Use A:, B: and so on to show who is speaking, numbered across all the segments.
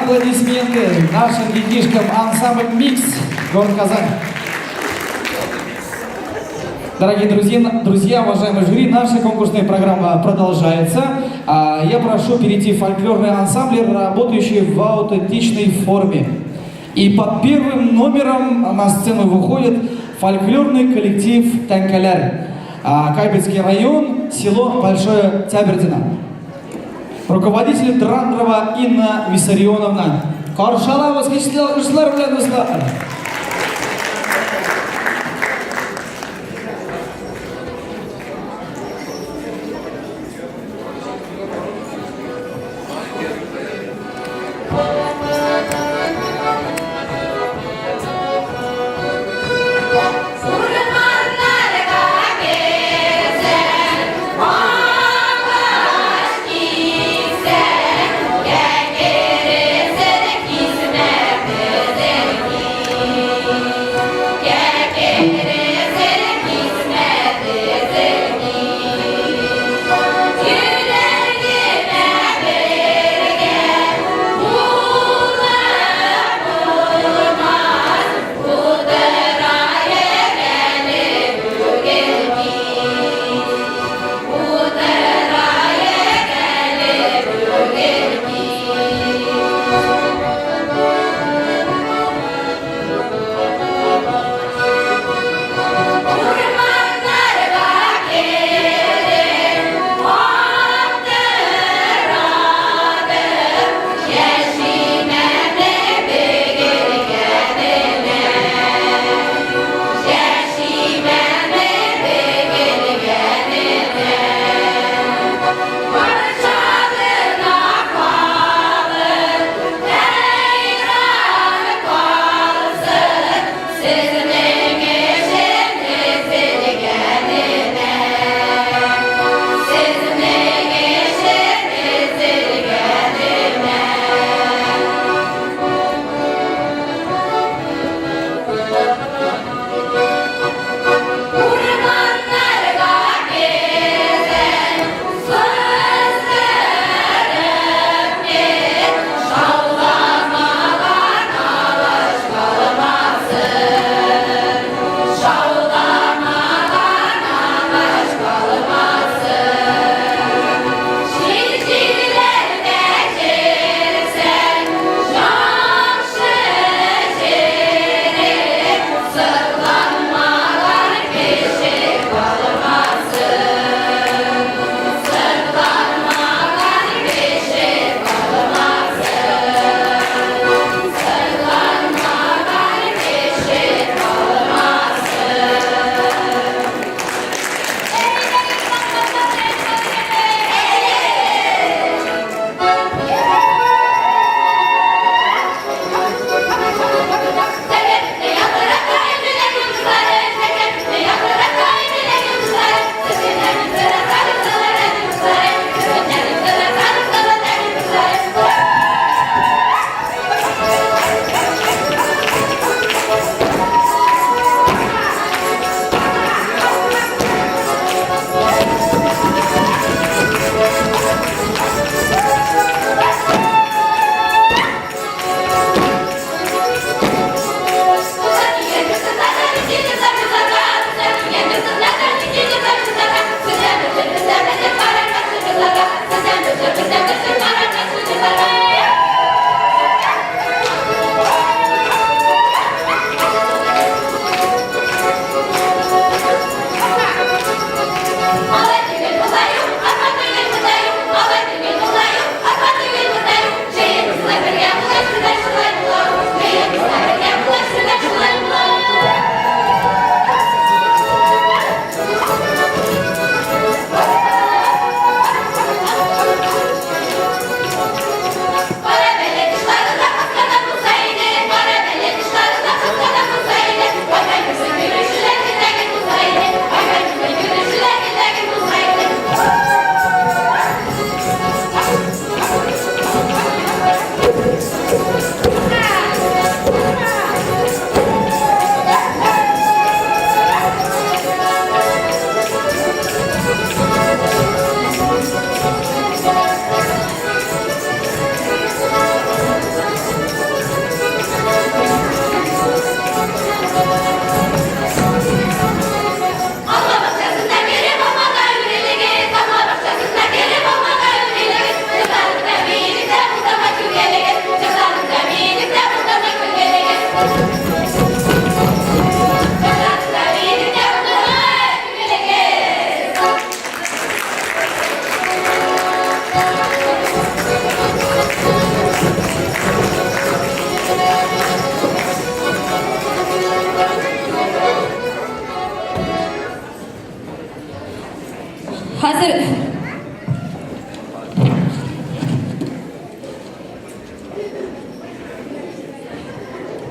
A: аплодисменты нашим детишкам ансамбль «Микс» город Казань. Дорогие друзья, уважаемые жюри, наша конкурсная программа продолжается. Я прошу перейти в фольклорные ансамбли, работающие в аутентичной форме. И под первым номером на сцену выходит фольклорный коллектив «Тянкаляр». Кайбельский район, село Большое Тябердино. Руководитель Драндрова Инна Виссарионовна. Каршала восхищала кышлар белән дуслар.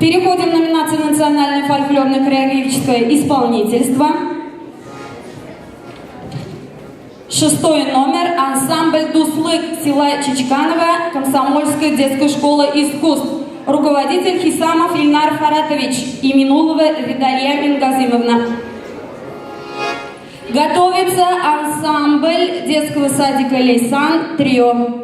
B: Переходим к номинации «Национальное фольклорно-краеведческое исполнительство». 6-й номер – ансамбль «Дуслык» села Чичканово, Комсомольская детская школа искусств. Руководитель Хисамов Ильнар Фаратович и Минулова Видалия Мингазимовна. Готовится ансамбль детского садика «Лейсан» «Трио».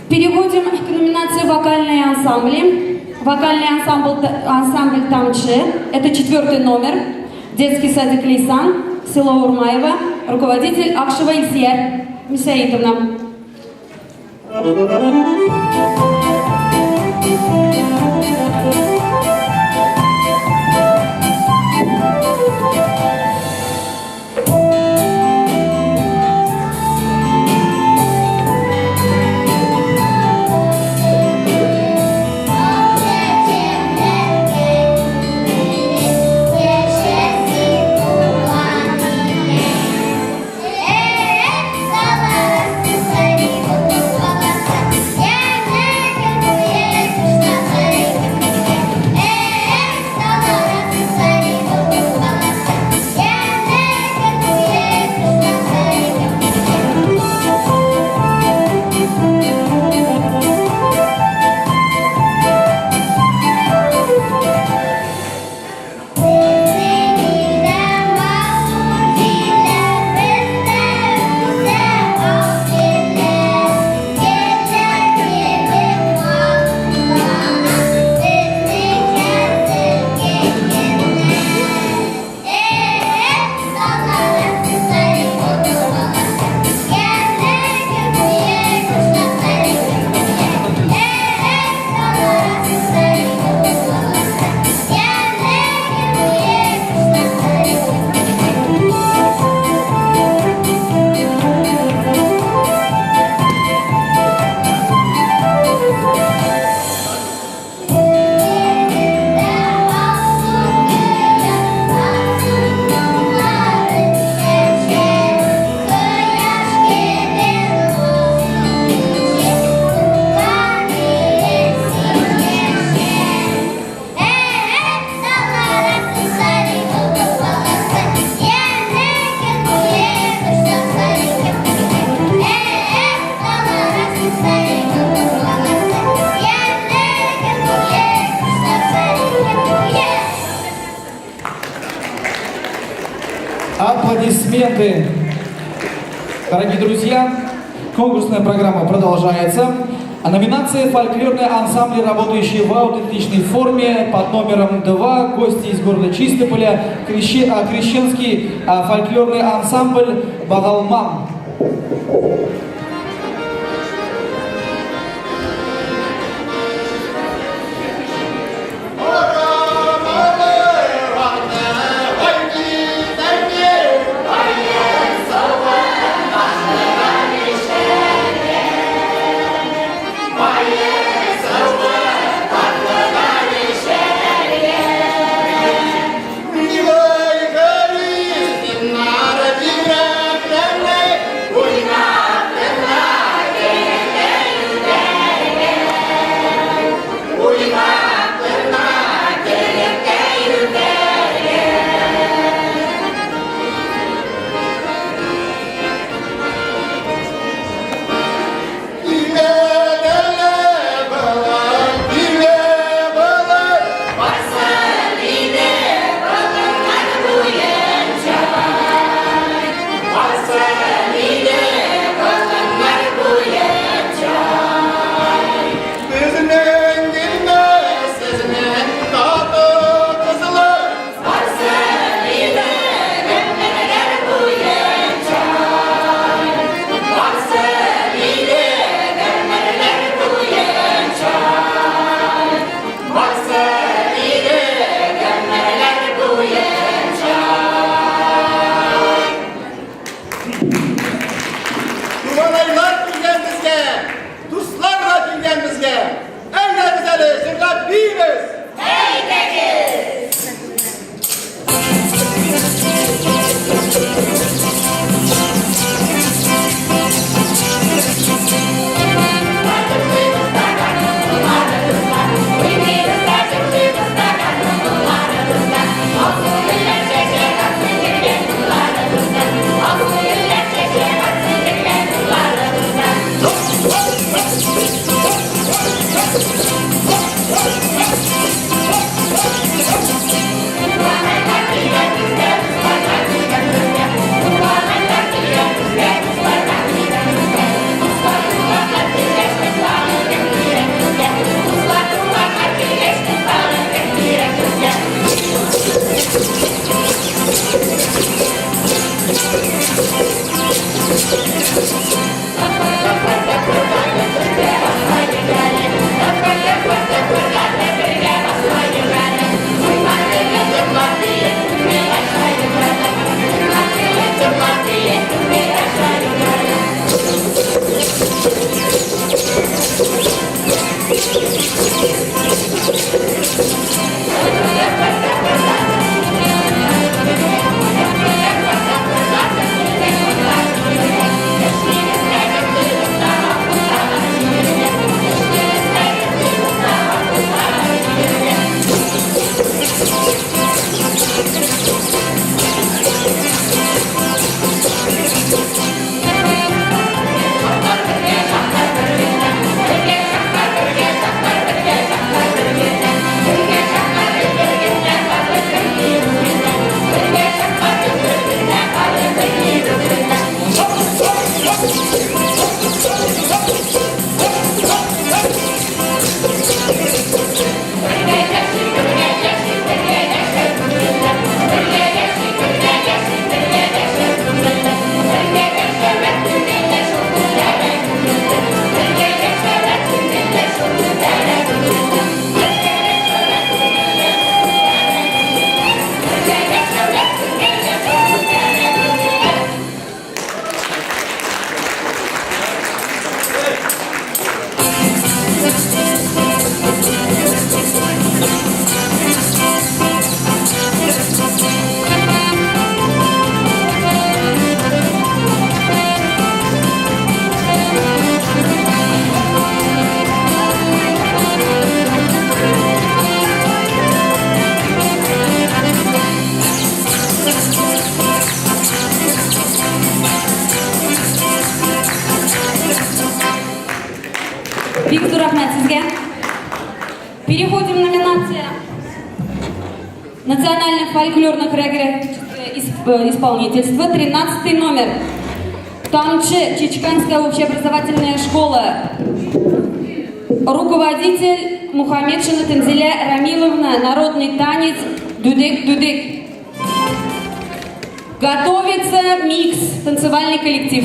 B: Переходим к номинации «Вокальные ансамбли». Вокальный ансамбль «Тамчи». Это 4-й номер. Детский садик «Лейсан», село Урмаево. Руководитель Акшева Ильсия Мисаитовна.
C: Yeah.
A: Аплодисменты. Дорогие друзья, конкурсная программа продолжается. А номинация «Фольклорные ансамбли, работающие в аутентичной форме» под номером 2. Гости из города Чистополя. Крещенский фольклорный ансамбль «Багалман».
B: Виктор Ахматизге. Переходим к номинации национальных фольклорных исполнительства. 13 номер. Тамче, Чичканская общеобразовательная школа. Руководитель Мухаммедшина Танзиля Рамиловна. Народный танец «Дудек-дудек». Готовится микс, танцевальный коллектив.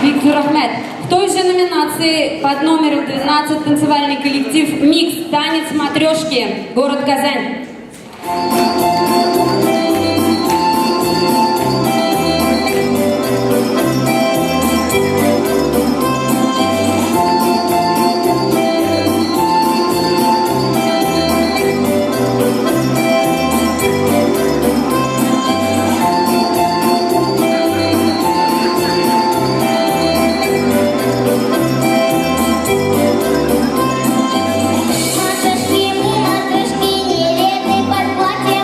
B: Виктор Ахмед. В той же номинации под номером 12 танцевальный коллектив «Микс. Танец матрешки», город Казань.
C: Матрешки, мы матрешки, невесты под платье.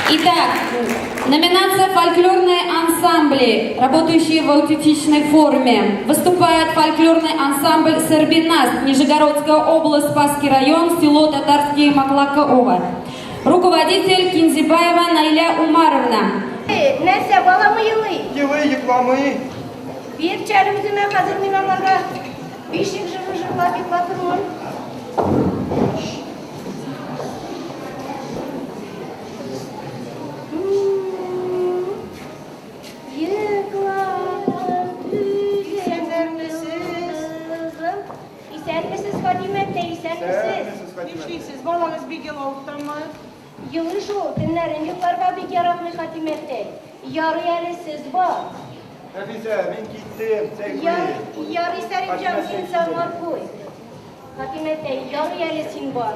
B: Итак, номинация «Фольклорные ансамбли», работающие в аутентичной форме. Выступает фольклорный ансамбль «Сербинас», Нижегородская область, Спасский район, село Татарские Маклака-Ова. Руководитель Кинзибаева Найля Умаровна.
C: Neyse balamı yılı.
D: Yılı yıklamayı.
C: Bir çelimizime hazır minalarga. Bişik jırı bir batırmın. İsenler misiniz? İsen misiniz Fadimet de isen misiniz?
E: Siz balanız bir yıl oldu mı?
C: Yılı şu dinlerin yıllarga bir yaratmış Fadimet'te. Yarı yerli siz var.
D: Hafize ben gittim.
C: Yarı serimcan insan var koy. Hakimette yarı yerlisin var.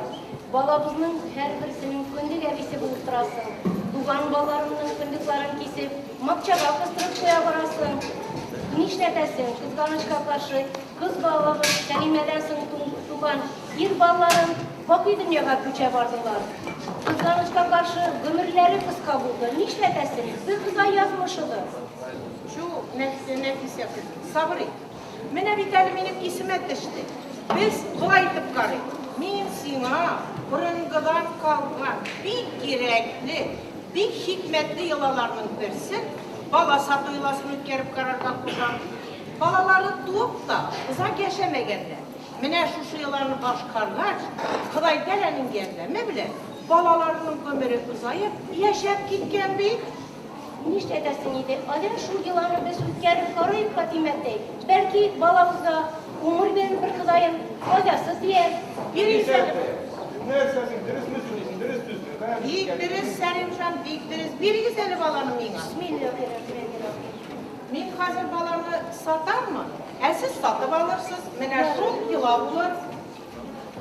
C: Balabızın her birisinin kundik evisi buluşturasın. Dugan balarının kundiklerini kesip makçaga kıstırıp koya varasın. Nişletesin kızganışka karşı kız balabız senin edersin tugan bir balların bakı dünyaya küçe vardılar. Kızganışka karşı gümürleri kız kabuldu. Nişletesin bir kıza yazmışıdır.
E: Şu nefis yapın. Sabri. Mene bir tane benim ismet düştü. Biz kolaytıp karı. Min sina bırıngıdan kalkan bir gerekli, bir hikmetli yılalarının birisi. Bala satıylasını ötkerip kararga kurgan. Balaları doğup da kıza geçemegenler. Mene şu yılarını başkarlar. Kıday delenin geldi. Bile balalarının gömeri uzayıp yaşayıp gitken bir.
C: Nişte edersin idi. Adem şu yılanı biz ütkerip karayıp Fatimet'te. Belki balamızda umur verir bir kızayın. Odasız diye.
E: Birisi
D: Nersesin dürüst müsün? Dürüst düzgün.
E: diktiriz Serimcan diktiriz. Bir güzeli balanı mina.
C: Bismillahirrahmanirrahim.
E: Min hazır balanı satan mı? Siz satıp alırsınız. Mene şu yıla olur.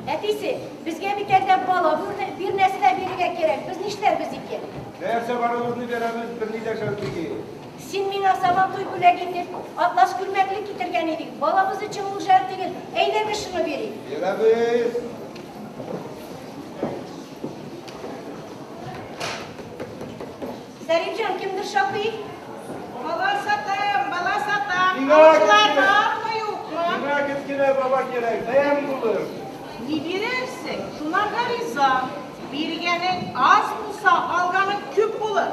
C: Etisi, bizge bir tek de bala, bir nesle birine gerek. Biz nişler biz iki.
D: Nerse varolunu veremez bir lider şartlığı.
C: Sin mina sabah tuykule gittik. Atlas gülmeklik getirgen idik. Balamız için ul şart değil. Eyleme şunu vereyim.
D: Veremez.
C: Serimcan kimdir şapıyı?
E: Bala satayım, bala satayım.
D: Bina
E: Alıcılar
D: gitgine.
E: var mı yok mu?
D: Bina gitgine baba gerek. Dayan bulur.
E: Ne bilirsin? Şuna gariza. Birgenin az bulsa alganı küp bulur.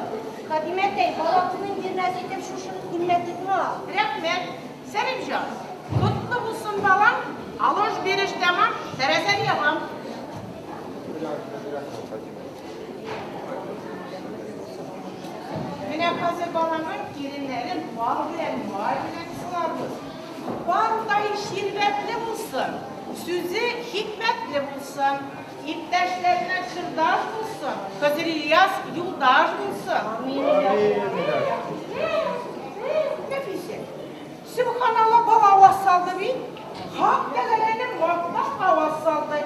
C: Kadimet Bey, balamızın bir neslidir şu hürmetlikini al.
E: Rahmet, Serimcan. Kutlu bulsun balan. Alış bir iş tamam. Terezen yapam. Mine hazır balanın girinlerin var bilen sılarmış. Var dayı şirbetli bulsun. Sözü hikmetli bulsun. İpteşlerine çırdaş bulsun. Kızır İlyas yoldaş bulsun. Nefise. Sübhanallah bana avaz saldı bir. Hak degelenin mutlak avaz saldı.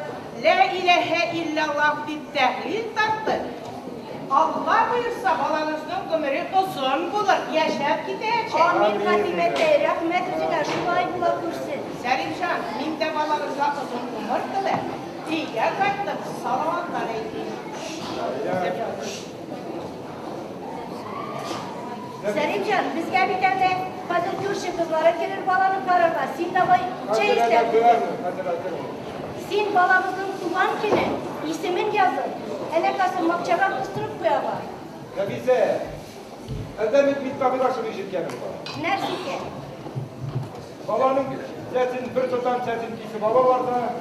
E: La ilahe illallah bir tehlil taktı. Allah buyursa balanızın ömrü uzun bulur, yaşayıp gidecek.
C: Amin Kadimet Bey, rahmet üzere şulay bula kursun.
E: Serimcan, min de balanıza uzun ömür kılar. İyiye kaytık, salavatlar eyleyin.
C: Serimcan, biz gelirken de kadın Kürşü kızları gelir balanın kararına. Sin de şey ister. Sin balamızın tuğan kini, isimin yazın. Elekası makçaga kıstırıp koyarlar.
D: Hafize. Eldemit mittabı başını işitkenim var.
C: Nersi ki?
D: Babanın sesin, bir tutam sesin kişi baba varsa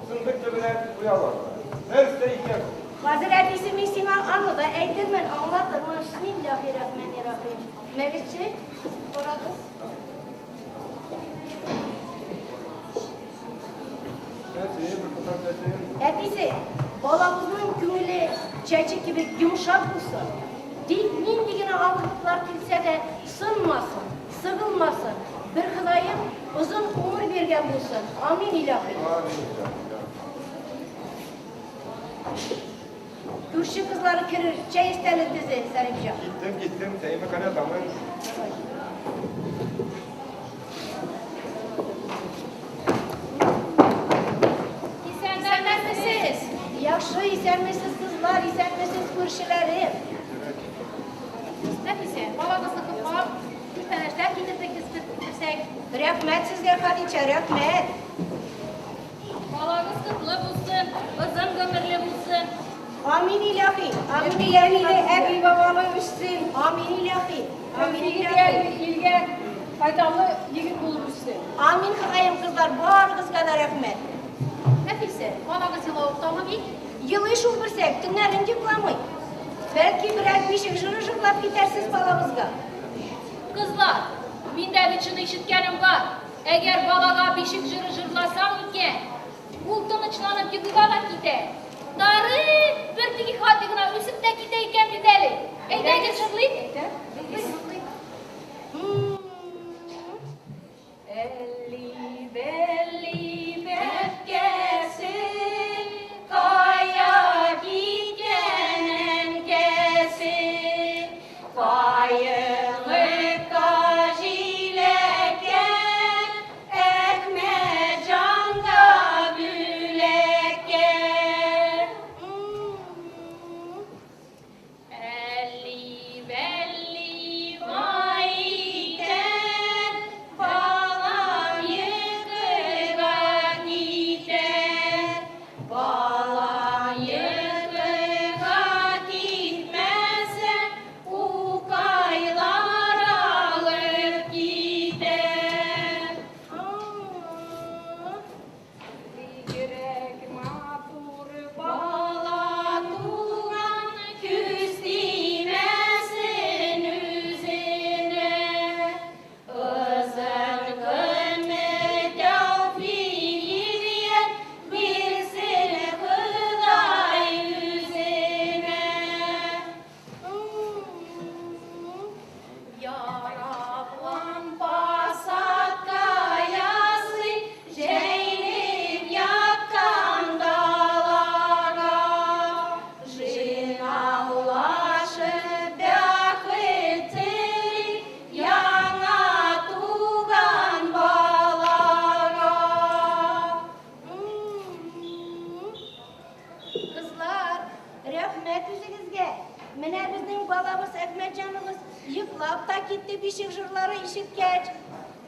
D: sındık cebine uyarlar. Nerse ihtiyaç.
C: Hazret ismi Sinan anladı. Eğdirmen anlatır. Bismillahirrahmanirrahim. Mevlütçü, orada.
D: Sesin, bir tutam sesin.
C: Hepsi balamızın kümülü çeçik gibi yumuşak olsun. Mindigine avrupalar kilse de sınmasın, sıkılmasın. Bir hılayım uzun umur birgen bulsun. Amin ilahi. Kürşü kızları kırır, çay isterler dizi Serimcan.
D: Gittim, Seyme Kale tamam.
C: İsenler misiniz? Yaxşı isenmesiz kızlar, isenmesiz kürşülerim. Nefise, babamızı kıpam, bir tanışlar gidip kıspırsek.
E: Rəhmət sizə Xadiçə, rəhmət.
C: Balamız kıtlı bulsun, uzun ömürlü bulsun.
E: Amin ilahi, amin
C: Ömürleriyle
E: ilahi.
C: evi babalı üstün.
E: Amin ilahi, amin
C: Ömürlü
E: ilahi.
C: ilge, faydalı yiğit bulmuşsun.
E: Amin xaqayım qızlar, barınızga da rəhmət.
C: Nefise, babamız yıla oktama bir.
E: Yılı iş olursak, tünlərin diplamı. Belki birer bir şey jırıjırlap gidersiz balamızga.
F: Kızlar, menden için işitkenim var. Eğer balaga bir şey jırıjırlasam iken, ultun içlanıp yıkıgalar gider. Darı bir tiki hadigına üsüp de gideyken bir deli. Eyden geçirlik. Elli belli bekkesi, kaya gidenen kesi, kayılık kajileken, ekme canda büleken. Elli belli vayken, balam yıkıga gider. Balam yıkıga gitmezse, ukaylar alıp gider. Yürek mağdur bala tuğan, küstimesin üzerine. Özün kıymet avfiyet, bilsin Hıday yüzüne. Yarablan pasat kayası, Ceylip yakkan dağlara. Jinavlaşıp yakıtır, yana tuğan balara.
E: Kızlar, rəhmət üzünüzge. Mine bizim balamız Ekmetcanımız yıklap da gitti bir şey jırları işitkeç.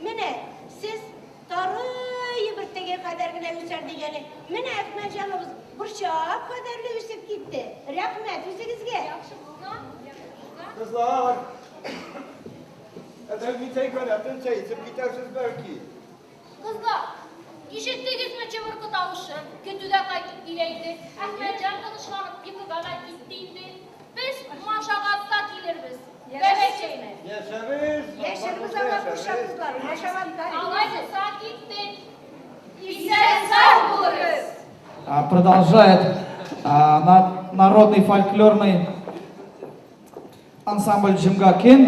E: Mine siz tarıyı bir tege kaderine üser degeni. Mine Ekmetcanımız burçak kaderle üsüp gitti. Rəhmət üzünüzge.
D: Kızlar. Bir tek oynatın çay içip gidersiniz belki.
F: Kızlar, işittiğiniz mi çıvırkı tavışı? Kötüden kayıp dileydi. Ahmetcan kılıçlanıp yıkıgalar gittiğinde, biz maşagatsa geliriz. Bebekçeyine.
D: Yaşarız.
E: Yaşarımız ama kuşakızlar. Yaşamak gayet.
F: Ağlayın sakitti. İsen sağ buluruz.
A: Продолжает народный фольклорный ансамбль Джимгакен.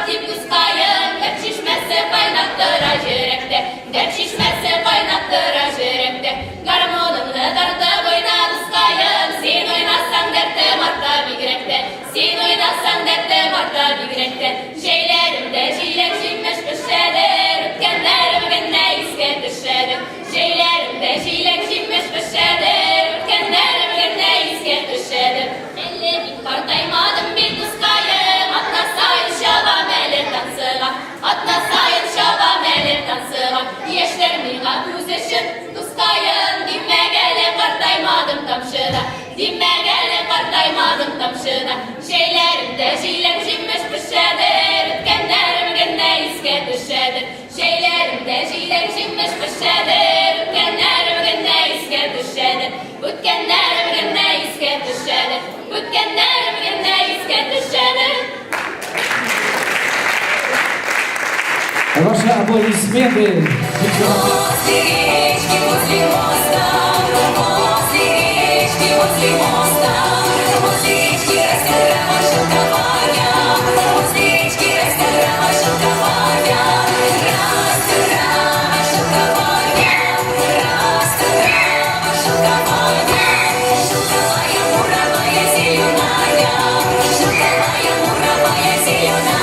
F: diye kıskayın. Dep çişmesi kaynattırar yürekte. Dep çişmesi kaynattırar yürekte. Garım oğlumda darda boyna kıskayın. Sen oynarsan derttim arta bigrekte. Sen oynarsan derttim arta bigrekte. Şeylerimde şiylek şimmiş pişedir. Ütkenlerim genne iske düşedir. Şeylerimde şiylek şimmiş pişedir. Ütkenlerim genne iske düşedir. Ellemin kartaymadım bir kıskayım. Atlasayın şavam elirden sığa. Atlasayın şavam elirden sığa. Yeşlerimi kapuz eşit kıskayın. Dimme gele kartaymadım tamşıda. Dimme gele kartaymadım tamşıda. Şeylerimde şiylek şimmiş pişedir. Ütkenlerim genne iske düşedir. Şeylerimde şiylek şimmiş pişedir. Ütkenlerim genne iske düşedir. Ütkenlerim genne iske düşedir. Ütkenlerim genne iske düşedir.
A: Ваши аплодисменты.
G: Возле речки, возле моста, возле речки, возле моста, возле речки растет трава шелковая, возле речки растет трава шелковая, растет трава шелковая, растет трава шелковая, шелковая, муровая, зеленая, шелковая, муровая, зеленая.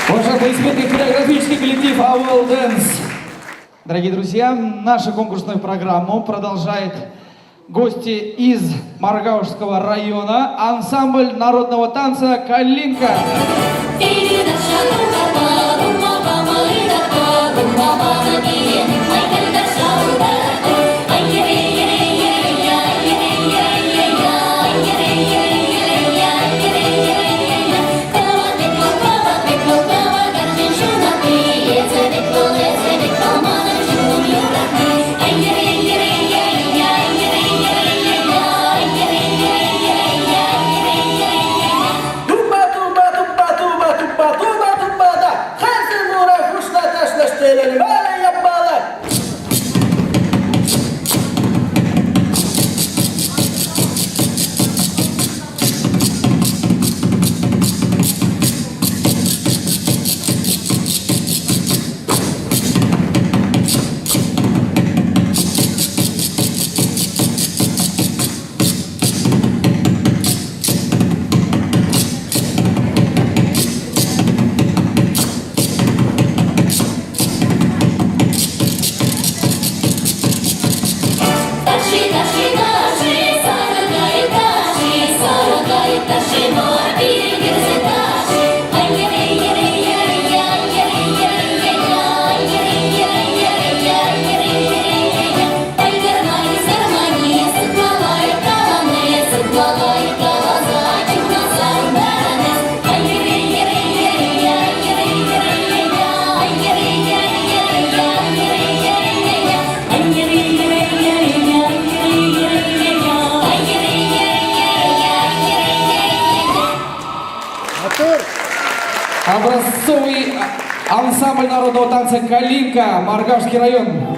A: Ваш аплодисменты хореографический коллектив Our Dance. Дорогие друзья, нашу конкурсную программу продолжает гости из Маргаушского района, ансамбль народного танца «Калинка». образцовый ансамбль народного танца «Калинка», Маргашский район.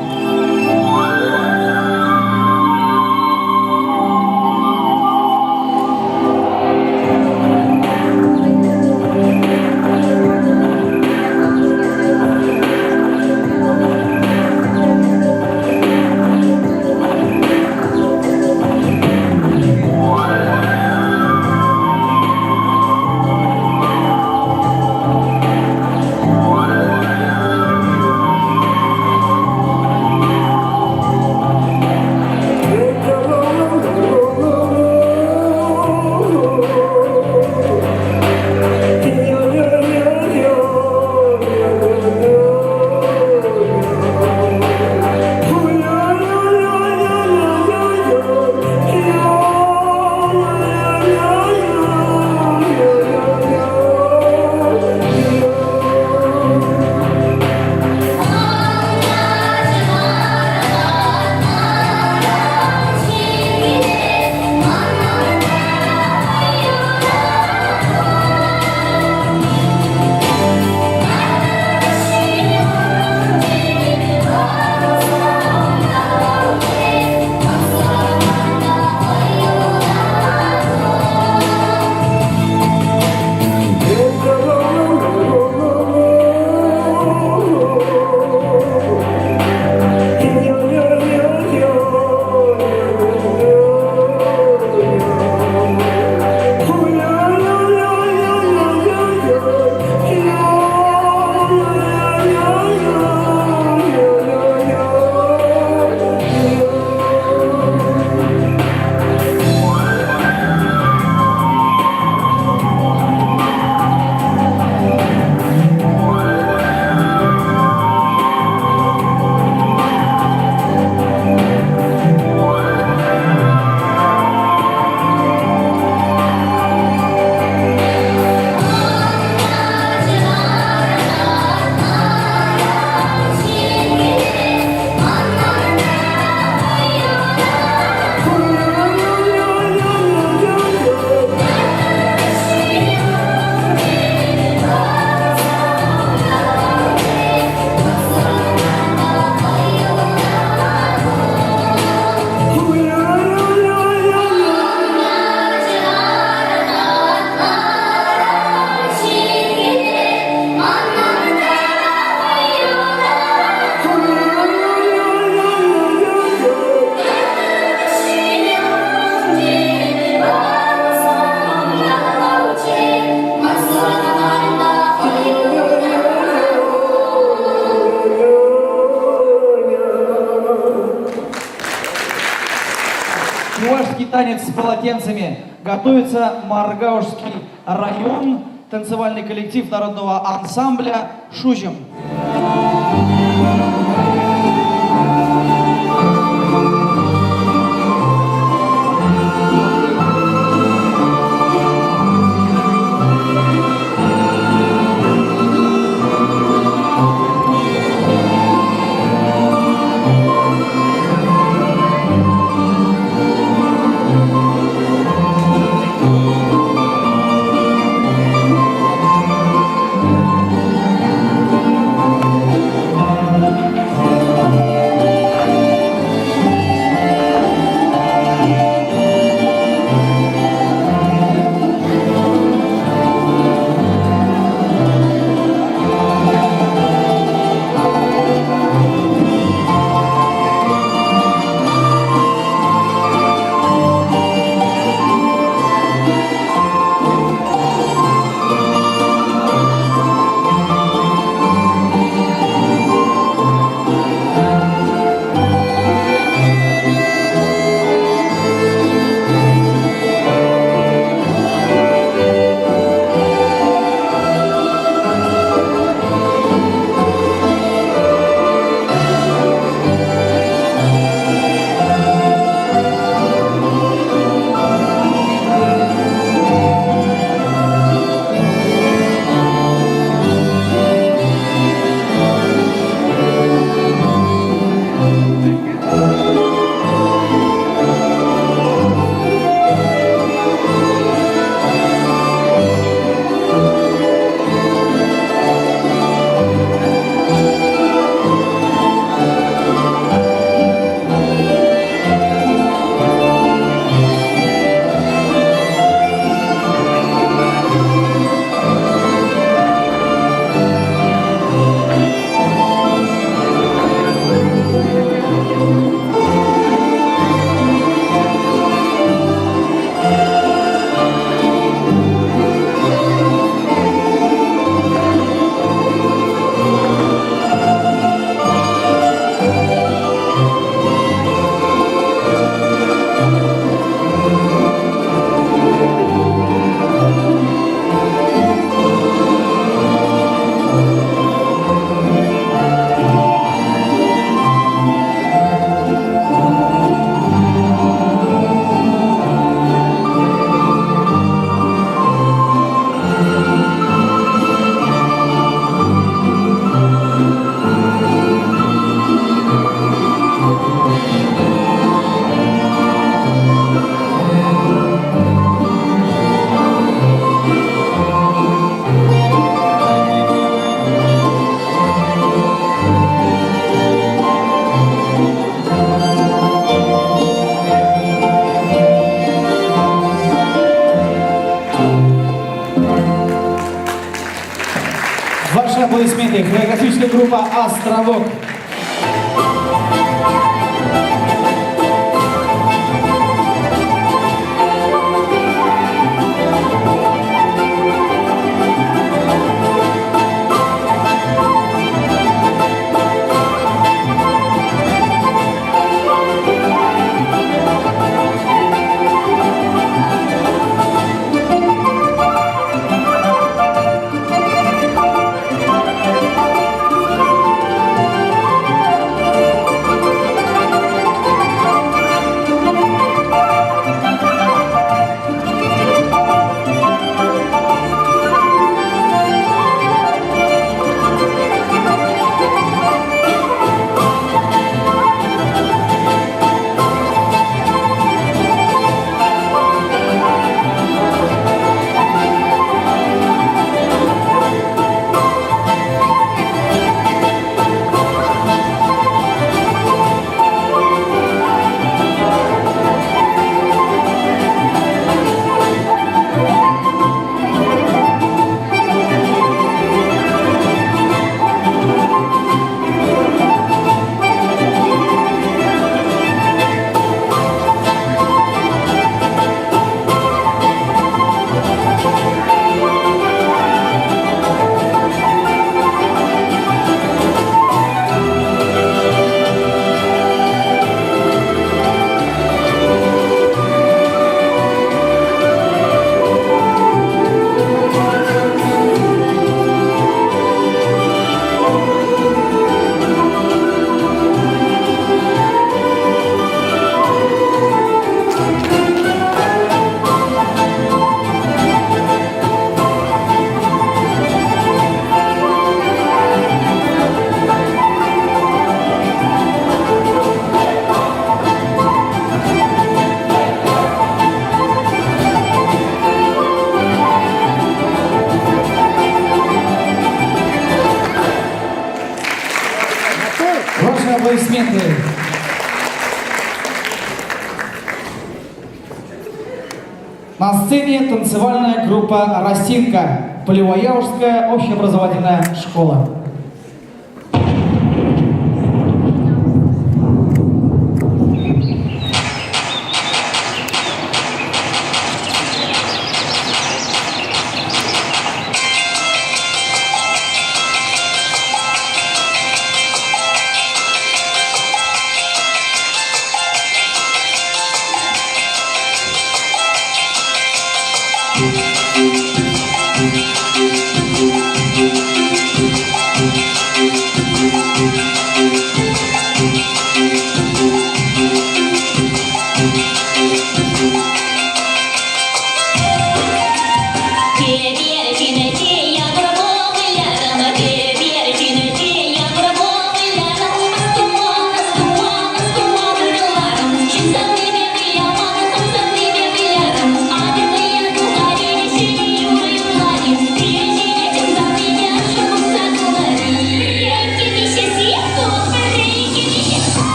A: Чувашский танец с полотенцами. Готовится Маргаушский район, танцевальный коллектив народного ансамбля «Шузем». Ваши аплодисменты. Хореографическая группа «Островок». Ваши аплодисменты. На сцене танцевальная группа «Росинка», Полевояужская общеобразовательная школа.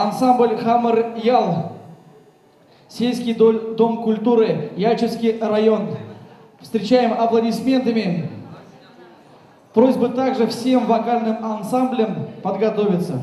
A: ансамбль Хаммер Ял, сельский дом культуры, Ячевский район. Встречаем аплодисментами. Просьба также всем вокальным ансамблям подготовиться.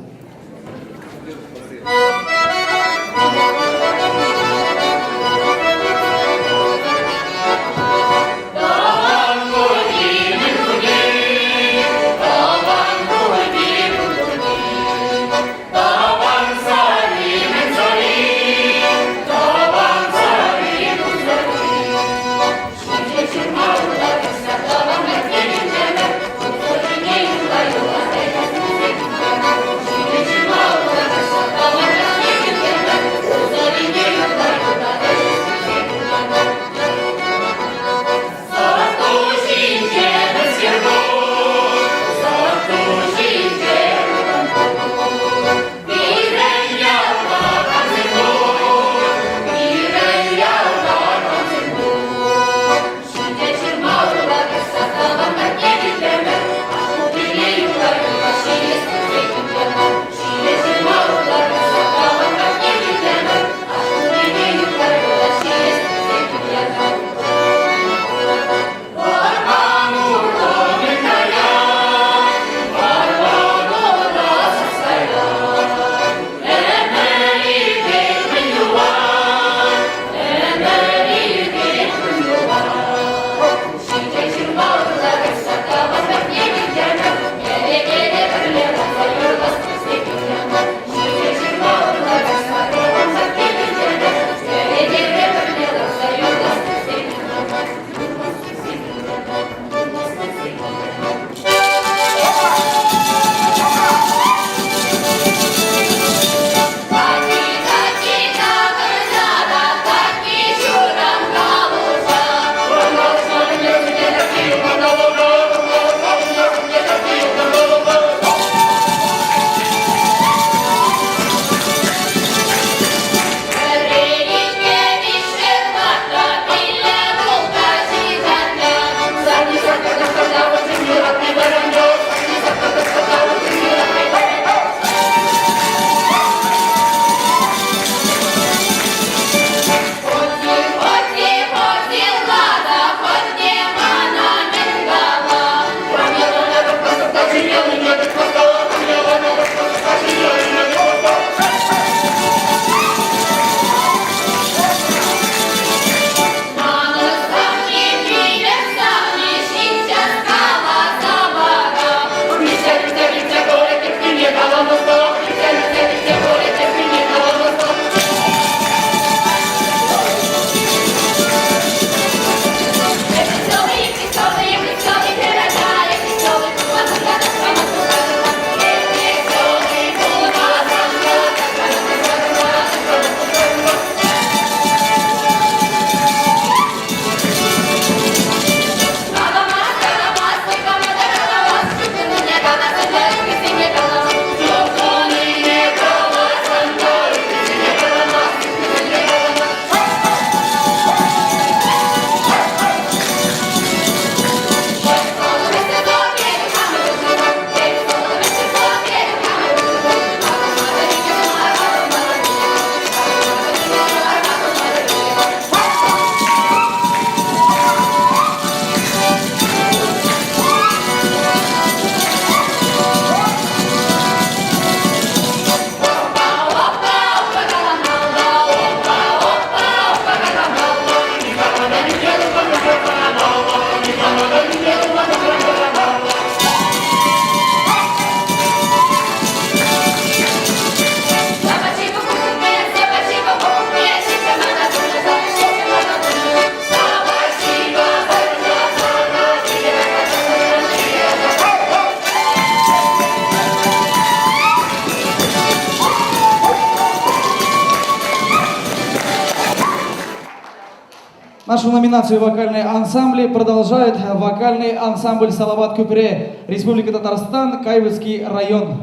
A: Нашу номинацию «Вокальные ансамбли» продолжает вокальный ансамбль «Салават Купре», Республика Татарстан, Кайвельский район.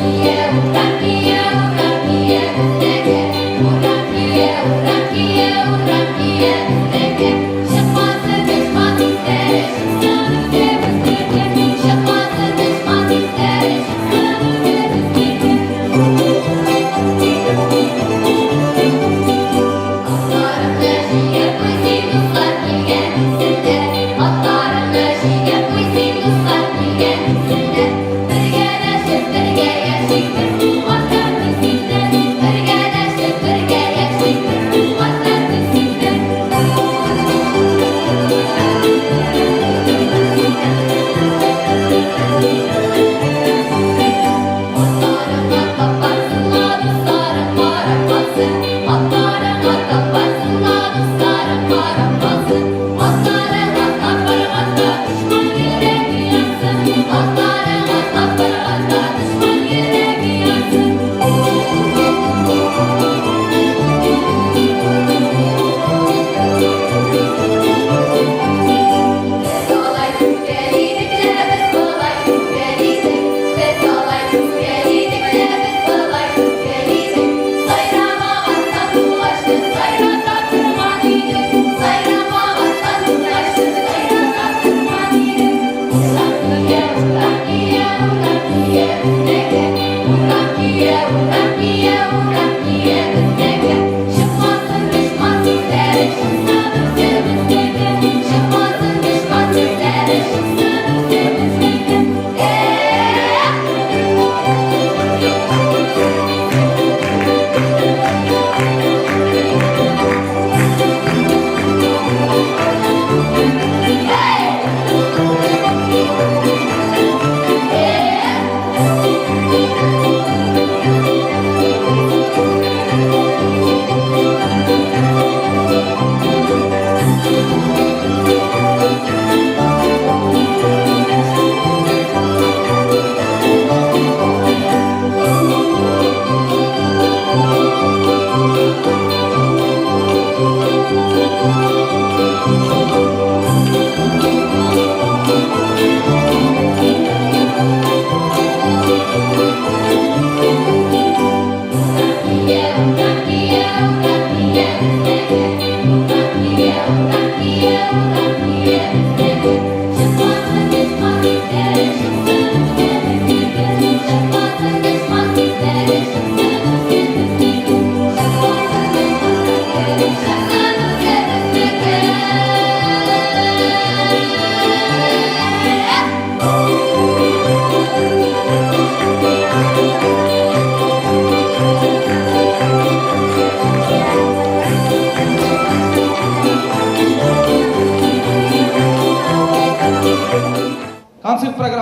G: Yeah.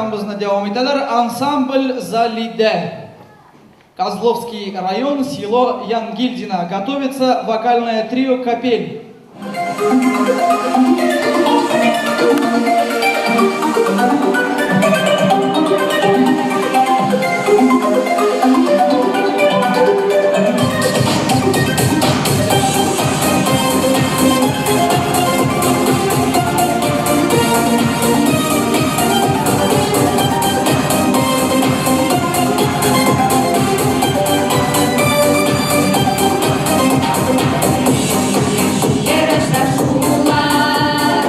A: программабызны дәвам итәләр. Ансамбль Залиде. Козловский район, село Янгильдино. Готовится вокальное трио «Капель».
G: Yarışlar şunlar,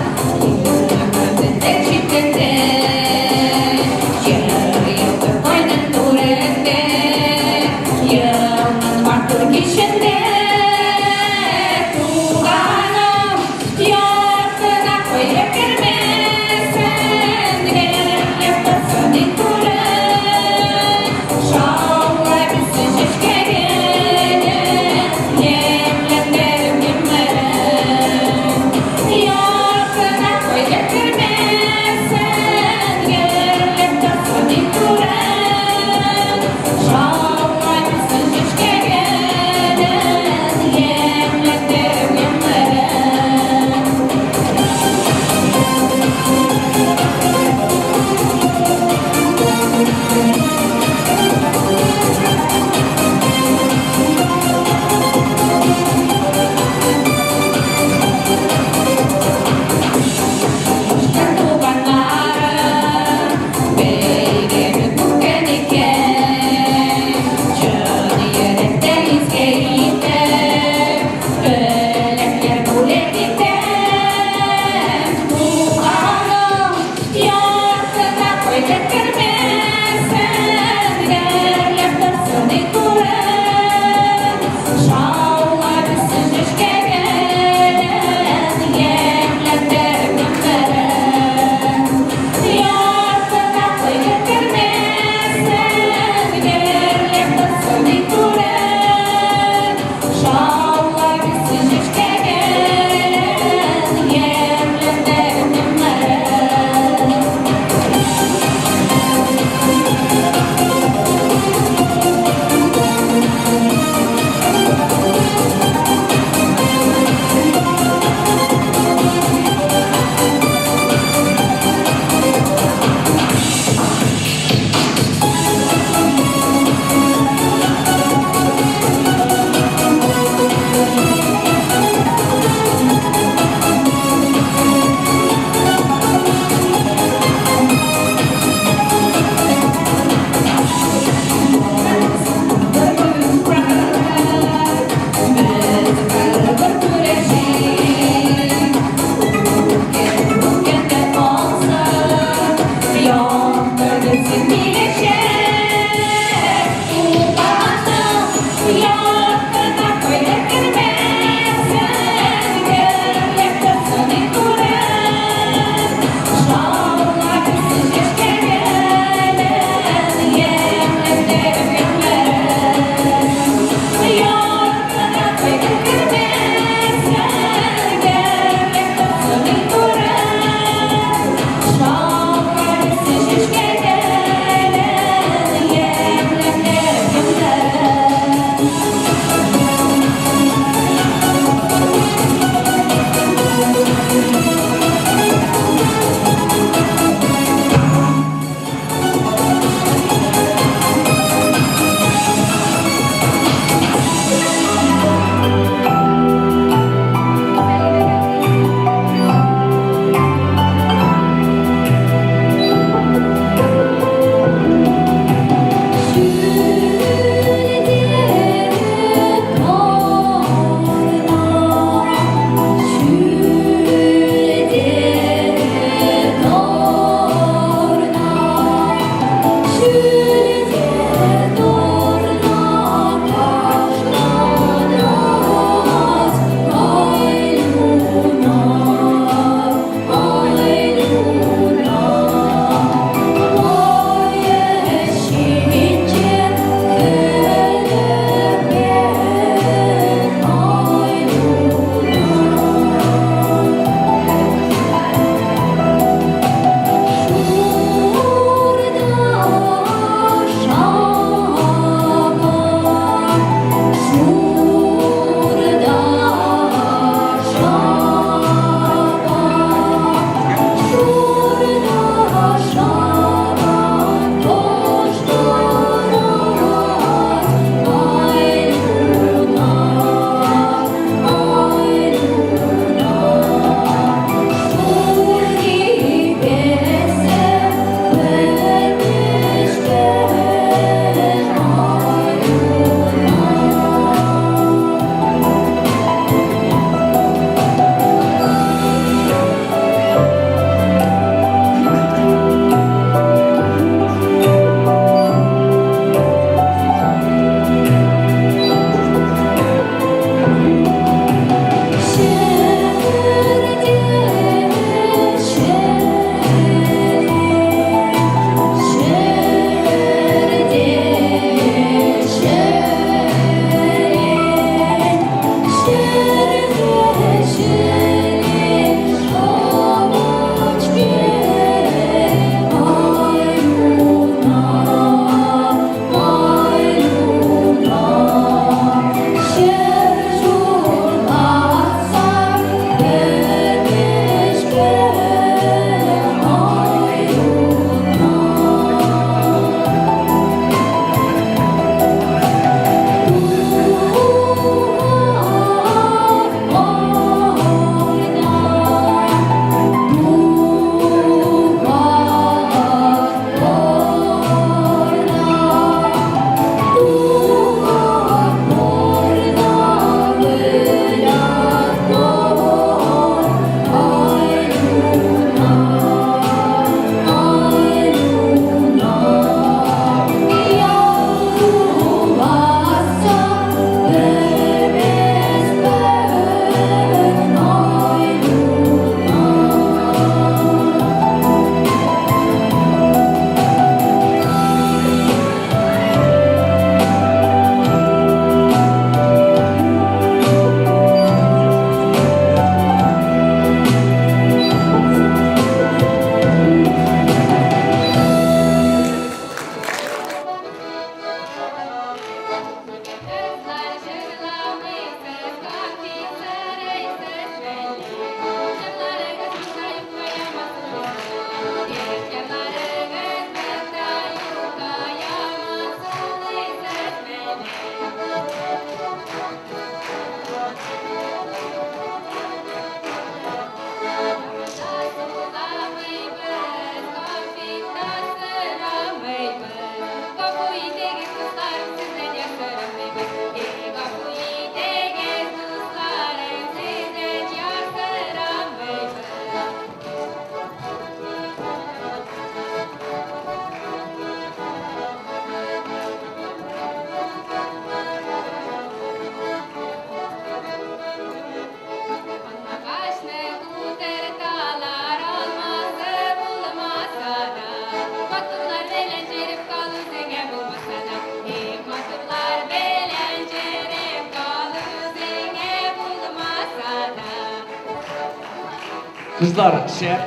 H: Kızlar, şef,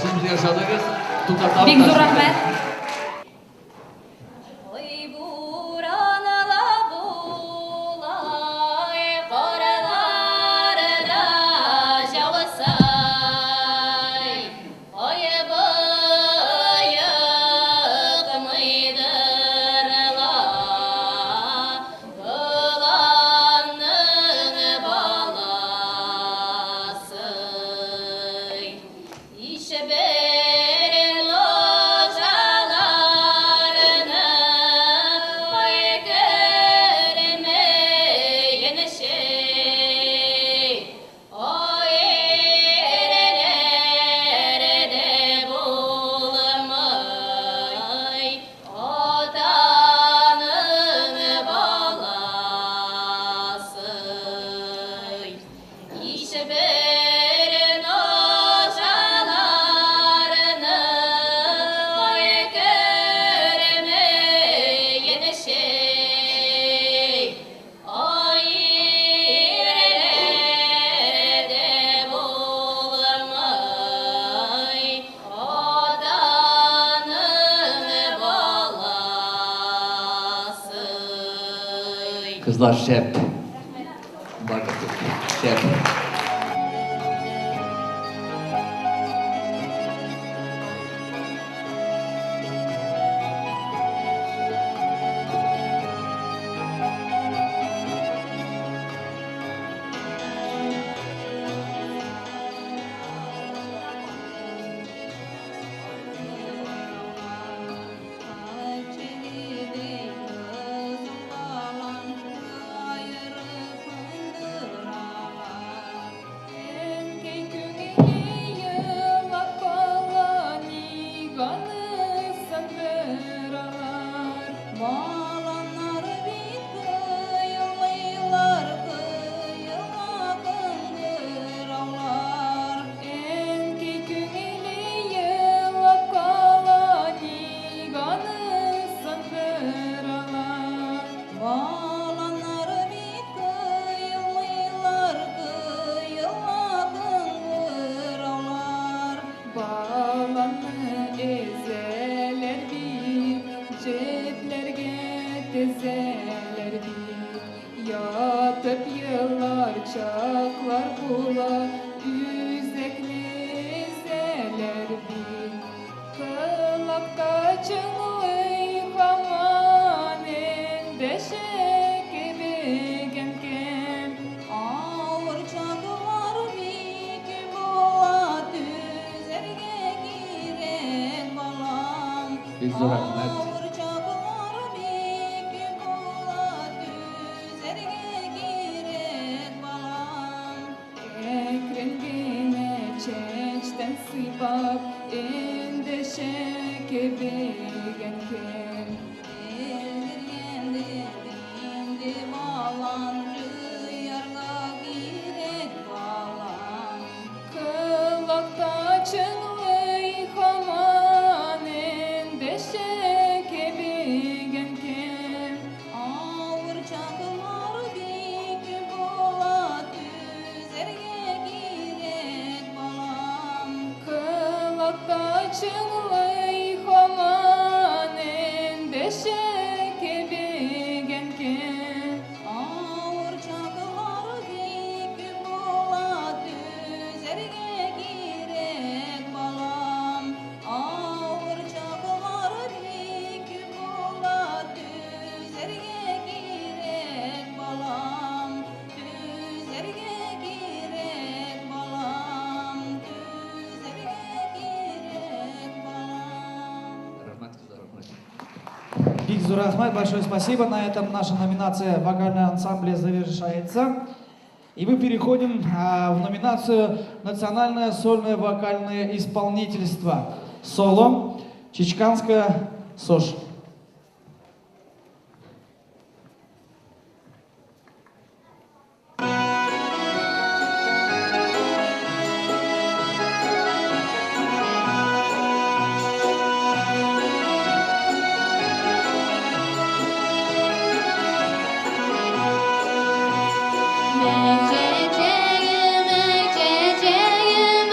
H: siz bize yaşadınız. Tukatlar.
B: Бик зур рахмәт.
F: Ой, буранала булай, караларда жауысай. Ой, быйык мыйдырла, кыланның баласы. İşe localarını ay görmeyen şey, ay erelerde bulmay, otanın balası. İşe localarını ay görmeyen şey, ay erelerde bulmay, odanın balası.
H: Kızlar, şef. Şef.
I: Yatıp yıllar çaklar bula, üzekli zeler bir. Kılakta çınlay haman endeşek begenken. Ağır çaklar bir bula, düzerge girek balam.
H: Biz de rahmet.
I: Çeçten sıybap endeşek begenken. Eldirgendi dindi balan, rüyarga girek balan. Kılakta çınlay haman endeşek begenken. Ağır çakılar dik bula, düzerge girek balam. Kılakta çınlay haman endeşek begenken. Ağır çakılar dik bula, düzerge girek balam. Ağır çakılar dik bula, düzerge girek balam. Düzerge girek balam. Düzerge girek balam.
H: Rahmet kızlar, rahmet.
A: Биг зур рахмат, большое спасибо. На этом наша номинация «Вокальный ансамбль» завершается. И мы переходим в номинацию «Национальное сольное вокальное исполнительство». Соло Чичканская СОЖ.
G: Mececeğim, mececeğim,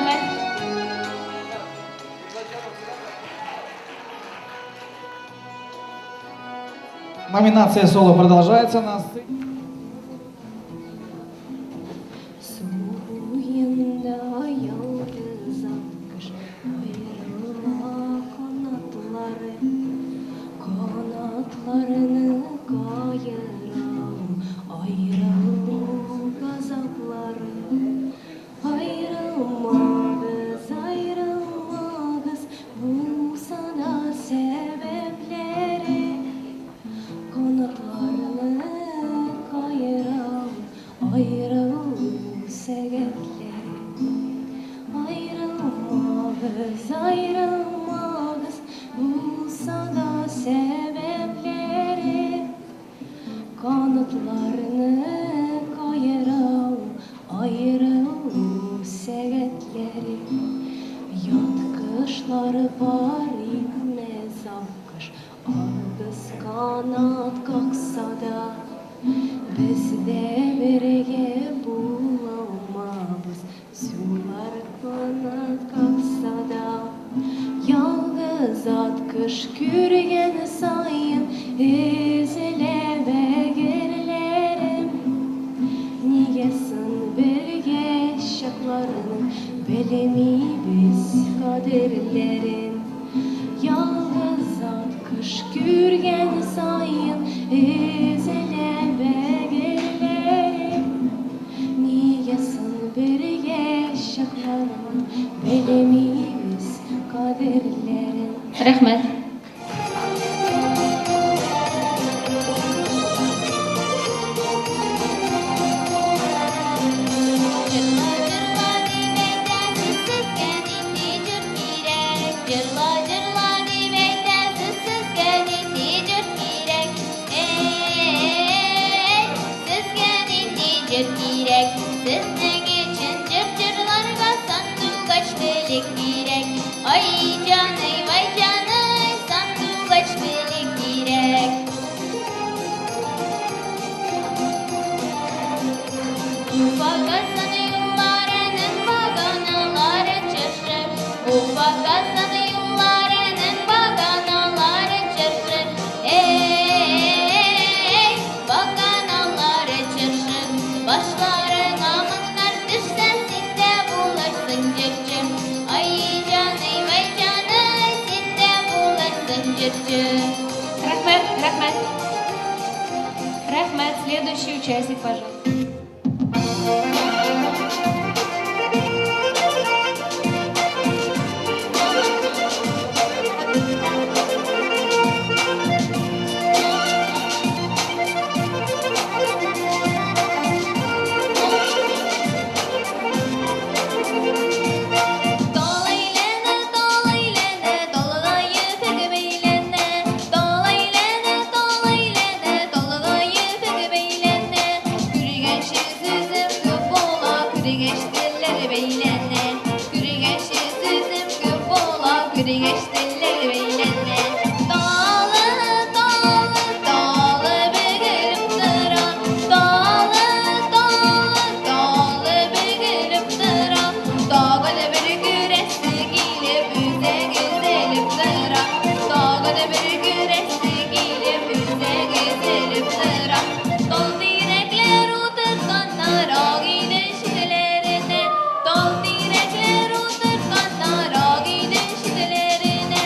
F: Рәхмәт.
A: Номинация соло продолжается. На сцене.
C: Suyunda yıldız akmış ayrılma kanatları kanatlarını kayıran ayrılık gazapları ayrılmaz ayrılmaz bu sana sebepleri kanatlarını kayıran ayrılık sebepleri ayrılmaz ayrılmaz bu sana sebepleri kanatlarını kayıran ayrılık sebepleri yat kışları var inmez akış argız kanat kalksa da biz de birge bulamamız sular kanat kalksa da yalnız at kış kürgen sayın izleme gerilerim niyesin birge şaklarını belemi biz kaderlerin yalnız at kış kürgen sayın izleme gerilerim niyesin birge şaklarını belemi biz kaderlerin
F: Рәхмәт.
G: Ay canım, vay canım, sandık belik direk. Ufak aslan yıllarının baganaları çırpır. Ufak aslan yıllarının baganaları çırpır. Ey, baganaları çırpır. Başlarına mınar düşsen sinde bulaşsın cırcır. Ay canım, vay canım, sinde bulaşsın cırcır.
F: Рәхмәт. Рәхмәт. Рәхмәт. Следующий участник, пожалуйста.
G: Dolaylanı, dolaylanı, dolayı pegbeylene. Dolaylanı, dolaylanı, dolayı pegbeylene. Kürgeçi süzüm köp ola, kürgeçler beylene. Kürgeçi süzüm köp ola, kürgeçler beylene. Dağlı, dağlı, dağlı begelim dıra. Dağlı, dağlı, dağlı begelim dıra. Dağda bir güreşti gelip üze gezelim dıra. Dağda bir güreşti gelip üze gezelim dıra. Dol direkler oturganlar ağıyla şidelerine. Dol direkler oturganlar ağıyla şidelerine.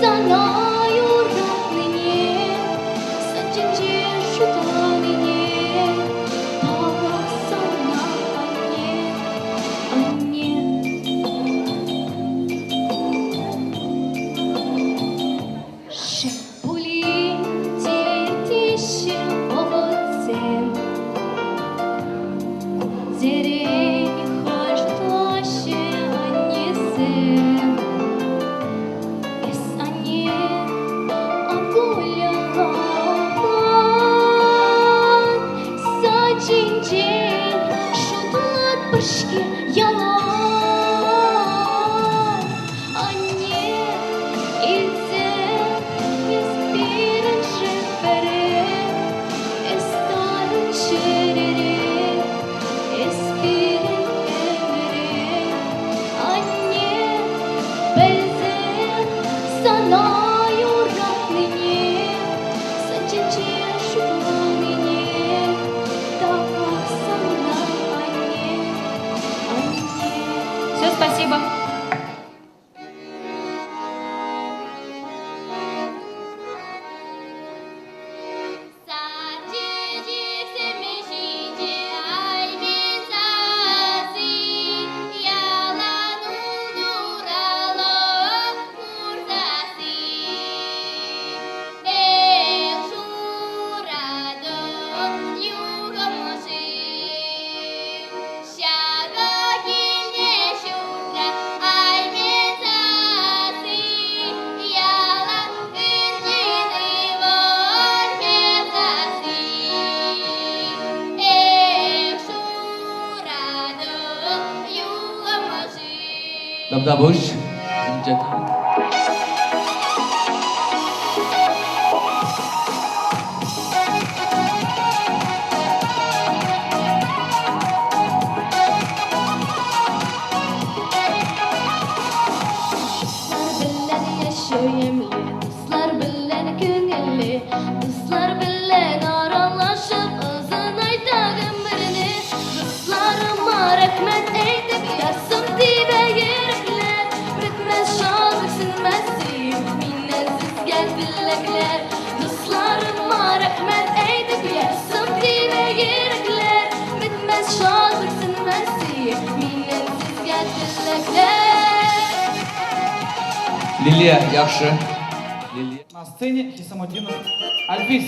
G: sana yüreğini saçınca şutanını tavak sana anne anne Шепули тише овоцем Деревья хождаше анисем Эс ане агуляган Сачинчен шутлат башке ялан Ане илсем испирен шеперен Эстарын шеререн Эспирен эмерен Ане белсем sana yüreğini saçınca şutanını tavak sana anne anne
B: Все, спасибо.
G: Садик семишите альбинзази ялану нурало мурзаси эх шурадо югамоши шага кине шура альбинзази ялан иржины вормезаси эх шурадо югамоши
H: Dabda boş. Chat.
G: Dostlar billen yaşayamlı, dostlar billen köngülli, dostlar billen aralaşıp özün aytagın birini. Dostlarıma rahmet eytip yasım dibe yerikler, bitmez şallık sinmezsin, minnen sizgel billekler. Dostlarıma rahmet eytip yasım dibe yerikler, bitmez şallık sinmezsin, minnen sizgel billekler.
H: Liliya yaxşı. Liliya.
A: На сцене Хисамуддинов Альбис.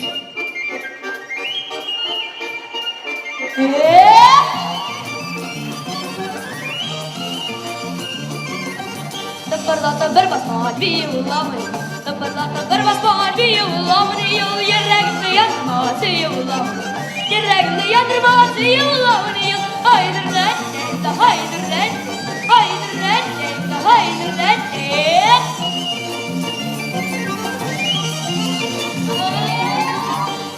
B: Tıpırdatı bir basma bir yıllamını Tıpırdatı bir basma bir yıllamını Yıl yüreğimde yanması yıllamını Yüreğimde yandırması yıllamını Yıl haydır rende haydır rende Haydır rende haydır rende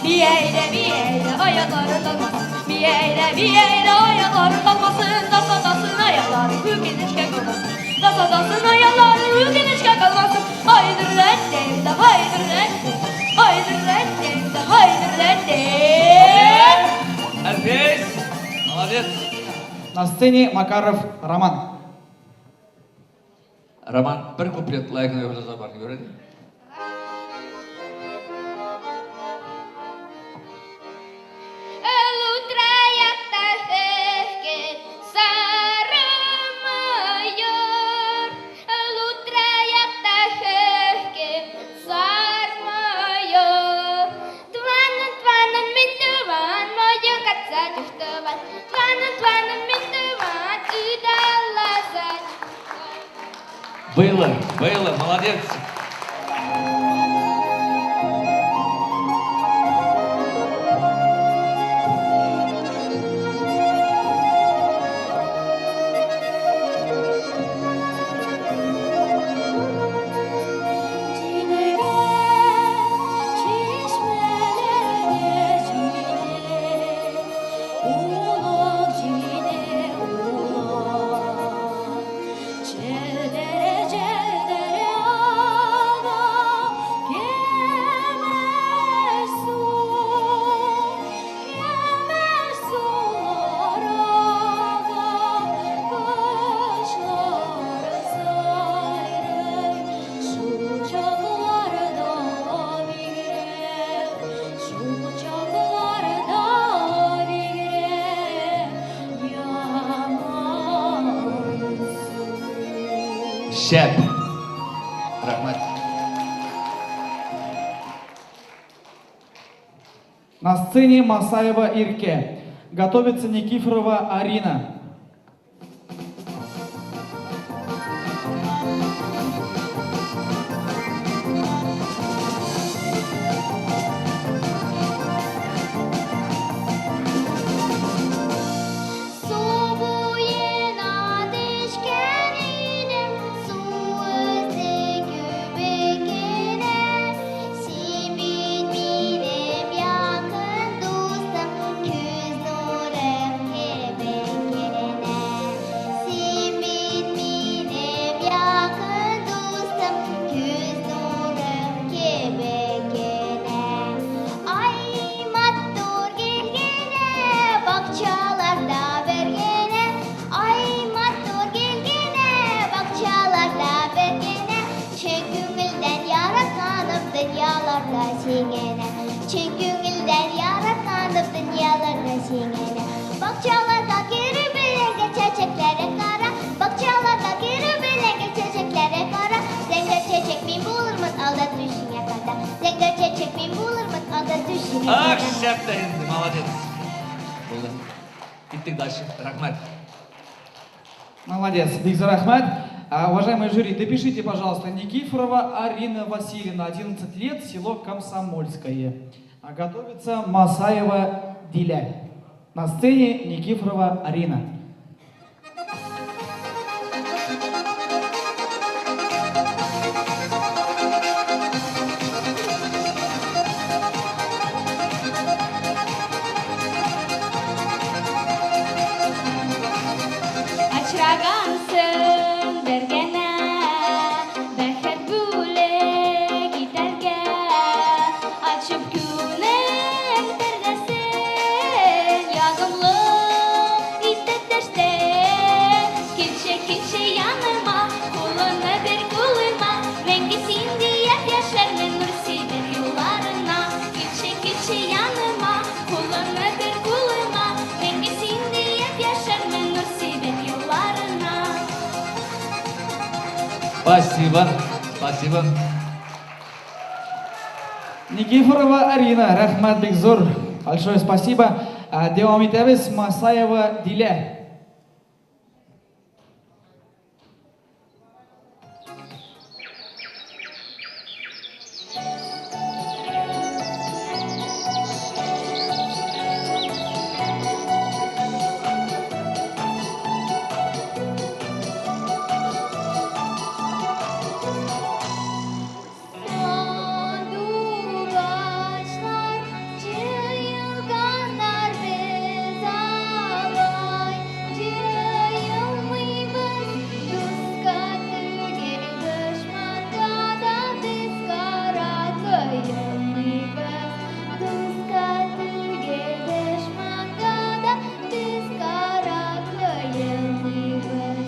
B: Bir eyle ayakları kalmasın Bir eyle ayakları kalmasın Dasın ayakları hükünüşke kalmasın Dasın ayakları hükünüşke kalmasın Haydır rende haydır rende Haydır rende haydır rende
H: Alpes. Молодец.
A: На сцене Макаров Роман.
H: Роман bir kuplет layıkına yapacağız var gibi öyle değil mi?
G: Лутрая тахекет сармайор, лутрая тахекет сармайор. Тванан минтыван, мое катца тюхтыван, тванан минтыван, идалазан.
H: Было, молодец.
G: Çedere
H: Шәп. Рахмат.
A: На сцене Масаева Ирке. Готовится Никифорова Арина.
G: Soğuyen ateşken idim, soğuzdu göbekine. Sen benim yakın dostum, göz nurum kebekine. Sen benim yakın dostum, göz nurum kebekine. Ay mattur gelgene, bakçalarda vergene. Ay mattur gelgene, bakçalarda vergene. Çek gönülden yaratkanım dünyalarda singene. Çek gönülden yaratkanım dünyalarda singene. Bakçalarda geri belenge çiçeklere kara. Bakçalarda geri belenge çiçeklere kara. Zengin çiçek min bulurmun alda düşüne kadar. Zengin çiçek min bulurmun alda düşüne
H: Ах,
G: kadar.
H: шәп та енді, молодец. Болды. Кеттік дальше. Рахмат.
A: Молодец, Бигзар Ахмад. Уважаемые жюри, допишите, пожалуйста, Никифорова Арина Васильевна, 11 лет, село Комсомольское. Готовится Масаева Диля. На сцене Никифорова Арина.
G: Açragansın bergene, beket bule giderge. Açıp güneş perdesin, yağımlı isteteşte. Kilçe yanıma, kuluna bir kuluma. Rengisin diye yaşarım nursidir yollarına. Kilçe yanıma, kuluna bir kuluma. Rengisin diye yaşarım nursidir yollarına.
H: Спасибо. Спасибо.
A: Никифорова Арина, Рахмат Бигзур. Большое спасибо. Devam etamiz. Масаева Диля.
G: Sandugaçlar, cıyılganlar biz alay. Cıyılmıybız, duska tülgeri düşmanda da biz kara kıyılmıybız. Duska tülgeri düşmanda da biz kara kıyılmıybız.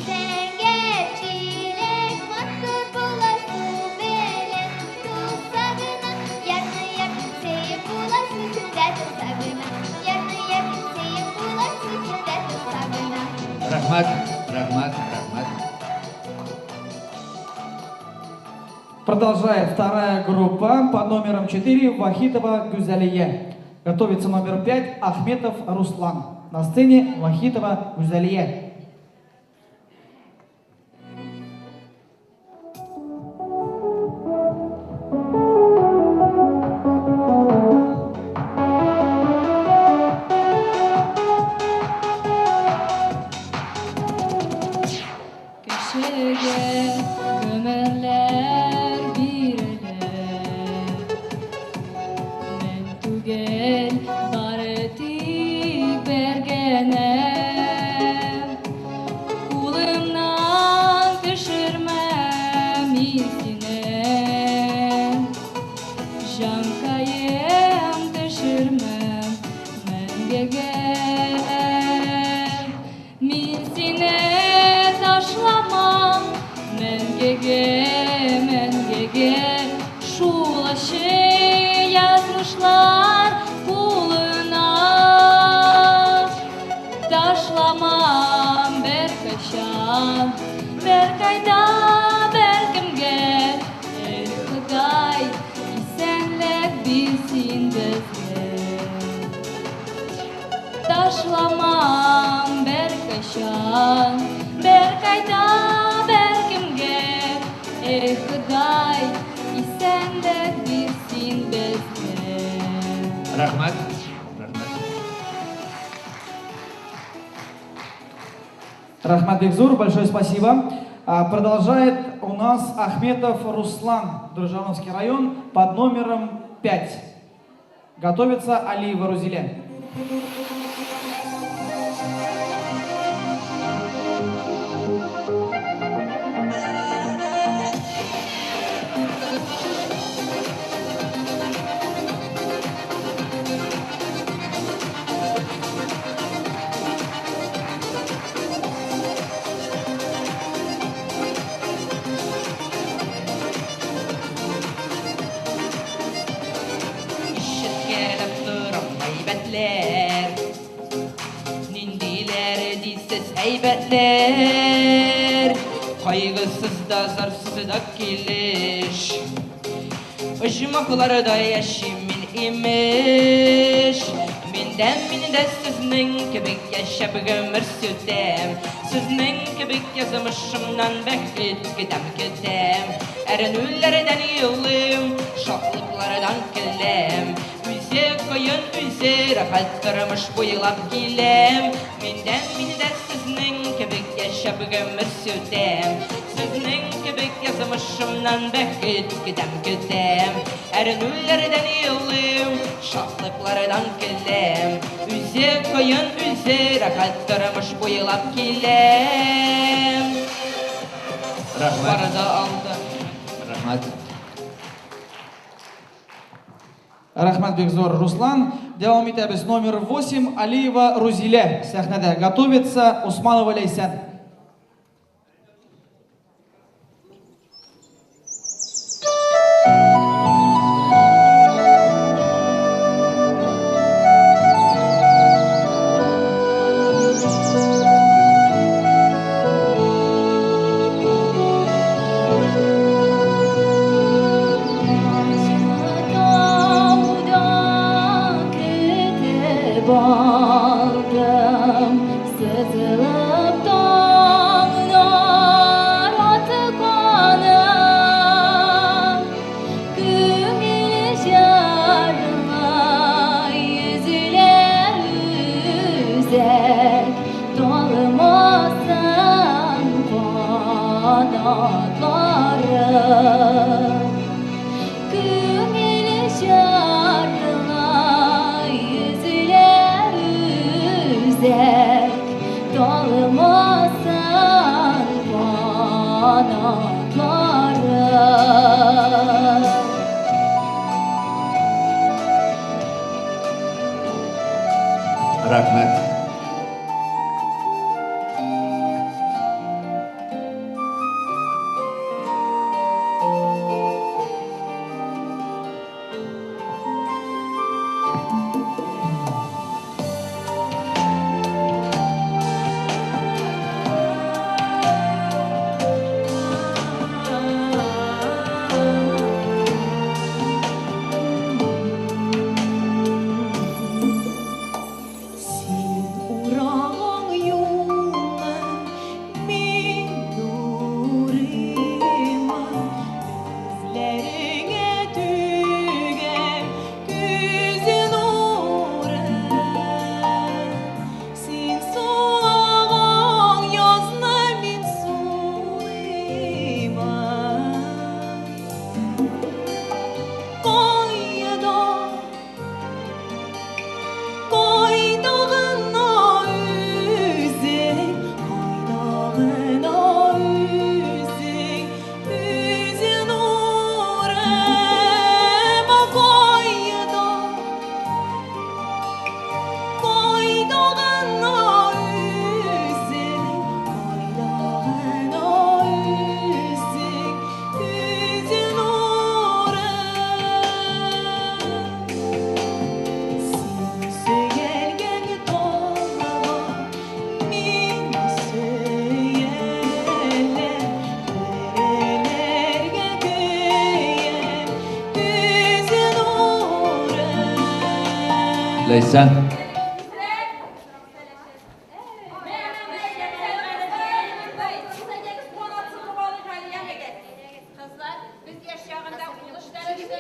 G: Sen geçilek mattur bulasın belin tutsagına. Yarını yakın seyip bulasın tüde tutsagına. Yarını yakın seyip bulasın tüde tutsagına.
H: Рахмат. Рахмат. Рахмат.
A: Продолжает вторая группа под номером 4 Вахитова Гюзалия. Готовится номер 5 Ахметов Руслан. На сцене Вахитова Гюзалия.
I: Köşege gömerler bir ele. Men tugel baretik bergene. Kulumdan düşürmem izine. Jankayem düşürmem mengege. Minsine taşlamam mengege şula şey yazmışlar kuluna. Taşlamam berkaşan berkaydan мәңгілік берсін бізге.
H: Рахмат.
A: Рахмат Бекзур, большое спасибо. Продолжает у нас Ахметов Руслан, Дружановский район, под номером 5. Готовится Алиева Рузиля.
J: Heybetler, kaygısız da zarsız da geliş. Uşmaklarda yaşamın imiş. Minden de siznin kibik yaşap gömür sütem. Siznin kibik yazmışımdan beklet gidem. Erinüllerden yılım, şahlıklardan kelem. Üze koyun üze rahattırmış boyulap gilem. Minden de siznin kibik yaşap gömür sütem. Siznin kibik yazmışımdan beklet gidem. Erinüllerden yılım, şahlıklardan kelem. Üze koyun üze rahattırmış boyulap gilem.
H: Рахмат.
J: Рахмат.
A: Рахмат Бекзор Руслан. Devam etamiz. Номер 8 Алиева Рузиля sahnada. Готовится Усманова Лейсан.
I: Baldım, sızılıp dağlar atıp kanım. Gümüş yarına yüzüler üzek, dolmasın kanatlarım. Gümüş yarına yüzüler üzek, dolmasın kanatlarım.
H: Рахмат. Leysan.
F: Kızlar, biz yaş yağında kuluş derece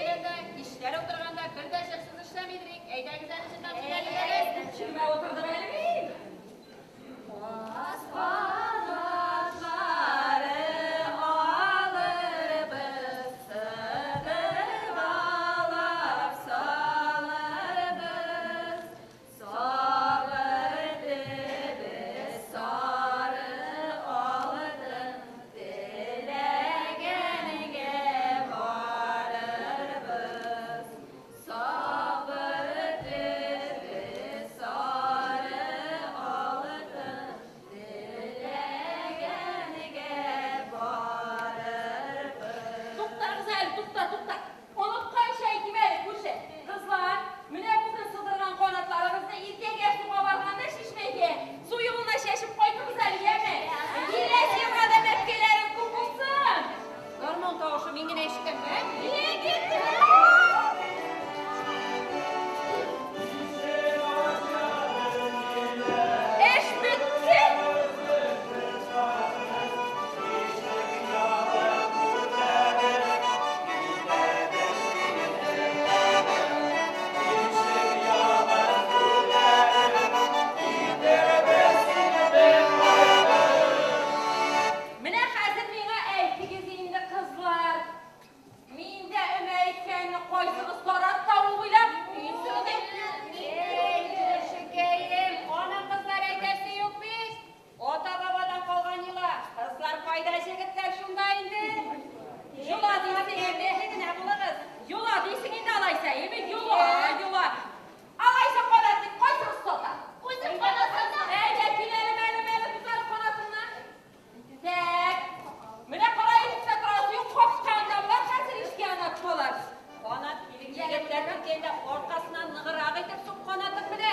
B: Sen de ortasından nığırağı edip soğukkanatın bile.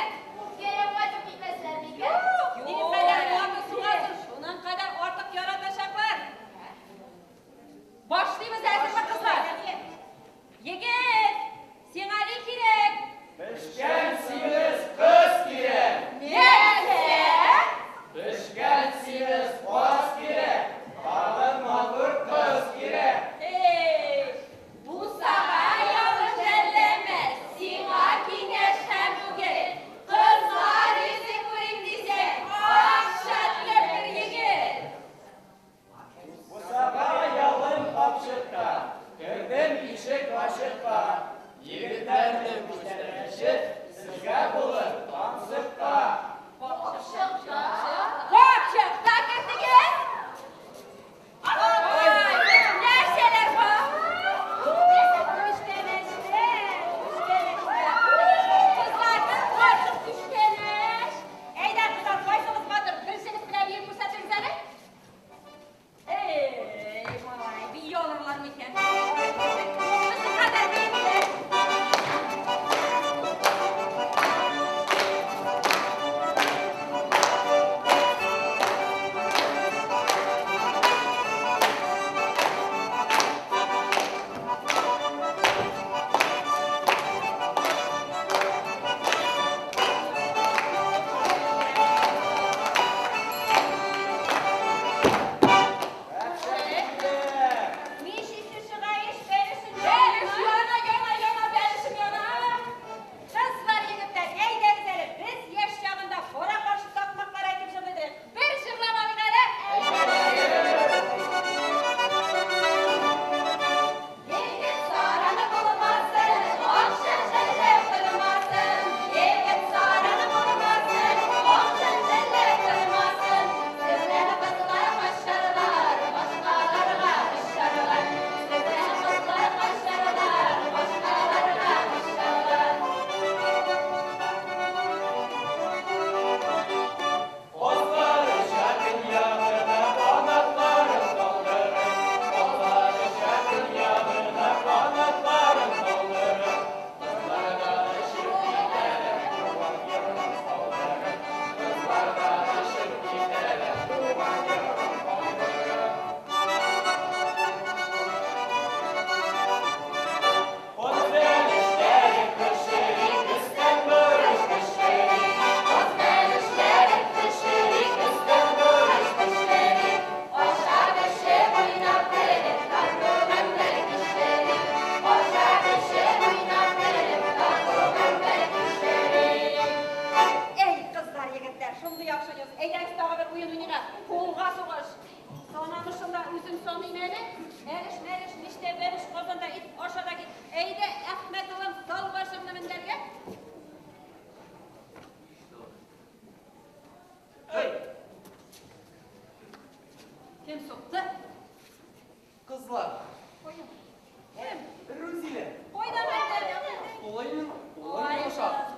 G: Gene bacım bilmezler mi?
B: Benim kadar oldu suğasın. Şunun kadar ortak yaratacaklar. Başlayımız ezilme kızlar. Yigit, sen Ali kirek.
D: Pişkensiniz kız kirek.
B: Nerede?
D: Pişkensiniz boğaz kirek. Kalın mahvur kız kirek.
B: Bu sabah yanlış ellemez. Sima kineşten bu gerek. Kızlar yüzü kurayım diyse. Akşat götür yigit.
D: Bu sabah yalın kapşıkta. Kırdım içik kaşıkta. Yigitlerdi müştereşit. Sizge bulur bansıkta.
B: Kopçuk, takır tigil. Nerseler var? Kızlardan korkup düşkeneş. Eyler kızlar, koysanız vardır. Gülseniz bile bir fırsatın seni. Vay, bir iyi olurlar mı iken? Nasıl kadar benimle? Kim soktu?
J: Kızlar.
B: Kim?
J: Ruzile.
B: Oyna nerede?
J: Olayın boşa.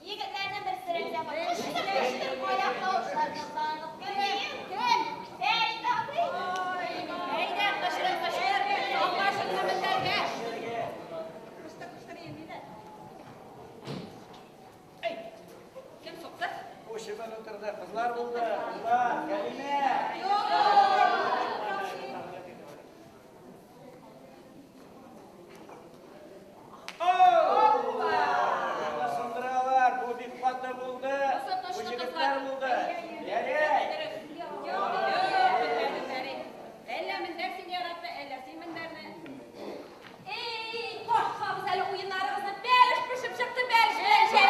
G: Yigitlerden bir sırayla bak. Kıştır koyak kavuşlarına sağlık. Kim? Sen tabi.
B: Eyder taşırın taşır. Allah aşkına menderge. Kıştır yemin et. Kim soktu?
D: Bu şiben oturdu. Kızlar buldu. Kızlar. Geline. Sındıralar. Bu bir fatlı buldu. Bu yigitler buldu. Yere.
B: Ellemin dersini yarattı, ellesin minderini. Ey, korkmamız hele oyunlarımızda beliş pişip çıktı, beliş beliş.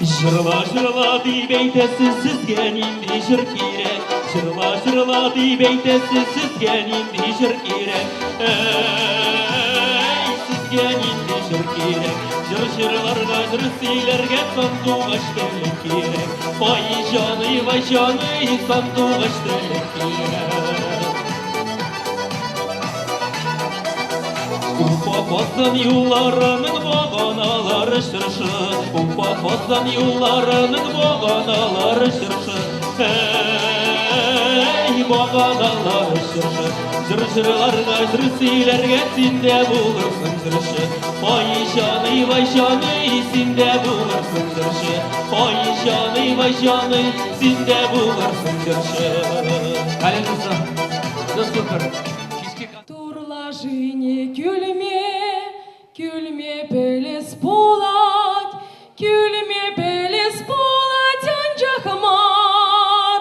K: Жырла, жырла deyip eytesiz sizge nindi жыр керек. Жырла, жырla deyip eytesiz sizge nindi жыр керек. Ey, sizge nindi жыр керек. Жыр жырларға, жыр сыйларға сандуғаш тілек керек. Vay canı, sandуғаш тілек керек. Упа-поздан юлларының бағаналары шыршы, Упа-поздан юлларының бағаналары шыршы. Эй, бағаналары шыршы, жыр-жырларға, жыр-сыйларға сенде болырсың жыршы. Vay canı, сенде болырсың жыршы. Vay canı, сенде болырсың жыршы.
H: Қалеңізді, супер.
L: Турлажине күлме белес болат, күлме белес болат анжахмар,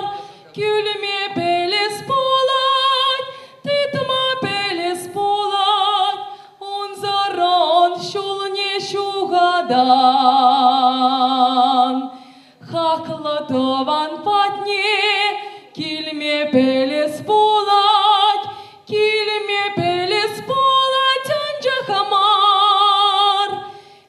L: күлме белес болат, тытма белес болат, он заран шулне шугадан, хақлы тован патне, күлме белес болат, Kilme beles polat anjahmar,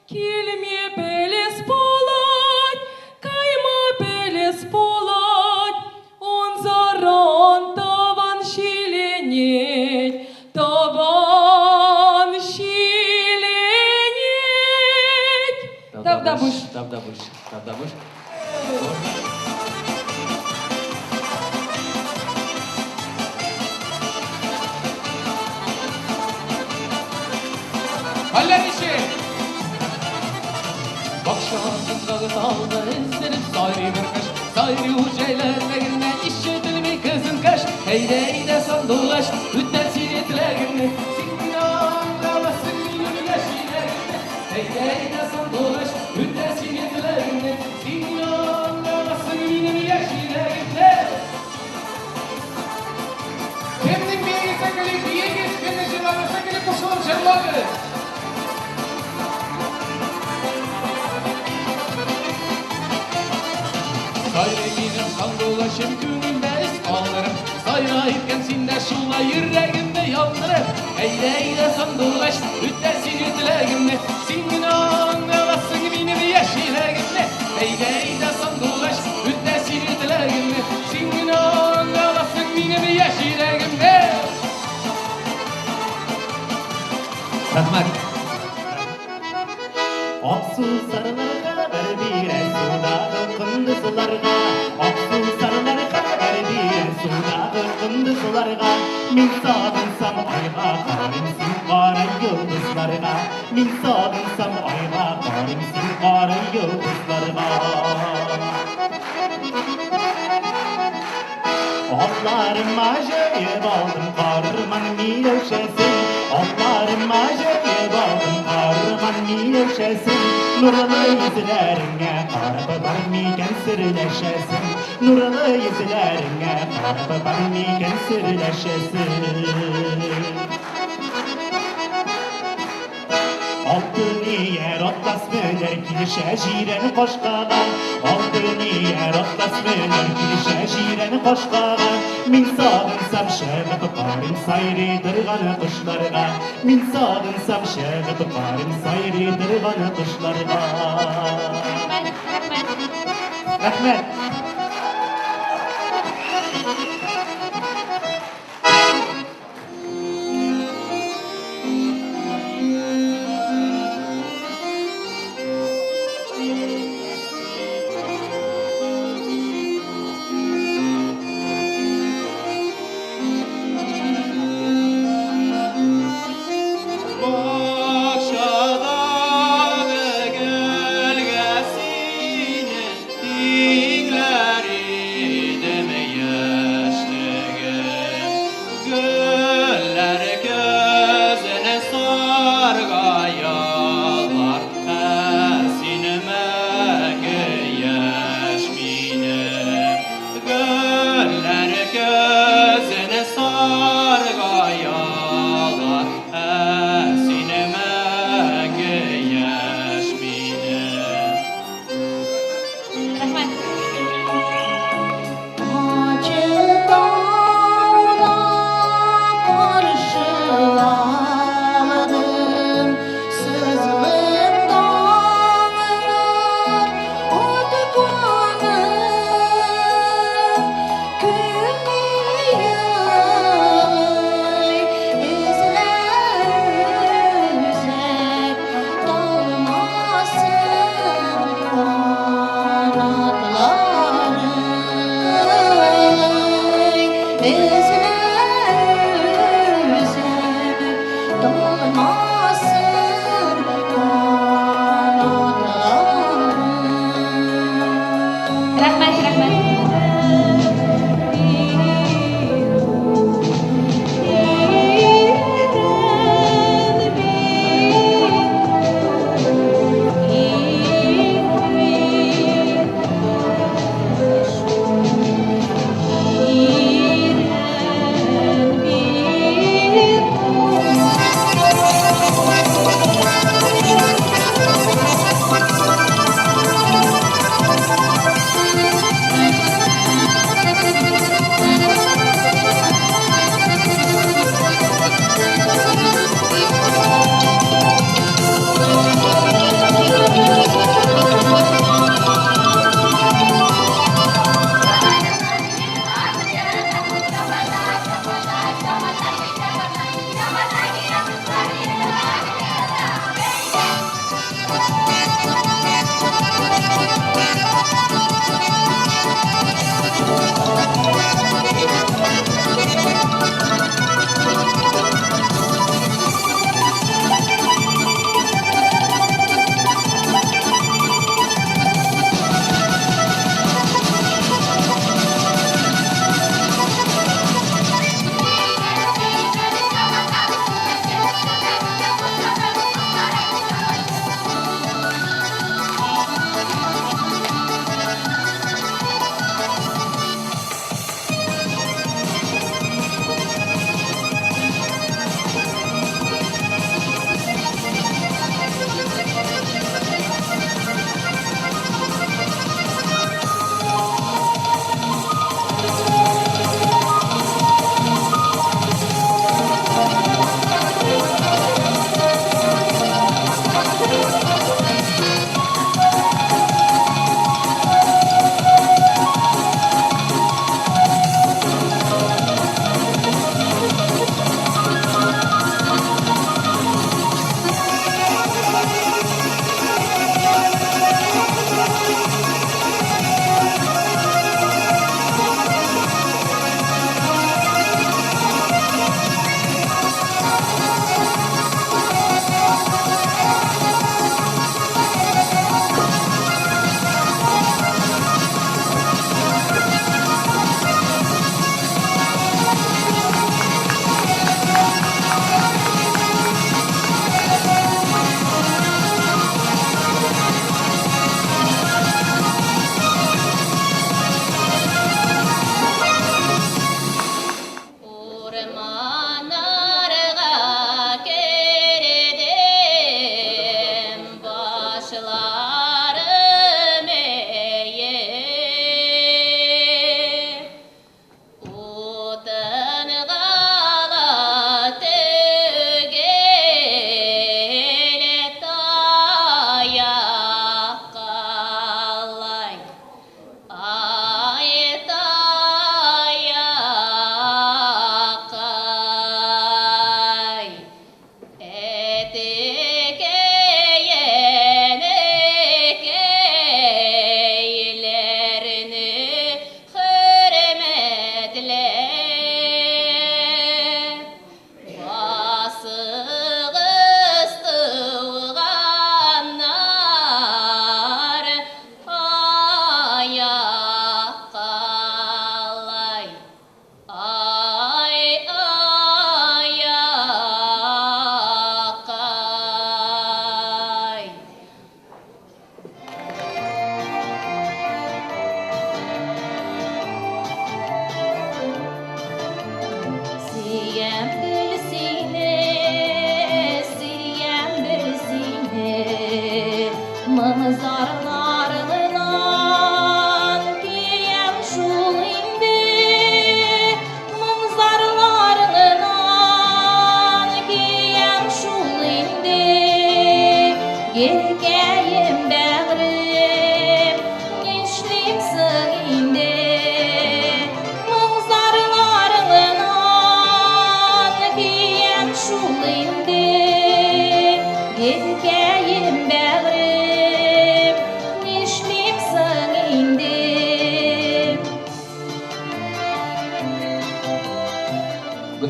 L: kilme beles polat, kayma beles polat, on zaran tavan şilenet, tavan şilenet. Davdabuş.
A: Halledişi.
H: Bakşağınдағы талды ізденіп сайры бір қаш, сайры ұжайларына işitilmi kızın kaş. Eyde sandуғаш, үттен сене тілегімді, сенің аңлавасың менің яшилегімді. Eyde sandуғаш, үттен сене тілегімді, сенің аңлавасың менің яшилегімді.
A: Кемнің бегі сәкілі, егіз кені жыланы сәкілі құшылып жырлады.
H: Сайры менің сандуғашым күнімді іс қалдырып, сайра еткен сенде шула жүрегімді ялдырып. Eyde sandуғаш, үттен сене тілегімді, сенің аңлавасың менің яшилегімді. Eyde sandуғаш, үттен сене тілегімді, сенің аңлавасың менің яшилегімді. Рахмет.
K: Ақсу сарыларға бір бире судағы құнды суларға, Ақсу сарыларға бір бире судағы құнды суларға. Мен сағынсам айға қарым сен қара йылдызларға, Мен сағынсам айға қарым сен қара йылдызларға. Atlarıma jöyüp aldım karman milöşesin, Atlarıma jöyüp aldım karman milöşesin. Nurlu yüzlerine karabı var miken sırleşesin, Nurlu yüzlerine karabı var miken sırleşesin. Altın yer atlas böler kilişe jiren koşkağa, Altın yer atlas böler kilişe jiren koşkağa. Min sağınsam şöyle tutarım sayri dırganı kuşlarga, Min sağınsam şöyle tutarım sayri dırganı kuşlarga. Rahmet. Bakşadan gölgesine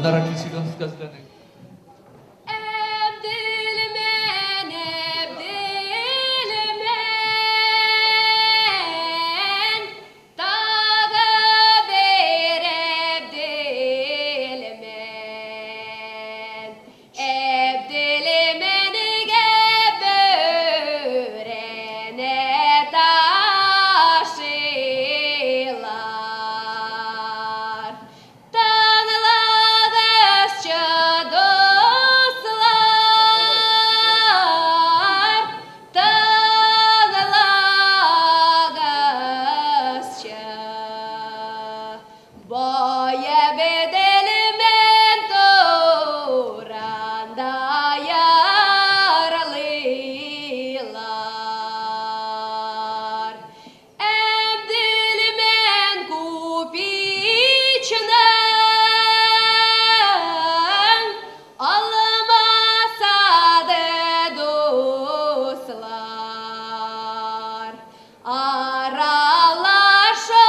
H: Onlara küçük gözlerini.
F: Ebdilmen, tağı bir ebdilmen. Ebdilmen'e börene taşılar. Tanıladıkça dostlar, tanıladıkça boya bedelimen toranda yaralılar. Ebdilmen kupiçinden almasadı dostlar. Aralaşa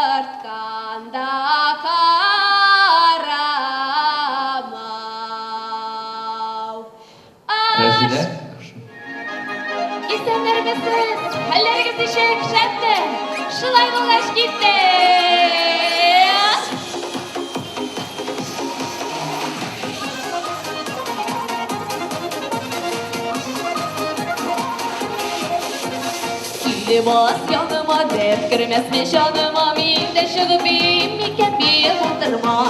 F: tartkanda karamau.
H: Razile.
F: İstenleriniz, halleriniz işe küşetti. Şılay ulaş gitti.
I: Libas yanıma dert girmez şanıma min de şıgıbim iken bir kurdurma.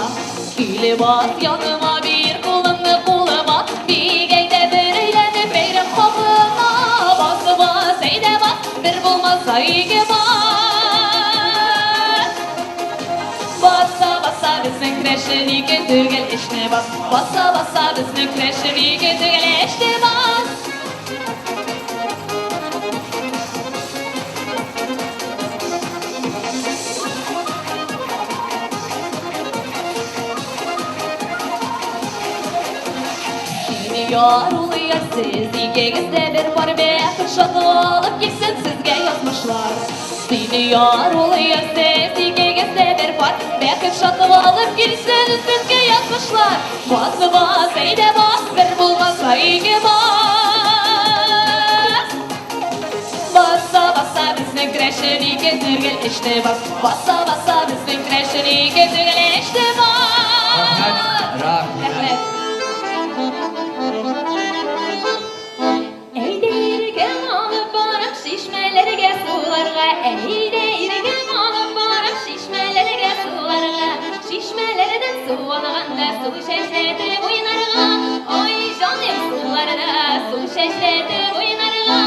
I: Libas yanıma bir kulumnu kuluma bir geyde bir eyledi beyrim kokuma. Bası bas eyde bas bir bulmasa iyi bas. Basa basa bizim kreşini getirgel işine bas. Basa basa bizim kreşini getirgel işine bas. Yar oluyor siz İkigizde bir var be kışatı alıp gitsin sizge yazmışlar. Seni yar oluyor siz İkigizde bir var be kışatı alıp gitsin sizge yazmışlar. Bası bas eyde bas bir bulmasa iyi bas. Basa basa bizim kreşini getirgel işte bas. Basa basa bizim kreşini getirgel işte bas.
H: Rahmet.
F: Eyde irgen alıp barıp şişmelerge sularga. Eyde irgen alıp barıp şişmelerge sularga. Şişmelerden su alganda su şeşredi oynarga. Oy canım sularda su şeşredi oynarga.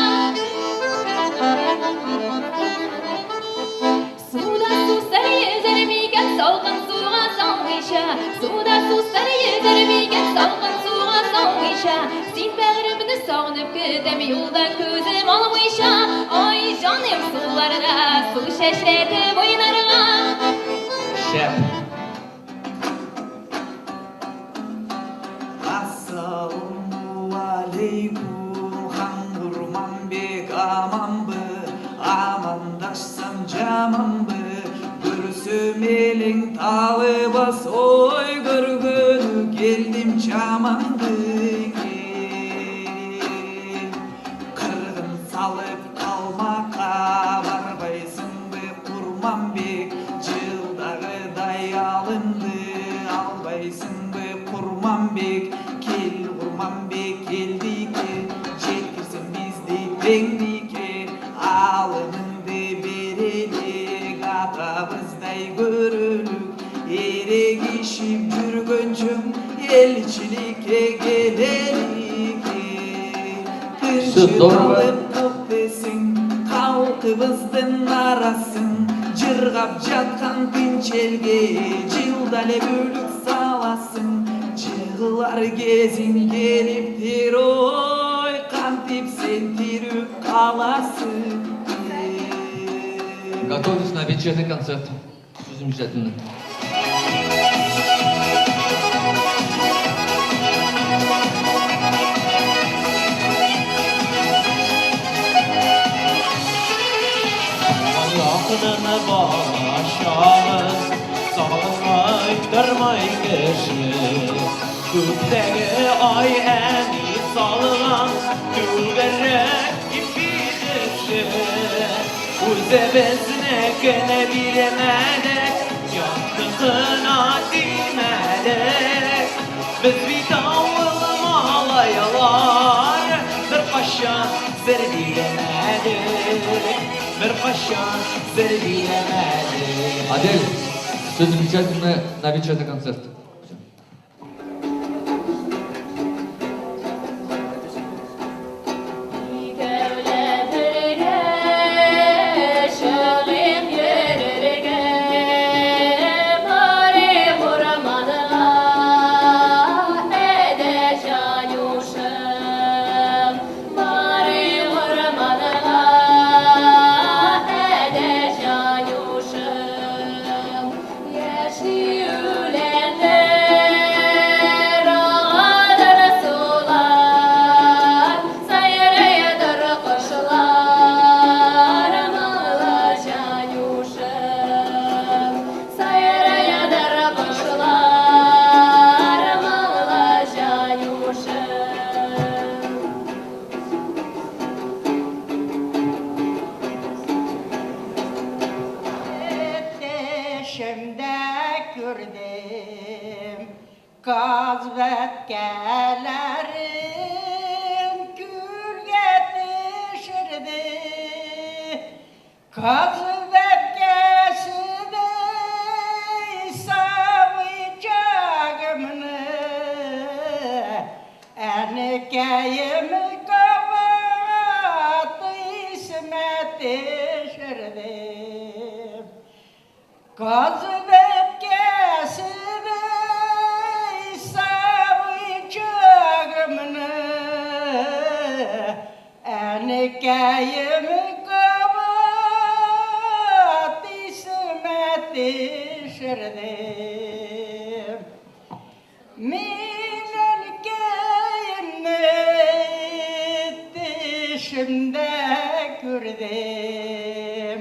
F: Suda susar yüzer miken salgın suğa salmışa. Suda susar yüzer miken salgın suğa salmışa. Sin bağrımını sağınıp gidem yolda gözüm almışa. Ay canım sularda su şeşredi oynarga.
H: Şef.
M: Assalamu aleykum Handurman bek amanbı Amandaşsam camanbı Gürsüm elin talı bas Oy görgünü geldim çamandı Kırgın salıp kalmaka Varbaysın be kurman bek Cıldağı dayalındı Albaysın be kurman bek Kel kurman bek geldi ki Çekirsin bizdi pengnike Alınındı berelik Atabızday görülük Erегişip жүргөнчүм Elçilik'e gelelik Kırşıdalıp koppesin Kalkыбыздын araсын Жыргап жаткан пинчелге Жылдале бөлүк саласың Жыгылар кезиң келиптир ой Кантип сен тирүү каласың
H: Готовьтесь на вечерний концерт. Все замечательно.
K: Yakınını başarız, sağına aytırmay kişi Gökteki ay eni salgan Tüverek gibi kişi Uzebezine gene bilemedik Yaptığına demedik Biz bir davul malayalar Bir kaşan serdilemedik Bir kaşan serdilemedik
H: Адель, все замечательно на вечерний концерт.
E: Kazvetgelerin gül yetişirdi Kazvetkesi de savacağımını Erkeyim kavatı ismet işirdi Kazvetkesi Erkeyim kavat ismet işirdim Min erkeyimni dişimde kürdüm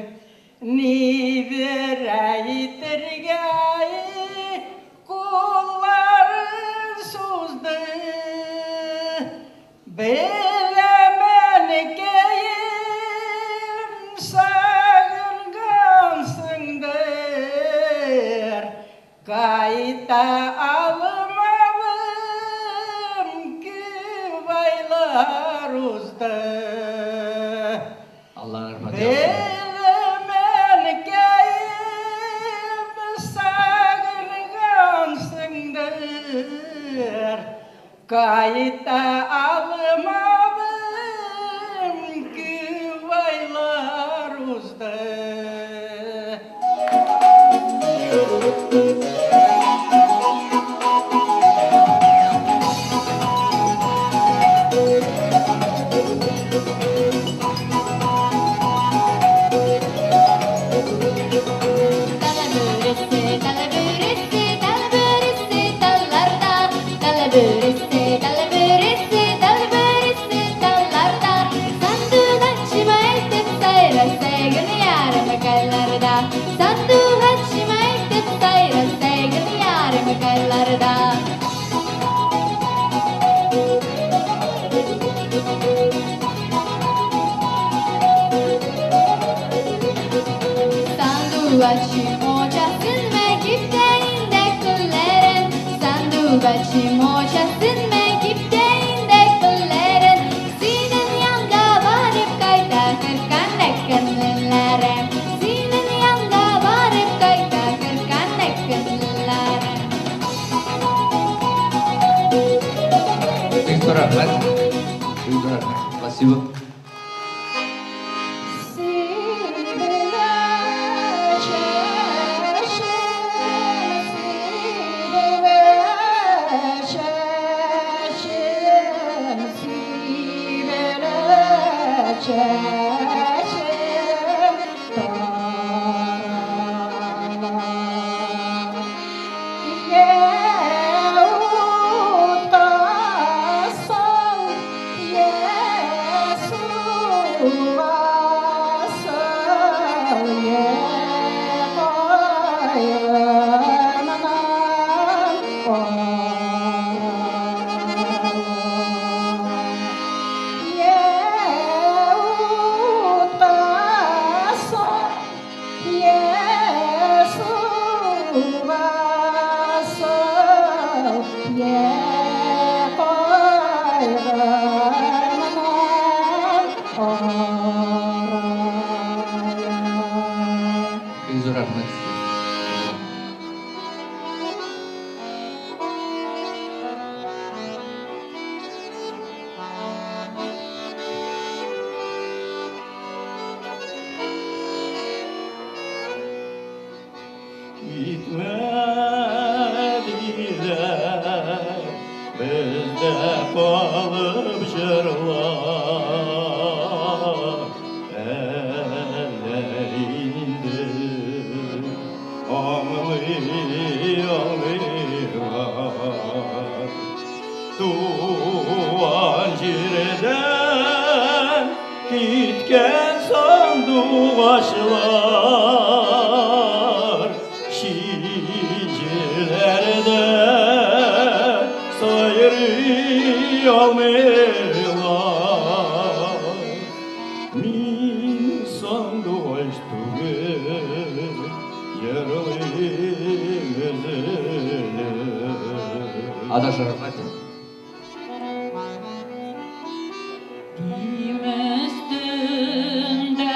E: Nidir aytırgayı kulları suzdu Bilemenekeyim sağıngansındır Kayıta almadım güvaylar uzdu
H: Allah'ın rahmeti.
E: Bilemenekeyim sağıngansındır Kayıta almadım güvaylar uzdu
H: Спасибо.
E: Yes.
H: Рахмет.
K: Gitmediler bizde kalıp jırlar ellerinde ağlıyorlar tuğan jirden gitken sanduğaşlar şiirlerde sayırıyorlar min sanduğaş tugel yarılıyızı
H: Adaş Рахмет.
I: Üstünde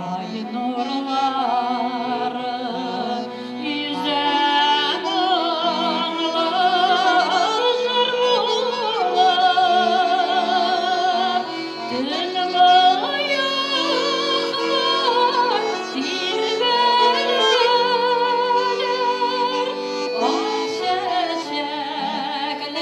I: ay nurları yüzen ağlaşır bular Dün ayaklar silverler Ah şeşekler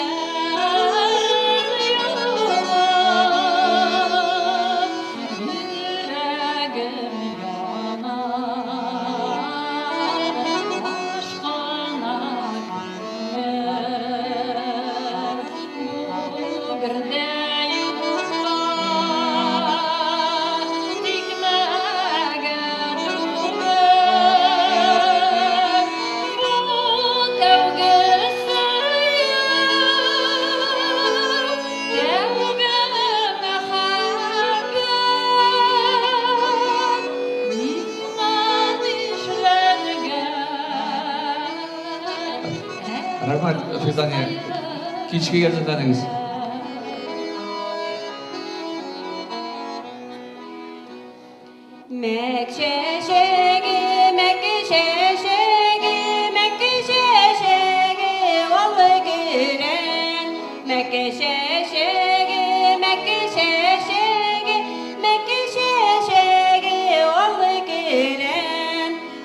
H: Рахмет, Физания. Кичке келсеңдеріңіз.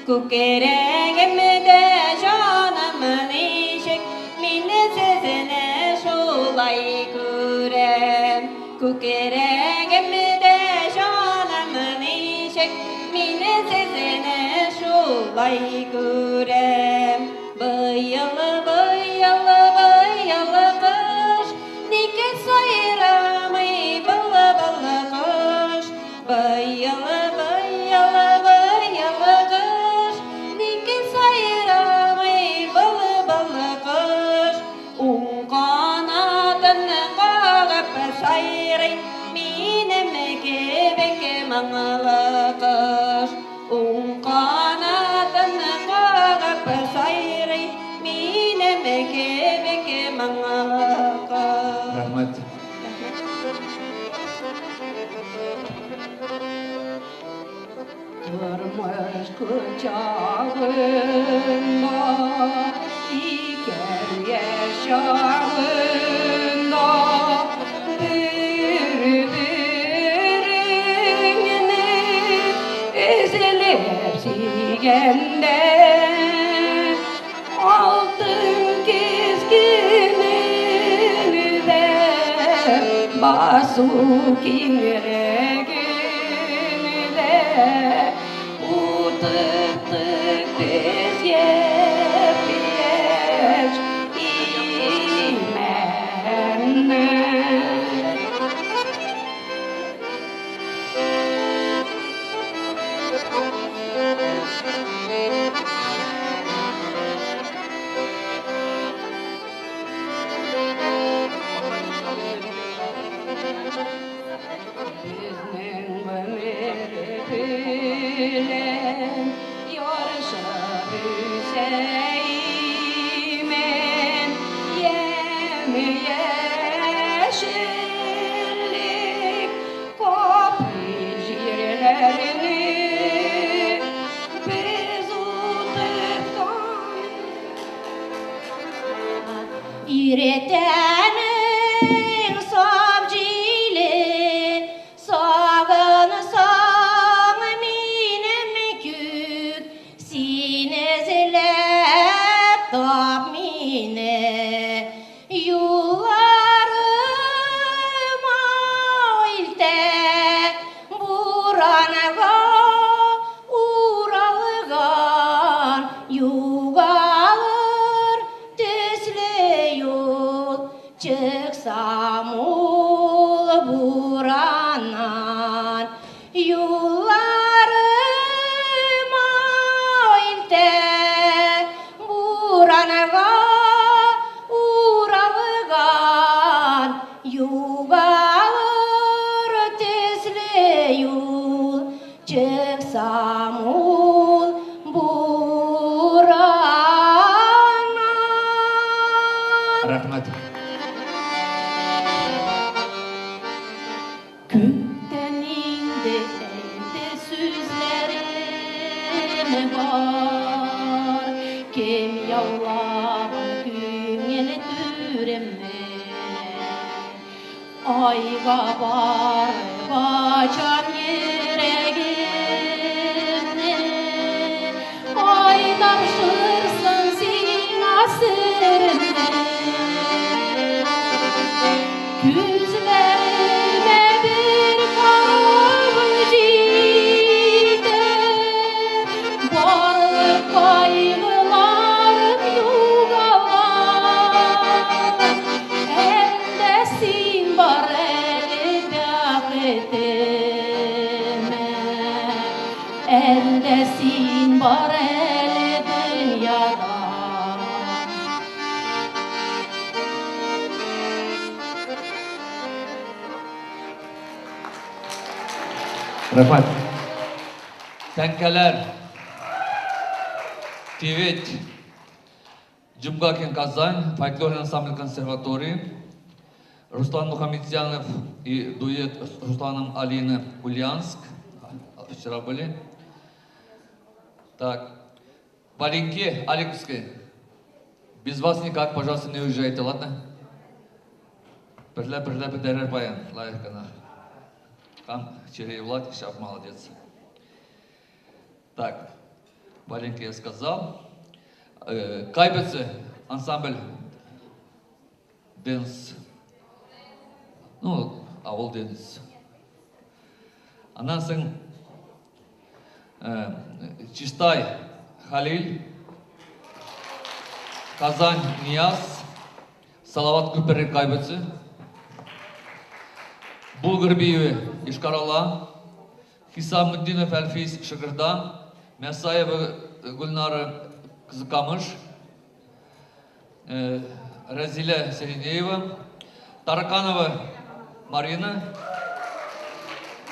I: Kukerengimde canımın işik Mine sesine şulay kurem Kukerengimde canımın işik Mine sesine şulay kurem Bıyılı bıyılı bıyılı kış Dike sayıramı bılı bılı kış Bıyılı bıyılı bıyılı kış Dike sayıramı bılı bılı kış Un kanadını kağıp sayırı Minem kebek mağlı kış Un kanadını kağıp sayırı Minem kebek mağlı kış
H: Рахмет.
I: Durmuş kucağında iken yaşağında birbirine ezilir sigende altın keskinini de basuk inregini de utıktık biz yepiyeç imenne bilen yarışa Hüseyin yemyeşillik kapı jirlerini
C: юлларыма инте бураныга уралыган югавыр тесле юл чыксам ул буранан.
H: Рахмат.
I: Kökteninde elde sözlerim var. Kim yavlavan küngeli türemden. Ayga var kaçan yüreğimden. Ay tavşırsın sinasırımdan. Güzlerime bir kavcide varlık kaygılarım yugalar. Endesin var elbaketime, endesin var el dünyada.
H: Рахмат. Тәңкәләр. Тивет. Джумгакин Казань, фольклорный ансамбль консерватории. Руслан Мухамедзянов и дуэт с Русланом Алина Ульяновск. Вчера были. Так. Валенке, Алексей. Без вас никак, пожалуйста, не уезжайте, ладно? Пришла, пидерер баян. Лайкана. Там Черей Влад, сейчас молодец. Так, маленький я сказал. Кайбецы, ансамбль Дэнс. Ну, ауыл Дэнс. Анан соң Чистай Халил, Казань Нияз, Салават Күперек Кайбецы. Булгарбиевы Ишкарала, Хисамуддинов Альфис Шагырда, Мясаева Гульнара Кызыкамыш, Разиля Селинеева, Тараканова Марина,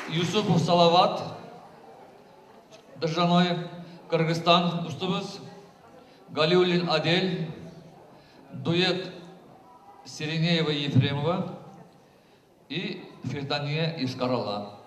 H: Юсупов Салават, Держаной Кыргызстан Устубыз, Галиуллин Адель, дуэт Сиренеева и Ефремова и Фирдания Ишкарала.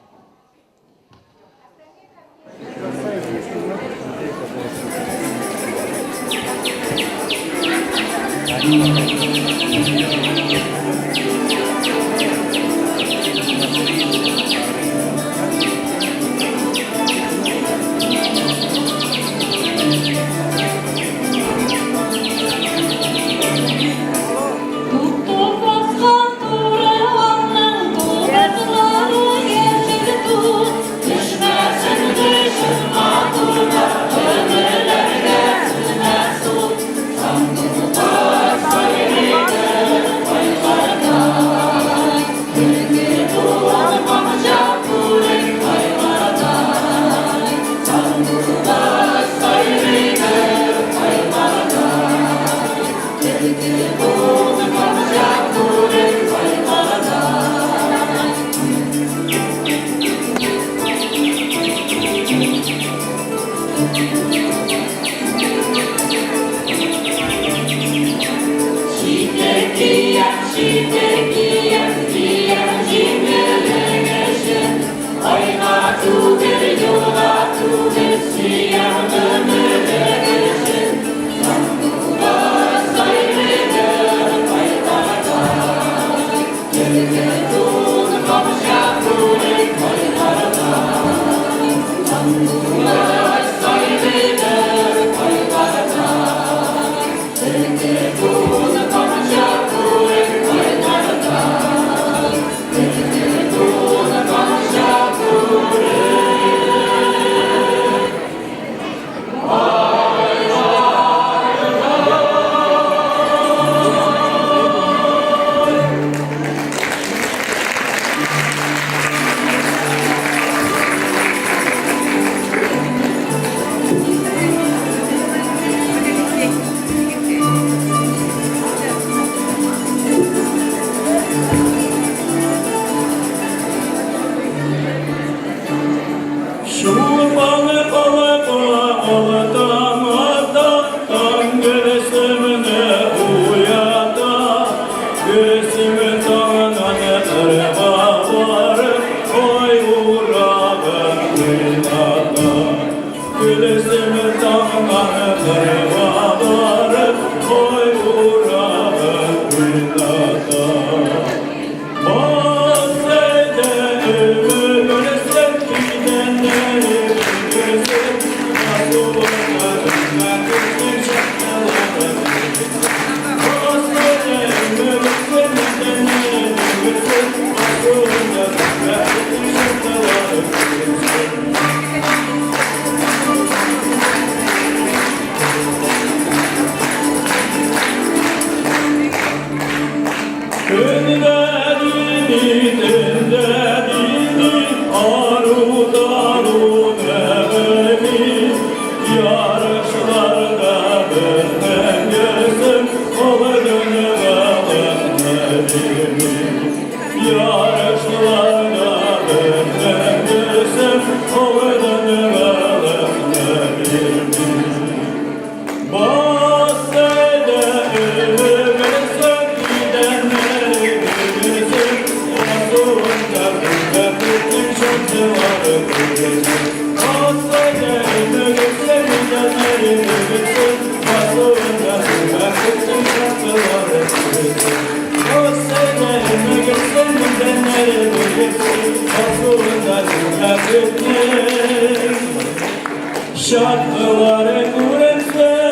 K: Şurbanı kalapa aladan göğsümüne uyada Göğsümü tananı kırma varım Oy uğrağım kırmada Göğsümü tananı kırma varım Oy uğrağım kırmada Bahsede ömürse gidenleri bilirsin Nasıl olmadım ben şartlarım Bahsede ömürse gidenleri bilirsin Nasıl olmadım ben şartlarım Önlerini arut arut evimi Yarışlarda benden gözüm Olur gönlüm evimi Yarışlarda benden gözüm Olur gönlüm evimi Bahsede ömürse gidenleri bilirsin Masumda ben bütün şartları bilirsin Bahsede ömürse gidenleri bilirsin Masumda ben bütün şartları bilirsin Bahsede ömürse gidenleri bilirsin Masumda ben bütün şartları bilirsin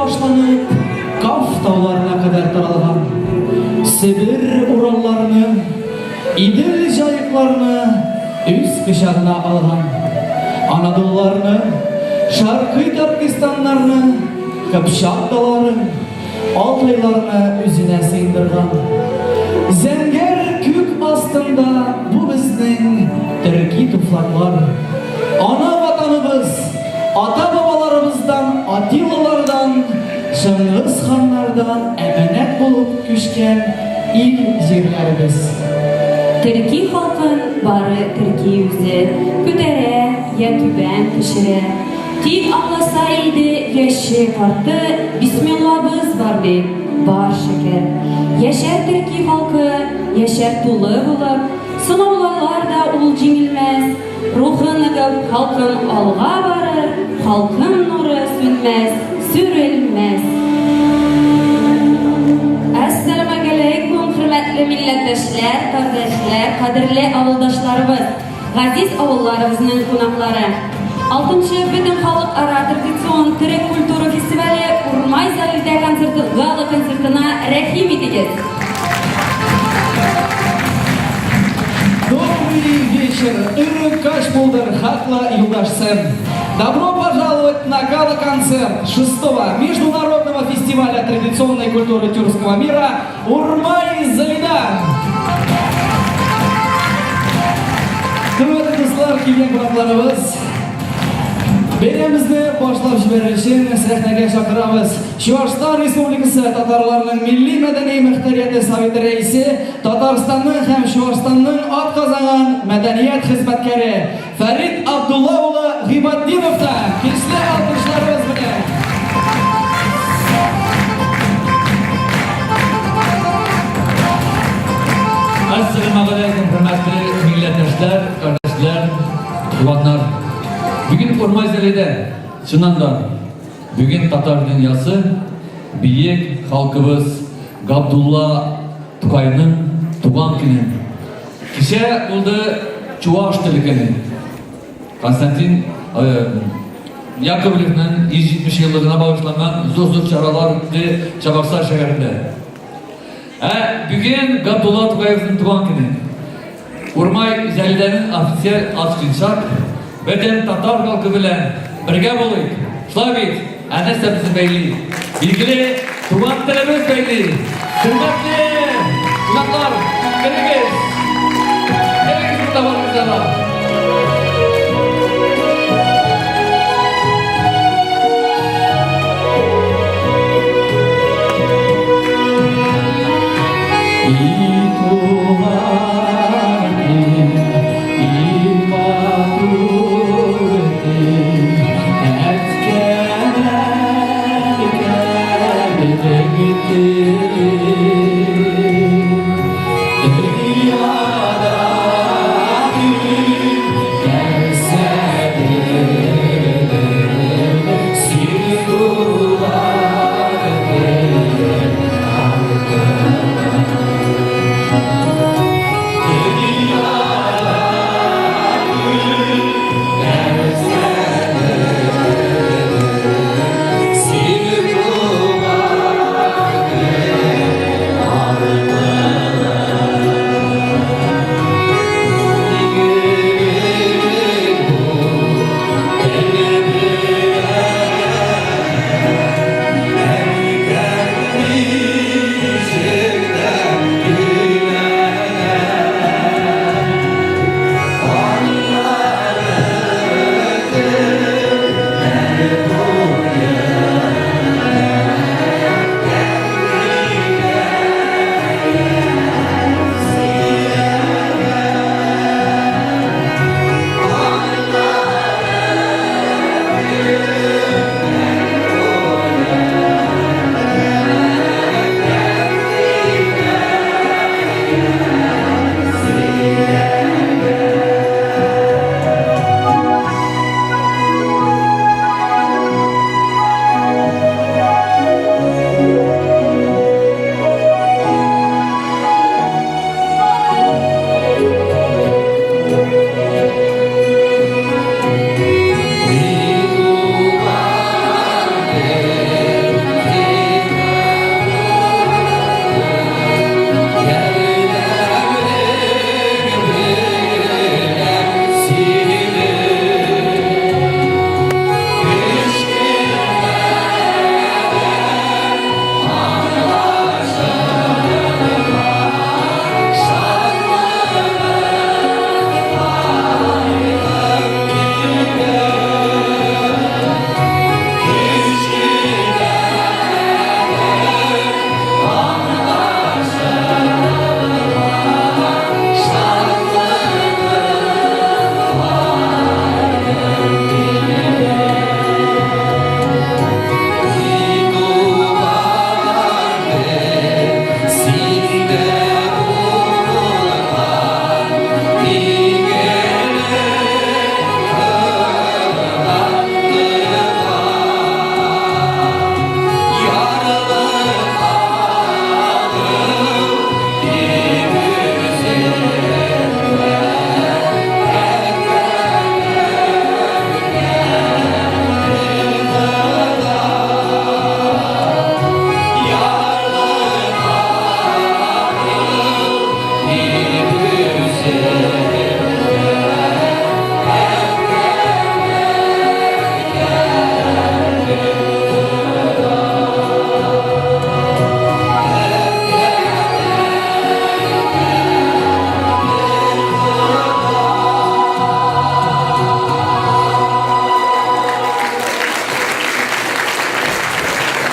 A: башланып, Кaf тауларына кадәр таралган. Сибир уралларны, Идел жайыкларны үз кычагына алган. Анадолуларны, Шаркый Түркистаннарны, Кыпчак даларын, Алтайларны үзенә сыйдырган. Зәңгәр күк астында бу безнең төрки туфраклар. Ана ватаныбыз, ата-бабаларыбыздан, Атилалардан, Шыңгыз ханнардан әманәт булып күчкән ил җирләребез.
B: Төрки халкын бары Төрки үзе күтәрә, я түбән төшерә. Тик аңласа иде яше карты, бисмиллабыз бар бит, бар шәкәр. Яшәр Төрки халкы, яшәр тулы булып, сынауларда ул җиңелмәс. Рухын ныгып халкым алга барыр, халкым нуры сүнмәс, сүрелмәс. Әссәламәгаләйкүм, хөрмәтле милләттәшләр, кардәшләр, кадерле авылдашларыбыз, газиз авылларыбызның кунаклары. 6-нчы бөтен халыкара традицион төрек культура фестивале Урмай залидә концерты гала концертына рәхим итегез.
A: Добрый вечер, Иркаш Булдер, Хатла Юлдашсен. Добро пожаловать на гала-концерт 6-го международного фестиваля традиционной культуры тюркского мира Урмай залида. Хөрмәтле дуслар, килгән кунакларыбыз, бәйрәмебезне башлап җибәрер өчен сәхнәгә чакырабыз. Чуашстан Республикасы татарларының милли мәдәни мөхтәрияте советы рәисе, Татарстанның һәм Чуашстанның атказанган мәдәният хезмәткәре Фәрит Абдулла улы Гыйбаддиновтан көчле алкышларыбыз белән.
H: Ассаламуалейкум, хөрмәтле милләттәшләр, кардәшләр, туганнар. Бүген Урмай залидә, чыннан да, бүген татар дөньясы бийек халкыбыз Габдулла Тукайның туган көне. Кичә булды Чуаш теле көне. Константин Яковлевның 170 еллыгына багышланган зур чаралар үтте Чабаксар шәһәрендә. Бүген Габдулла Тукаевның туган көне. Урмай залидәнең официаль ачкынчак бөтен татар халкы белән бергә булыйк. Шулай бит, әнәсе безне бәйли. Билгеле, туган телебез бәйли. Хөрмәтле кунаклар, келегез. Келегез табарызларга.
A: Dünyada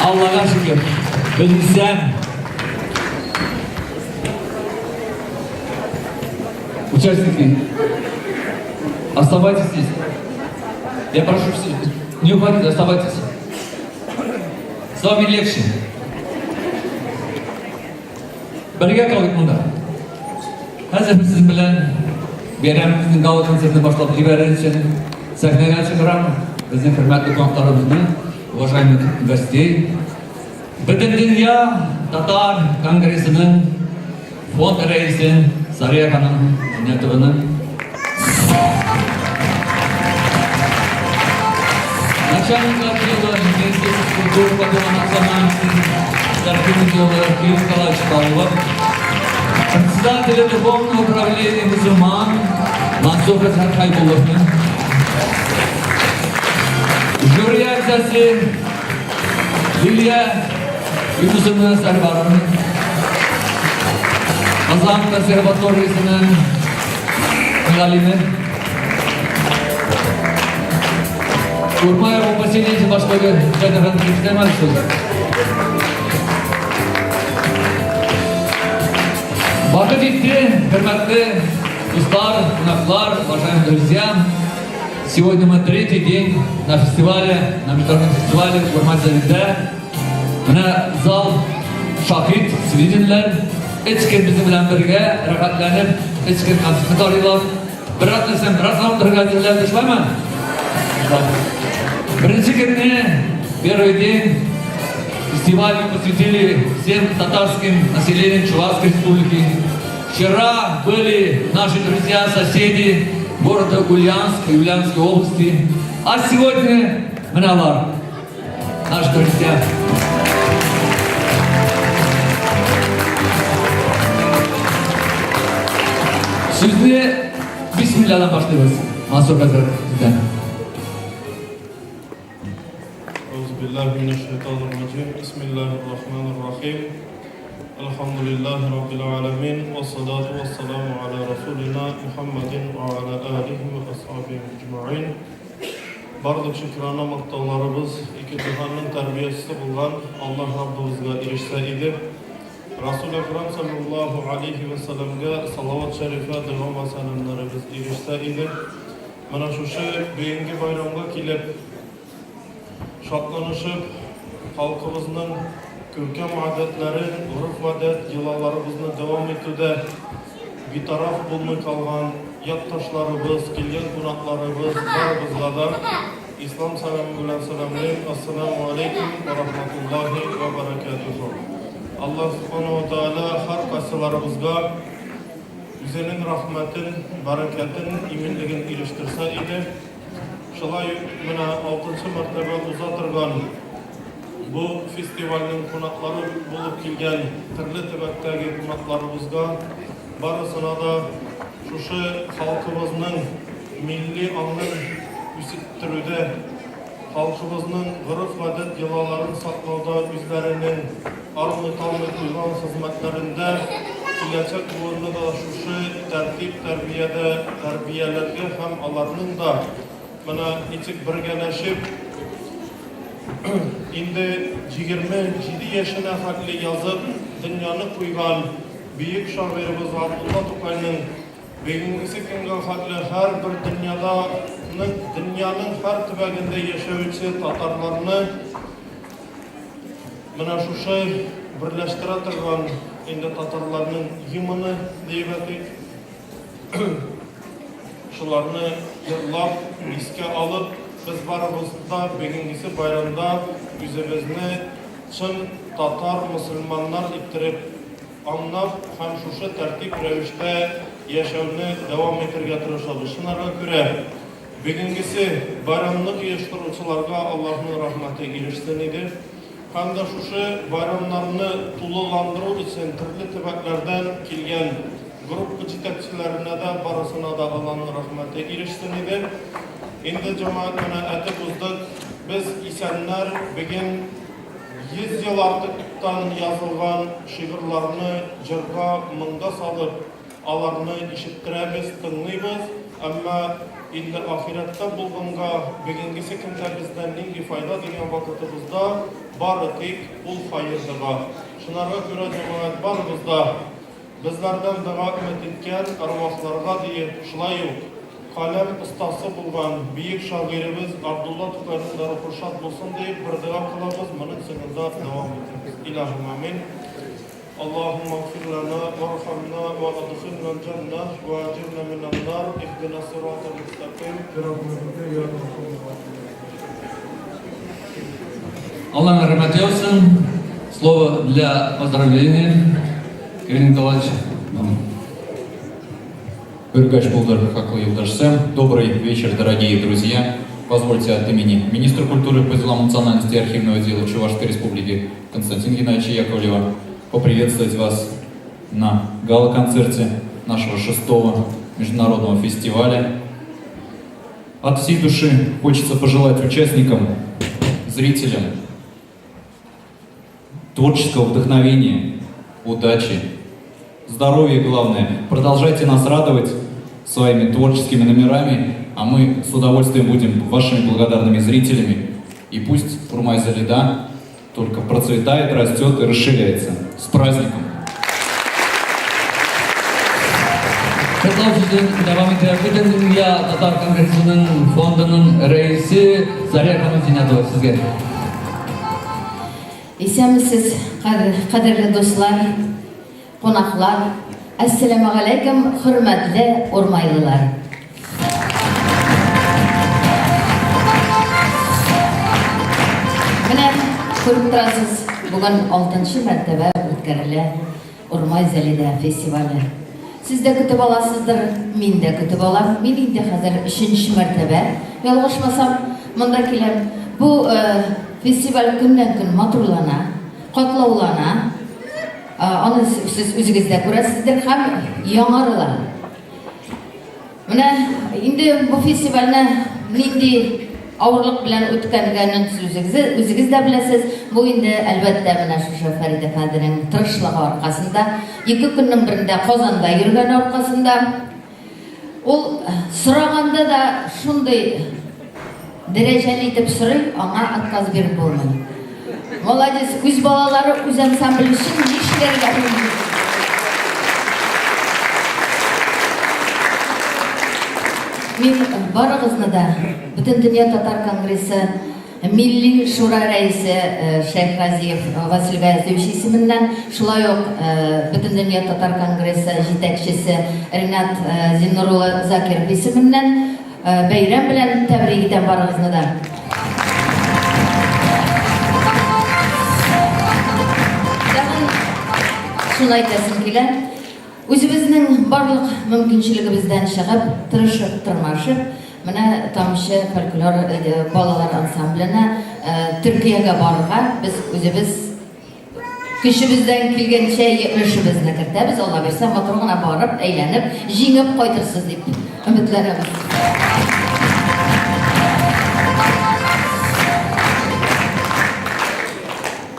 H: Allah'a şükür. Bilsem. Участники, оставайтесь здесь. Я прошу всех, не уходите, оставайтесь. С вами легче. Birga qoldik bunda. Hozir siz bilan bayramimizning gala konsertini boshlab ibarish uchun sahnaga chiqaraman. Bizning hurmatli qonaqlarimizni, уважаемых гостей. Butun dunyo Tatar kongressining fond raisi Sariya Xonim Niyatovani начальник отдела Министерства культуры и национальности Старкин Кирилл Николаевич Павлова, председателя Духовного управления мусульман Мансур Хасан Хайбулловны, жюри a'zosi Liliya Yunusovna Sarvarovna, Qozon konservatoriyasining muallimi, Urmayeva поселение boshlig'i Janob Ekstremalov. Vaqt yetdi, hurmatli do'stlar, qonaqlar, уважаемые друзья. Сегодня мы третий день на фестивале, на международном фестивале Урмат-Заринда. Mana zal shahid, свидетельler, echkim bizni bilan birga rag'batlanib, echkim qamchiqni toraylar. Biratlasam, biratlam turganlar ishlayman. Birinchi kunni первый день фестиваля посвятили всем татарским населением Чувашской республики. Вчера были наши друзья, соседи города Ульяновск, Ульяновской области. А сегодня Маналар, наши друзья. Sizni Bismillah'dan başlıyoruz. Mansur Hazret sizden.
N: Euzubillahimineşşeytanirracim. Bismillahirrahmanirrahim. Elhamdülillahi Rabbil alemin. Ve salatu ve selamu ala Resulina Muhammedin ve ala alihi ve ashabihi ecma'in. Barduk şükrana maqtovlarimiz iki cihanning tarbiyachisi bo'lgan Allah Rabbimizga erishsa edi. Rasul Akram sallallahu aleyhi ve sellem'ga salavat şerife devam ve selamlarımız erişse idi. Mana şu bugungi bayramga kelib şadlanışıp halkımızın ko'rkam odatlari, urf-odat, yolalarimizni davom etuvde bir taraf bo'lmay qolgan yurtdoshlarimiz, kelgan qo'noqlarimiz baribizga da islom salami bilan salomlayman. Assalomu alaykum va rahmatullohi va barakatuh. Allah subhanahu wa ta'ala har qaysilarimizga o'zining rahmatin, barakatin, iminligini erishtirsa edi. Shulay mana 6-chi martaba uzatilgan bu festivalning qo'noqlari bo'lib kelgan turli tabaqadagi qo'noqlarimizga barisini da shu xalqimizning milliy ongini o'stiruvda, xalqimizning urf-odat yolalarini saqlovda o'zlarining armut-talmut qilgan xizmatlarida kelajak o'rnida shu tartib tarbiyalarga ham ularning da mana nechik birgalashib endi 27 yoshina haqli yozib dunyoni qo'ygan buyuk shoirimiz Abdullah To'qayning bugungisi kunga haqli har bir dunyoning har tubagida yashovchi tatarlarni mana shu birlashtira turgan endi tatarlarning yimini deyatik. Shularni yig'lab esga olib biz baribizda bugungisi bayramda o'zimizni chin tatar musulmonlar ettirib anglab ham shu tartib ravishda yashashni davom ettirishga tirishamiz. Shunga ko'ra bugungisi bayramni uyushtiruvchilarga Allohning rahmati erishsin edi. Hamda shu bayramlarni to'liqlantiruv uchun turli tabaqalardan kelgan grup yetakchilarına da barasına da Allah'ın rahmeti erişsin edi. Endi cemaatine eti uzdık. Biz insanlar bugün 100 yıl artıktan yazılgan şiirlerini jirga mınga salıp alarını işittiremiz, tınlayız. Ama Инде ахиратта булганга бүгенгесе көндә бездән нинди файда дигән вакытыбызда бары тик ул хайырдыга. Шунарга күрә җәмәгать барыбызда безләрдән дога өмет иткән арвахларга диеп шулай ук каләм остасы булган бийек шагыйребез Абдулла Тукайның да рухы шат булсын дип бер дуа кылабыз. Моның соңында дәвам итәбез. Илаһим амин. اللهم اغفر لنا وارحمنا وادخلنا الجنة واجرنا من النار اهدنا الصراط المستقيم برحمتك يا ارحم الراحمين.
H: Allah'ın rahmeti olsun. Слово для поздравления. Кирилл Николаевич.
O: Үргаш Булдар Хакл Юлдашсем. Добрый вечер, дорогие друзья. Позвольте от имени министра культуры по делам национальности и архивного дела Чувашской Республики Константина Геннадьевича Яковлева поприветствовать вас на гала-концерте нашего 6-го международного фестиваля. От всей души хочется пожелать участникам, зрителям творческого вдохновения, удачи, здоровья главное. Продолжайте нас радовать своими творческими номерами, а мы с удовольствием будем вашими благодарными зрителями. И пусть Урмай-Залида только процветает, растет и расширяется. С праздником!
H: Kutlu sizin devam eden Dünya Tatar Kongresi'nin fondunun reisi Zariya Hanım Zinatova sizge.
P: Исәмсез, кадерле дуслар, кунаклар, ассаламу алейкум, хөрмәтле урмайлылар. Менә күреп торасыз, бүген 6-нчы мәртәбә үткәрелә Урмай-Залида фестивале. Siz de kötü balasızdır, min de kötü balam. Min indi hazır 3-нчы мәртәбә. Ялгышмасам, монда киләм. Bu festival gündən gün matурлана, катлаулана. Аны siz үзегездә күрәсездер һәм яңарыла. Менә инде бу фестивальне нинди авырлык белән үткәнгәнен үзегез дә беләсез. Бу инде әлбәттә менә шушы Фәридә әфәнденең тырышлыгы аркасында, 2 көннең берендә Казанда йөргән аркасында ул сораганда да шундый дәрәҗәле итеп сорый, аңа отказ биреп булмый. Молодец, үз балалары үз ансамбль өчен нишләргә булмый. Мин барыгызны да Бүтән дөнья татар конгрессы Милли шура рәисе Шәйх Разиев Василий Гаязович исеменнән, шулай ук Бүтән дөнья татар конгрессы җитәкчесе Ринат Зиннурулы Закиров исеменнән бәйрәм белән тәбрик итәм барыгызны да. Шуны әйтәсем килә. Үзебезнең барлык мөмкинчелегебездән чыгып, тырышып, тырмашып, менә тамчы фольклор балалар ансамбленә Төркиягә барырга без үзебез көчебездән килгәнчә эшебезне кертәбез. Алла берсә, матур гына барып, әйләнеп, җиңеп кайтырсыз дип өметләнәбез.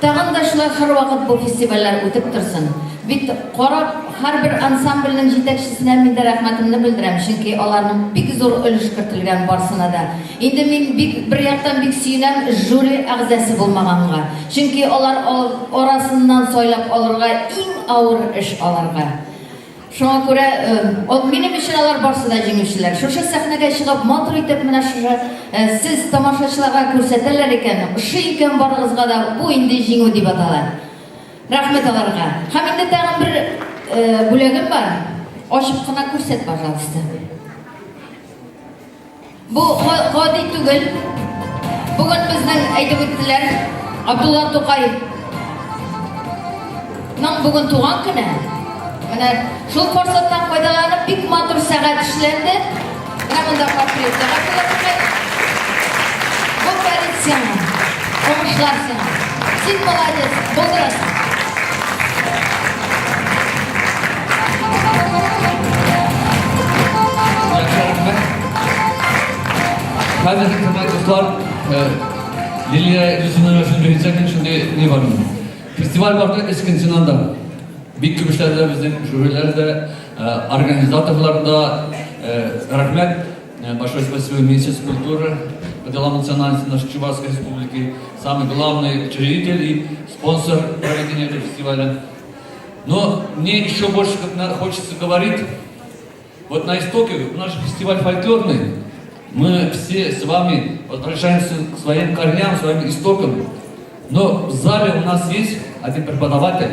P: Тагын да шулай һәрвакыт бу фестивальләр үтеп торсын. Бит карап, һәрбер ансамбльнең җитәкчесенә мин дә рәхмәтемне белдерәм, чөнки аларның бик зур өлеш кертелгән барсына да. Инде мин бер яктан бик сөенәм жюри әгъзасы булмаганга, чөнки алар арасыннан сайлап алырга иң авыр эш аларга. Шуңа күрә, минем өчен алар барсы да җиңүчеләр. Шушы сәхнәгә чыгып, матур итеп менә шушы сез тамашачыларга күрсәтәләр икән, ошый икән барыгызга да бу инде җиңү дип атала. Рәхмәт аларга. Һәм инде тагын бер бүләгем бар. Ачып кына күрсәт, пожалуйста. Бу гади түгел. Бүген безнең әйтеп үттеләр, Абдулла Тукай. Бүген туган көне. Менә шул форсаттан файдаланып бик матур сәгать эшләнде. Менә монда портреттер әйтелгән. Бу полиция. Омышлар сиңа. Син молодец, булдырасың.
H: Hadi hürmetli dostlar, Liliye Lüsün'ün öşünü verecektim, şimdi ne var mı? Festival vardı eskincinden de. Büyük kübüşlerde bizim şubelerde, organizatorlarda rahmet. Большое спасибо Министерству культуры по делам национальности нашей Чувашской республики, самый главный учредитель и спонсор проведения этого фестиваля. Но мне еще больше хочется говорить, вот на истоке наш фестиваль фольклорный, мы все с вами возвращаемся к своим корням, своим истокам. Но в зале у нас есть один преподаватель,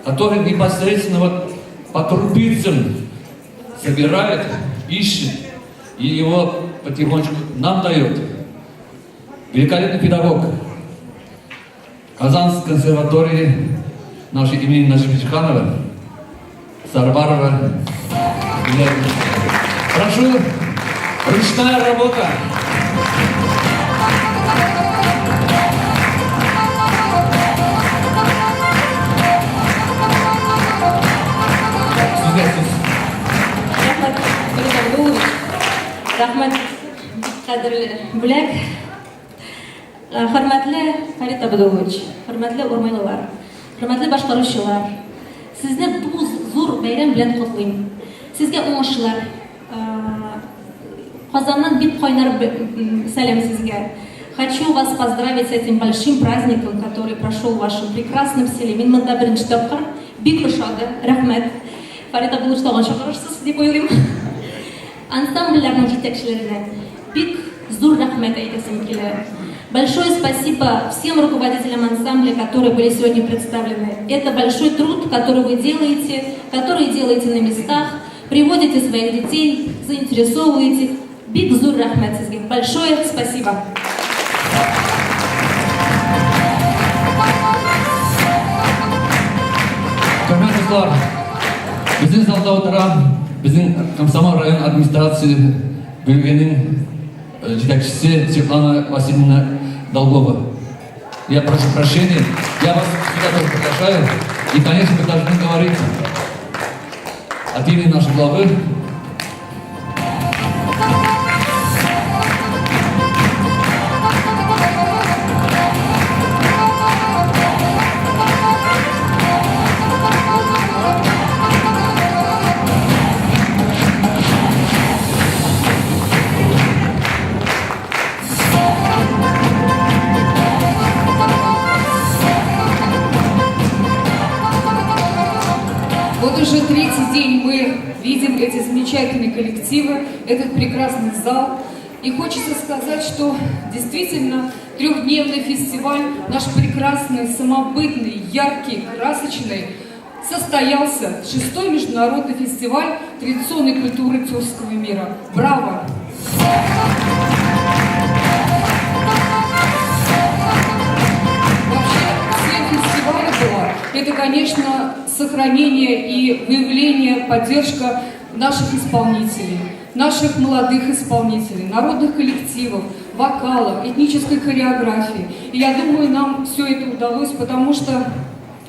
H: который непосредственно вот по крупицам собирает, ищет и его потихонечку нам дает. Великолепный педагог Казанской консерватории нашей имени Нашибичханова, Сарбарова. Прошу, ручная работа.
B: Рахмет, қадірлі бүләк. Хөрмәтле Фарит Абдулович, хөрмәтле урмайлылар, хөрмәтле башкаручылар. Сезне бу зур бәйрәм белән котлыйм. Сезгә уңышлар. Казаннан бик кайнар сәлам сезгә. Хочу вас поздравить с этим большим праздником, который прошел в вашем прекрасном селе. Мин монда беренче тапкыр бик ошады. Рәхмәт. Фарит Абдулович тагын чакырырсыз дип уйлыйм. Ансамбльләрнең җитәкчеләренә бик зур рәхмәт әйтәсем килә. Большое спасибо всем руководителям ансамбля, которые были сегодня представлены. Это большой труд, который вы делаете, на местах, приводите своих детей, заинтересовываете их. Бик зур рәхмәт сезгә. Большое спасибо.
H: Көрмәтле біздің залда отырған біздің Комсомол район администрации бөлгенің жетекшісі Светлана Васильевна Долгова. Я прошу прощения, я вас сюда тоже приглашаю. И, конечно, мы должны говорить от имени нашей главы.
L: Вот уже третий день мы видим эти замечательные коллективы, этот прекрасный зал. И хочется сказать, что действительно трехдневный фестиваль, наш прекрасный, самобытный, яркий, красочный, состоялся. 6-й международный фестиваль традиционной культуры тюркского мира. Браво! Это, конечно, сохранение и выявление, поддержка наших исполнителей, наших молодых исполнителей, народных коллективов, вокала, этнической хореографии. И я думаю, нам все это удалось, потому что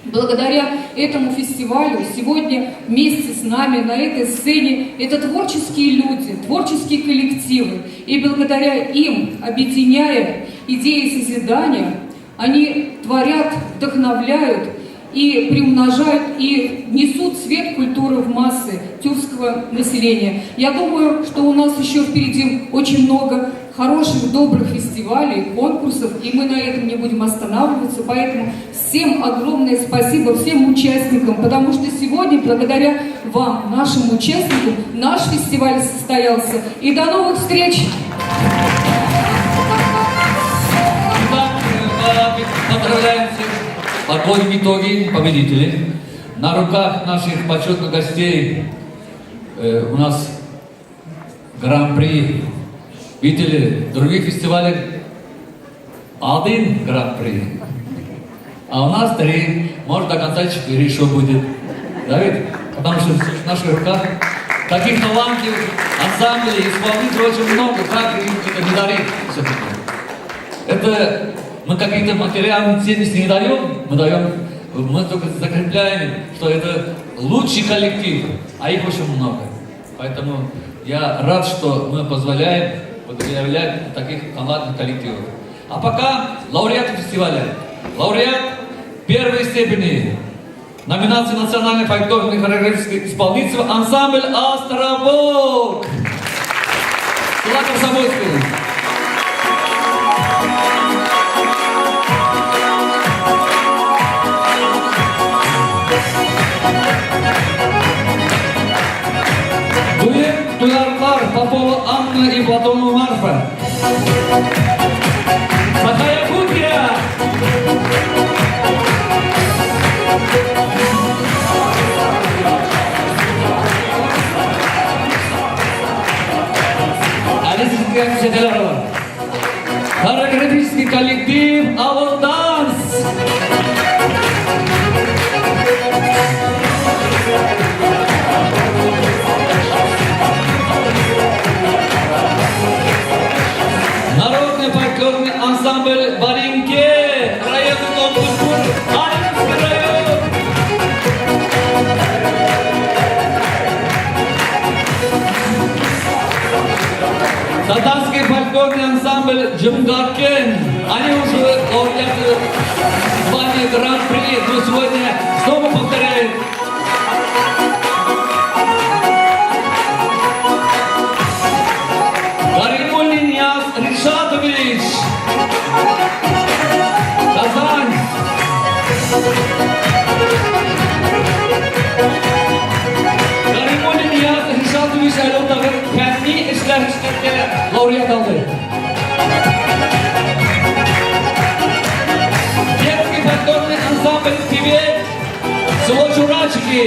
L: благодаря этому фестивалю сегодня вместе с нами на этой сцене это творческие люди, творческие коллективы. И благодаря им, объединяя идеи созидания, они творят, вдохновляют и приумножают, и несут свет культуры в массы тюркского населения. Я думаю, что у нас еще впереди очень много хороших, добрых фестивалей, конкурсов, и мы на этом не будем останавливаться. Поэтому всем огромное спасибо, всем участникам, потому что сегодня, благодаря вам, нашим участникам, наш фестиваль состоялся. И до новых встреч!
H: Поздравляем всех! Подводим итоги победителей. На руках наших почетных гостей у нас гран-при. Видели, в других фестивалях один гран-при, а у нас 3, может до конца 4 еще будет. Давид, потому что в наших руках таких талантливых ансамблей, исполнителей очень много, как им это не дарить все-таки. Это мы какие-то материальные ценности не даем, мы только закрепляем, что это лучший коллектив, а их очень много. Поэтому я рад, что мы позволяем выявлять таких талантливых коллективов. А пока лауреат фестиваля. Лауреат первой степени. Номинация национальной фольклорной хореографической исполнительства ансамбль «Островок». Села Комсомольская. Дуэт Туярлар Попова Анна и Платонова Марфа. Сахая Кутья. Алиса Сидорова. Хореографический коллектив «Алло Данс». Народный фольклорный ансамбль «Баринке», районный дом культуры, Альпский район. Татарский фольклорный ансамбль «Джумгакен». Они уже лауреаты звания Гран-при, но сегодня снова повторяют. Гаримуллин Нияз Ришатович. Казань. Гаримуллин Нияз Ришатович айлықтағы фәнни ішлер іштерде лауреат алды. Детский фольклорный ансамбль «Тибет», село Чурачики.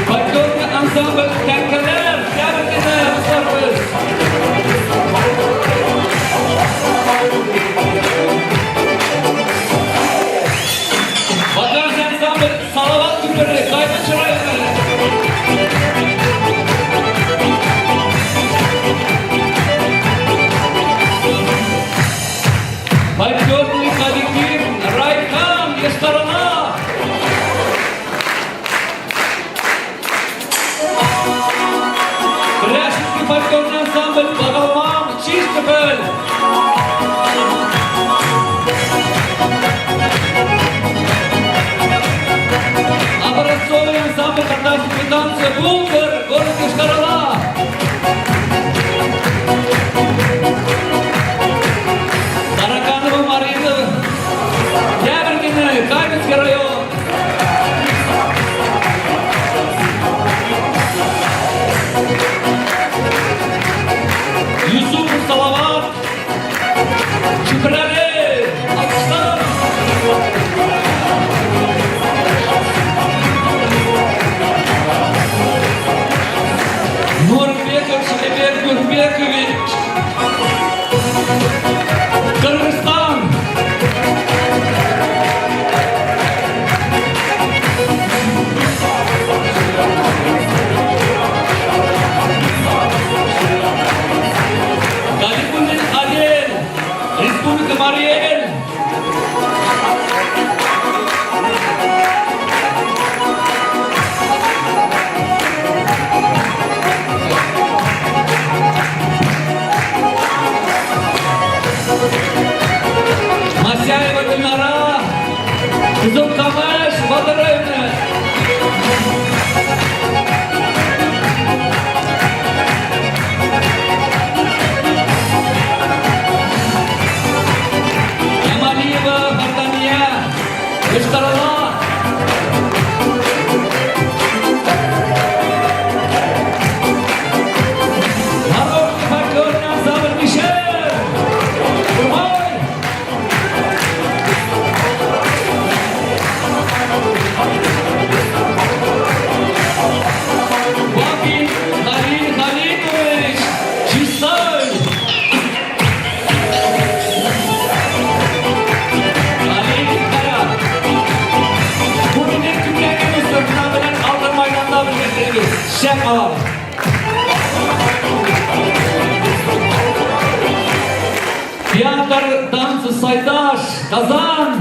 H: Фольклорный ансамбль «Тәңкәләр», Тәбіркені, Мұстарбыз. Вокальный ансамбль «Салават Күпірі», Қайбын Шырайымы. Фольклорный коллектив «Райкам», Ешқарана. Кряжинский фольклорный ансамбль «Багалмам», Чистопель. Образцовый ансамбль татарской танцы «Булгар», город Ешқарана. Тараканова Марина, Тябркина, Каменский район. Юсуф Салават, Чупрале, Акстан. Нурбеков Шалибек Нурбекович, Кыргызстан. Галикуллин Адель, Республика Мариэль. Масяева Гульнара, Кызылкамыш, Батыревна. Ямалиева Бардания, Ешқарана. Народный фольклорный ансамбль «Мишель», Урмай. Бабин Халил Халилович, Чистой. Халил Кара. Бүгінен күнлеріміз сұртына білін алды майданда білгендеріміз. Шәк алам. Театр танцы Сайдаш, Казан.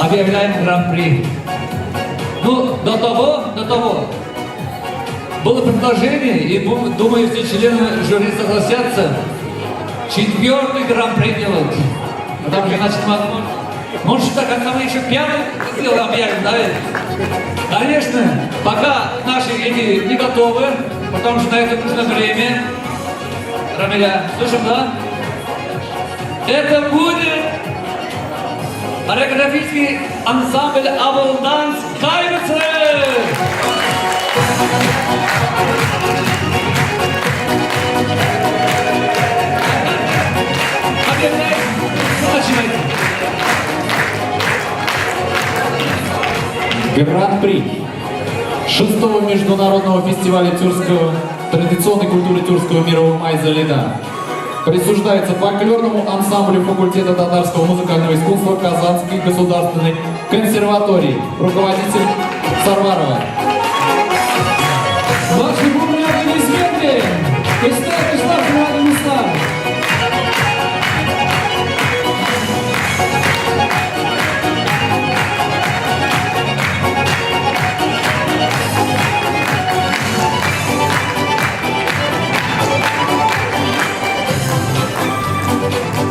H: объявляем гран-при. Ну, до того, было предложение, и думаю, все члены жюри согласятся, 4-й гран-при делать. Потому что, значит, может, до конца мы еще 5-й объявим, да? Конечно, пока наши эти не готовы, потому что на это нужно время. Рамиля, слышим, да? Это будет хореографический ансамбль «Абылданс» Хайбеце!
O: Гран-при 6-го международного фестиваля традиционной культуры тюркского мира «Урмай-Залида» присуждается фольклорному ансамблю факультета татарского музыкального искусства Казанской государственной консерватории. Руководитель Сарварова.
A: Ваши бурные аплодисменты! Представьте, что надо места!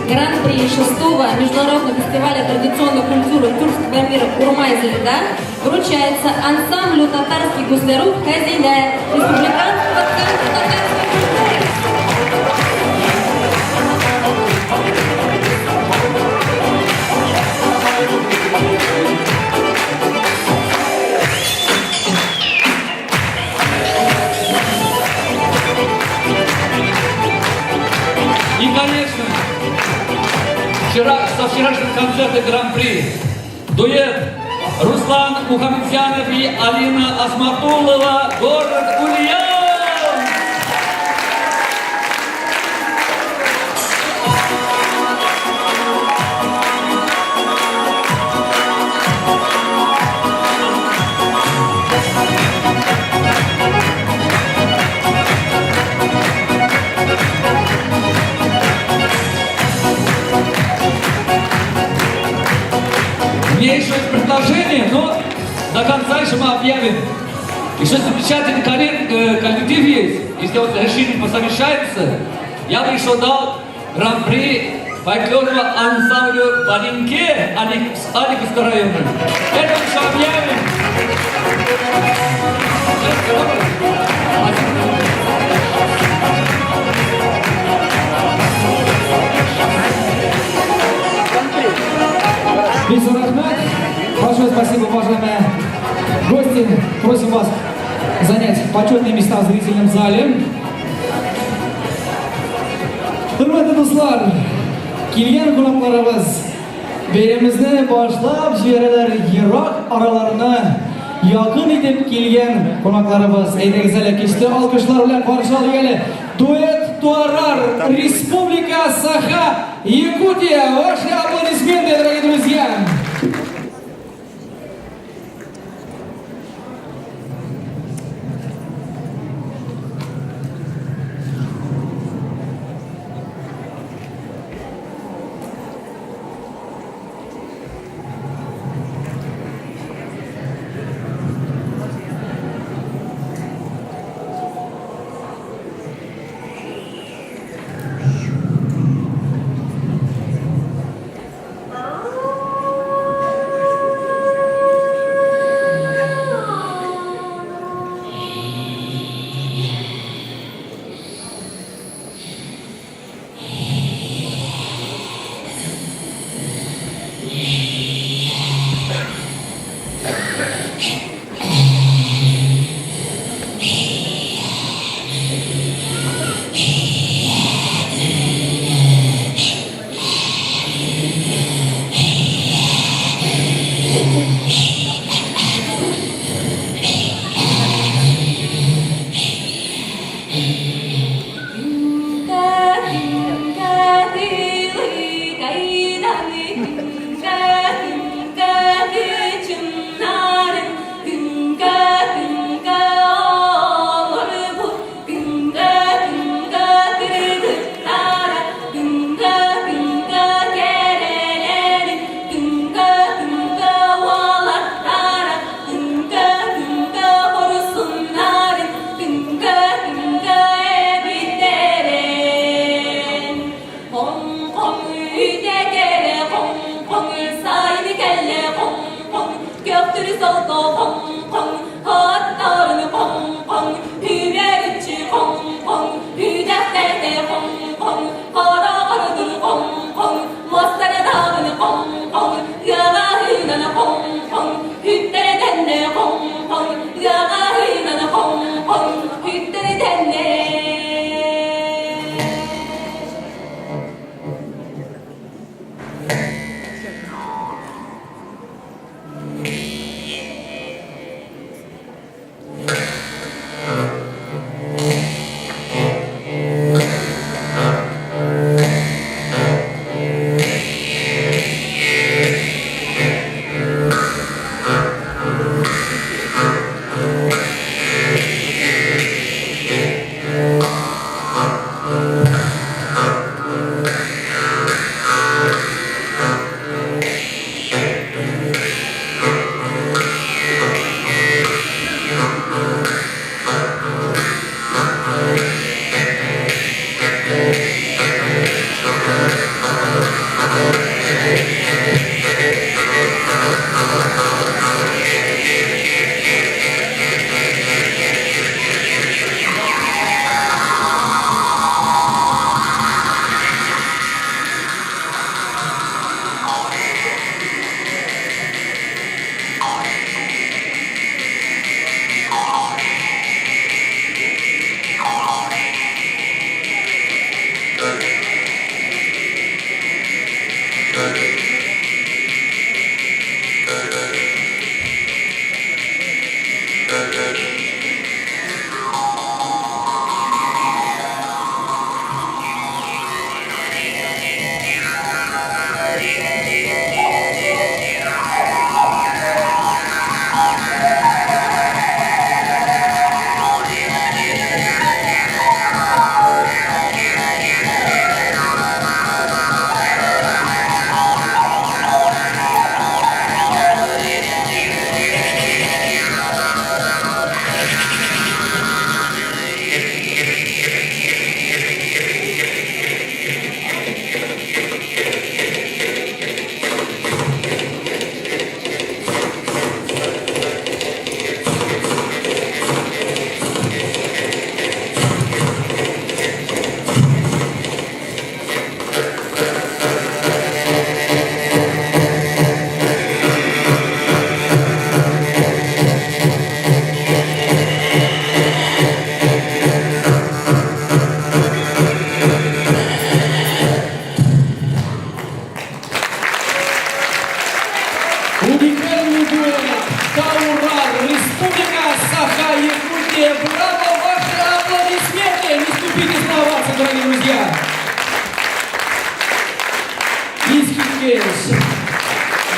B: Гран-при 6-го международного фестиваля традиционной культуры тюркского мира «Урмай-Залида» вручается ансамблю татарских гусляров «Хазина» Республиканского центра татарской культуры.
H: И, конечно, со вчерашнего концерта Гран-при дуэт Руслан Мухамедзянов и Алина Асматулова, город Ульян. Мне еще есть предложение, но до конца еще мы объявим. Еще замечательный коллектив есть. Если вот решили посовещаться, я бы еще дал гран-при фольклорного ансамблю «Балинке» Аликовского района. Это еще объявим.
A: Большое спасибо, уважаемые гости. Просим вас занять почетные места в зрительном зале. Hürmetli dostlar, kelgan qonaqlarimiz berimizni boshlab jiyarar yiroq aralarına yaqin etib kelgan qonaqlarimiz aytagizlar kechdi olqishlar bilan qarshi olgani duet Туарар, Республика Саха-Якутия. Ваши аплодисменты, дорогие друзья.
I: Götür salto pam pam Hatlarını pam pam Hüve üçü pam pam Hüdefterde pam pam Kara karıdır pam pam Mastara dağını pam pam Yaga hüynana pam pam Hüttere denne pam pam Yaga hüynana pam pam Hüttere denne
A: Уникальный дуэт Таурар, Республика Саха-Якутия. Браво, ваши аплодисменты! Не ступите с овацией, дорогие друзья! Иски Кейс.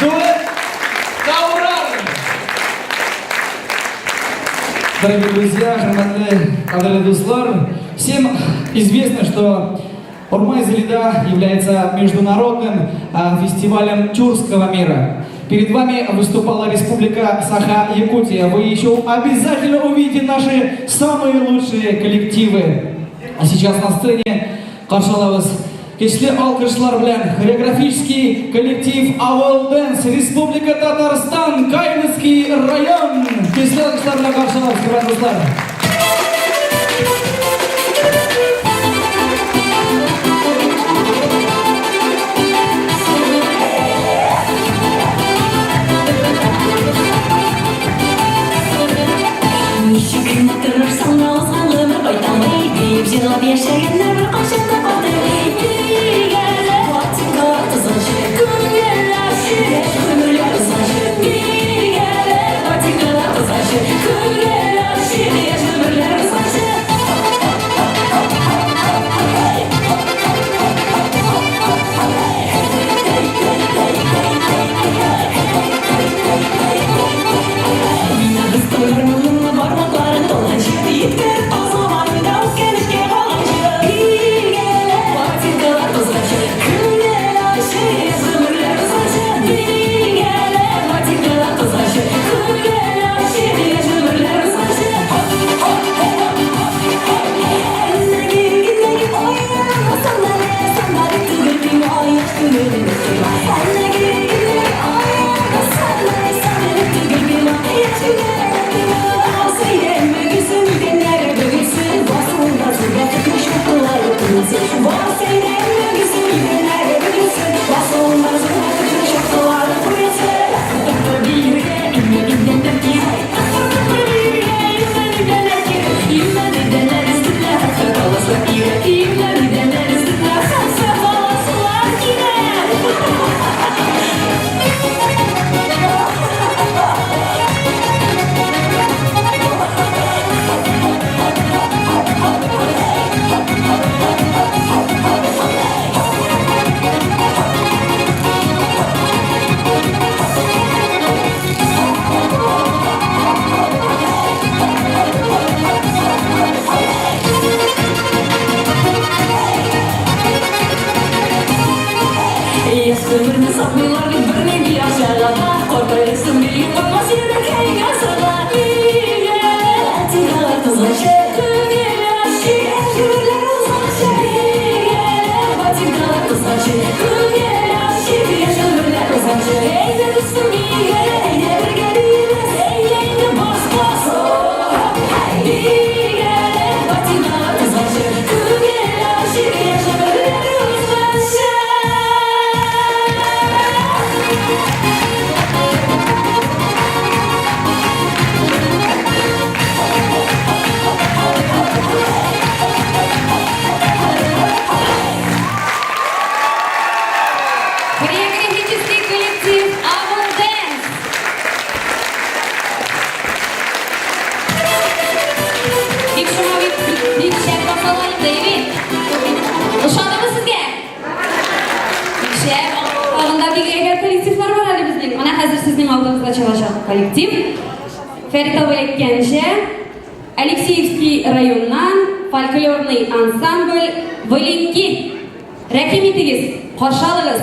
A: Дуэт Таурар. Дорогие друзья, Кадрлы Дуслар, всем известно, что Урмай-Залида является международным фестивалем тюркского мира. Перед вами выступала Республика Саха-Якутия. Вы еще обязательно увидите наши самые лучшие коллективы. А сейчас на сцене каршылабыз кечле алкышлар белән хореографический коллектив Авыл Дэнс, Республика Татарстан, Кайнский район. Кечле алкышлар белән каршылабыз, кыргыз дуслар.
I: Жырап яшәгәннәр бер кайчан да калмый. Дигәләр ватыга тызгыч, күңелләр ширәк, күңелләр узгыч. Дигәләр ватыга тызгыч, күңелләр ширәк, күңелләр узгыч. Мине быстырмын бармакларын толганчы, иткәр азамай да үткәнешкә калганчы. Eyde dostum iyi eyde bir geliriz Eyleyde boş boş Bir gele patinarız başı Tu gele aşık yaşamalıyız başı
B: Хореографический коллектив Avon Dance. Big şuna bir şef basalım David. Uşandı mı sizge? Big şef. Ağında bir eğer kollektifler var hali bizden. Ona hazır sizin aldığınızda çalışan kollektiv. Feritavalik Gençe, Алексеевский районнан фольклорный ансамбль Валенки. Рәхим итегез, каршы алыгыз.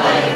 I: Ай,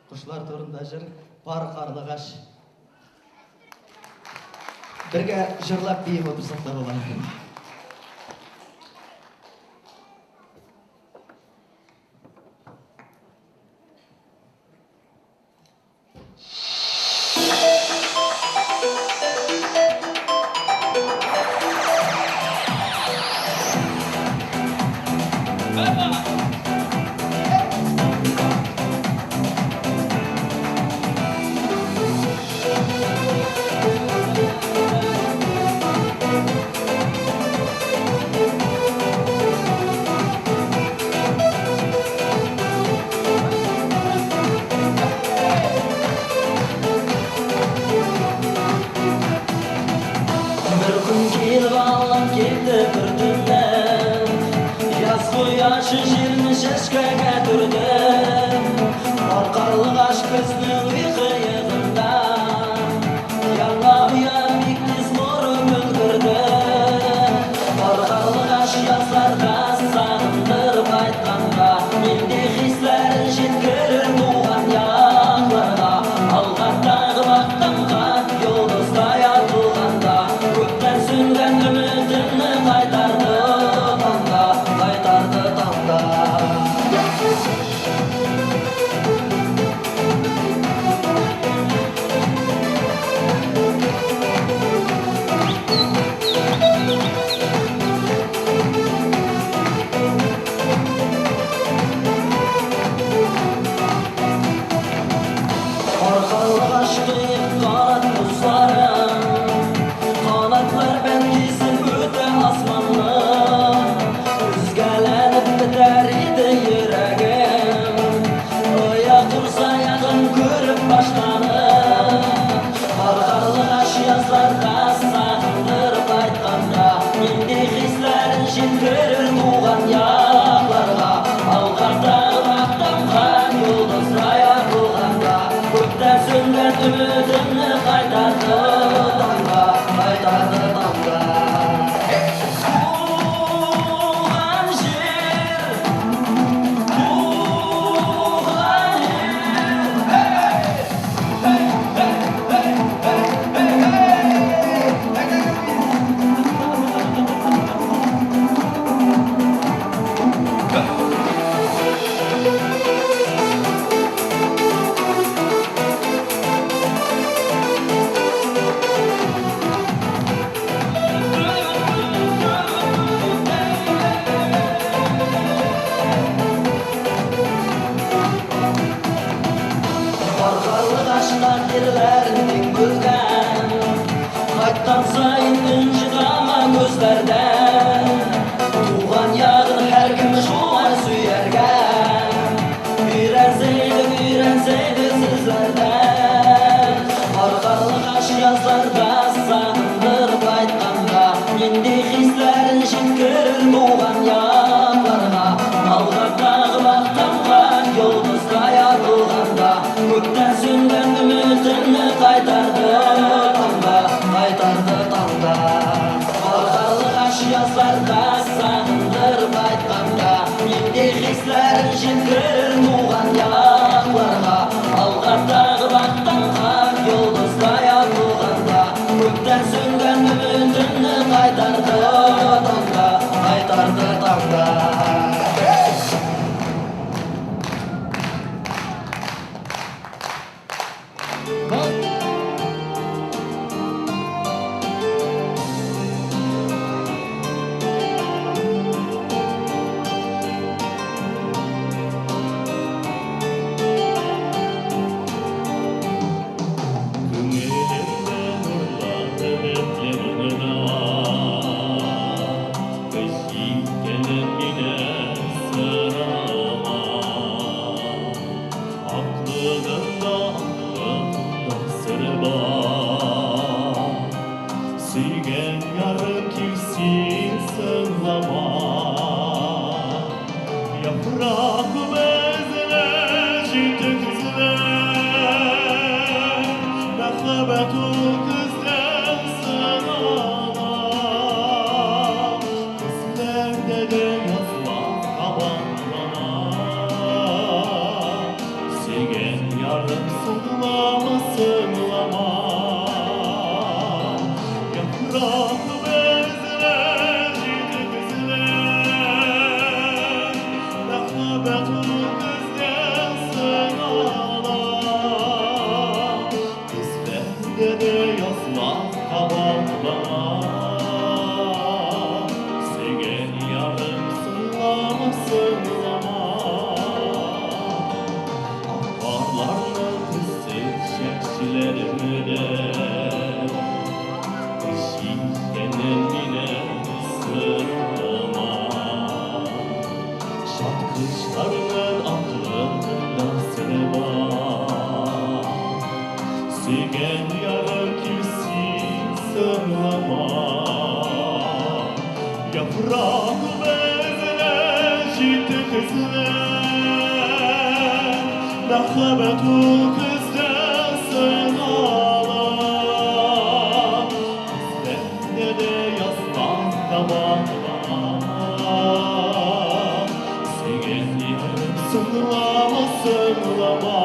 Q: Құшылар торында жыр, бар қарлығаш. Бірге жырлап бейім отырсақ та болады.
M: ümitimni qaytardi damga, qaytardi damga. Tug'an yer, tug'an yerlerin bölgen Qayttan sayın üncidama gözlerden Tuğan yağın her kim şuar süyergen Birenseydi sizlerden Arkarlı kaş yazlarda sağındır baytanda Indi hislerin şinkirir tuğan yağlarına Algaktağı baktanlar yıldızda yağdığında Gökten süngen ümitimni qaytardı damga, qaytardı damga. Arkarlı kaş yazlarda sağındır baytanda Indi hislerin şinkirir tuğan yağlarına Algaktağı baktanlar yıldızda yağdığında Gökten süngen ümitimni qaytardı damga, qaytardı damga.
K: Sürgen yarın kimsin sığlama Yaprak bezler, ciddi kızlar Merhametu kızlar sığlama Kızlarda da yazmaz kabanlana Sürgen yarın sığlama sığlama Yaprak bezler, ciddi kızlar Merhametu kızlar sığlama Kızlarda da yazmaz kabanlana Sevgen yarın sığlama sığlama Akarlarla kızsız şekçilerimde Eşiklenin bile sırlama Şat kışlarının aklında sırma Sevgen yarın kimsin sırlama Yaprak bezler, ciddi kızlar Merhametu kızlar sığlama Kızlarda da yazmaz kabanlana Sevgen yarın sığlama sığlama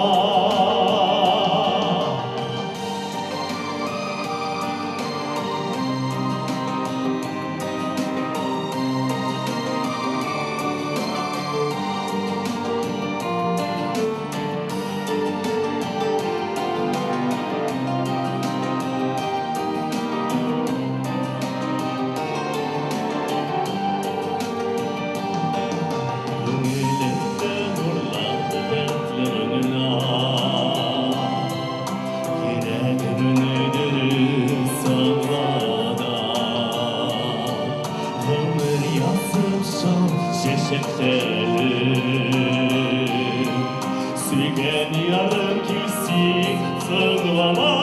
K: Sürgen yarın kimsin sığlama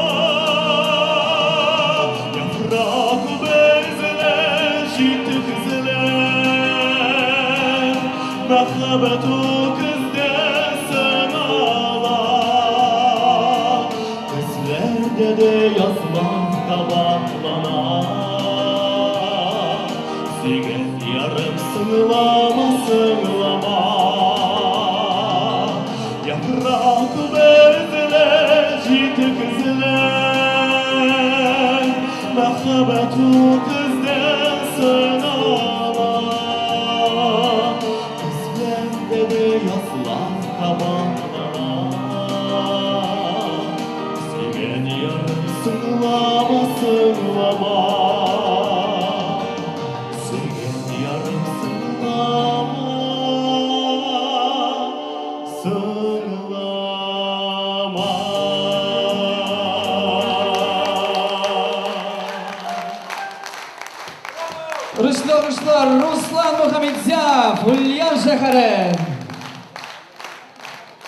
K: Yaprak bezler, ciddi kızlar Merhametu kızlar sığlama Sende de yazılan tabaklana Sekiz yarım sığlama sığlama Yaprak bezle ciddi kızlar Merhabetu kızdan sınama Kız bende de yazılan tabaklana Sevgen yarım sığlama sığlama Sevgen yarım sığlama sığlama
A: Руслан Мухамедзянов, Ульян шәһәре.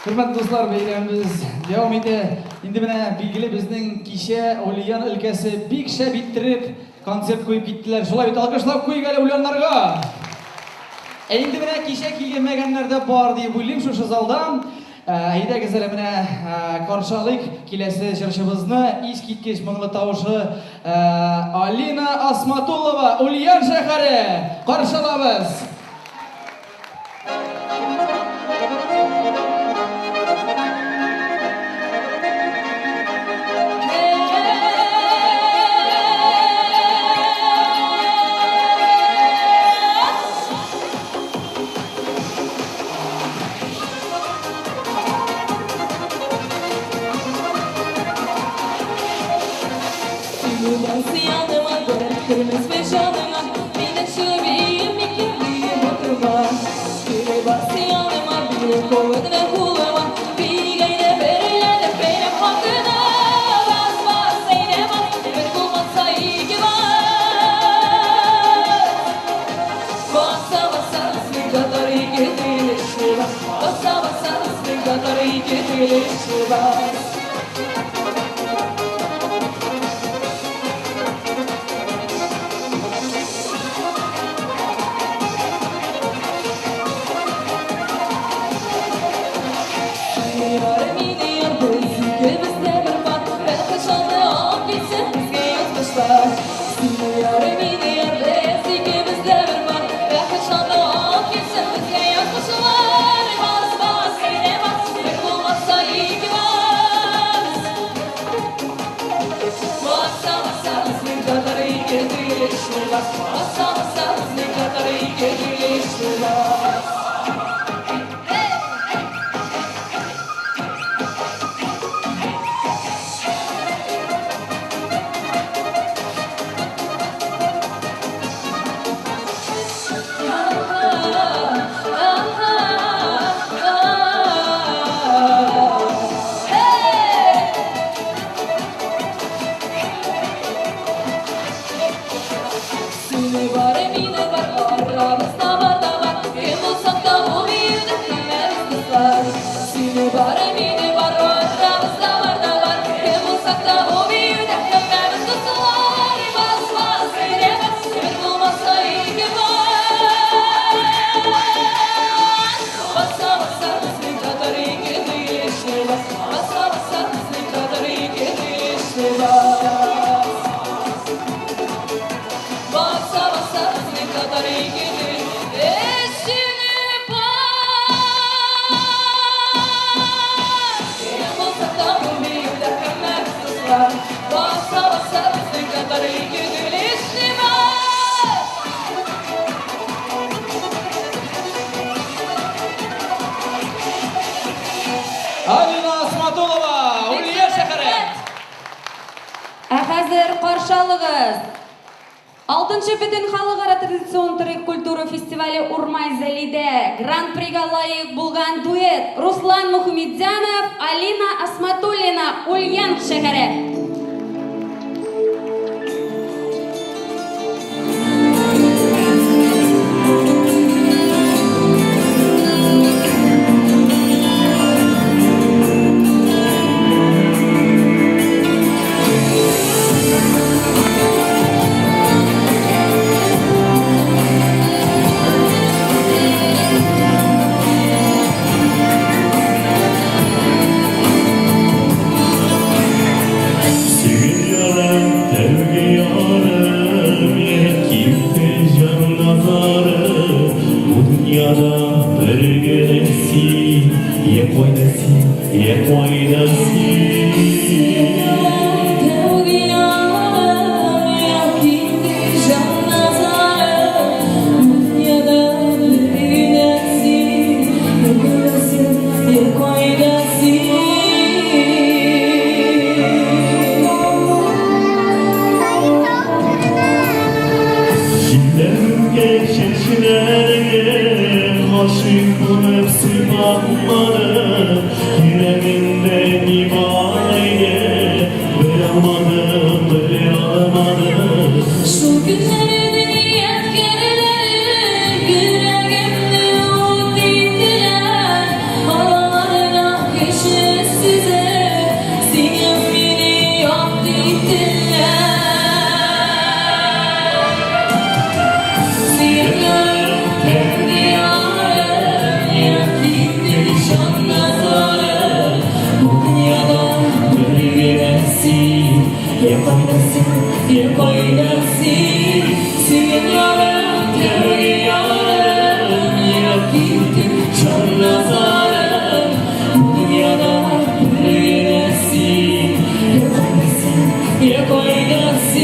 A: Хөрмәтле дуслар, бәйрәмебез дәвам итә. Инде менә билгеле безнең кичә Ульян өлкәсе бик шәп иттереп концерт куеп киттеләр. Шулай бит алкышлап куйык әле Ульяннарга. Инде менә кичә килгәннәр дә бар дип уйлыйм шушы залда. Әйдәгез әле менә каршы алыйк киләсе җырчыбызны, искиткеч моңлы тавышы Алина Асматуллова, Ульян шәһәре. Каршы алабыз. Алина Асматуллова, Ульян шәһәре.
B: Хәзер каршы алыгыз. 6-нчы бөтен халыкара традицион төрек культура фестивале Урмай Залидә гран-прига лаек булган дуэт Руслан Мухамедзянов, Алина Асматуллина, Ульян шәһәре.
M: ye koydasin Senin yarım tevgi yarım Yirak gittin can nazarım Bu dünyada büyüyesin Ye koydasin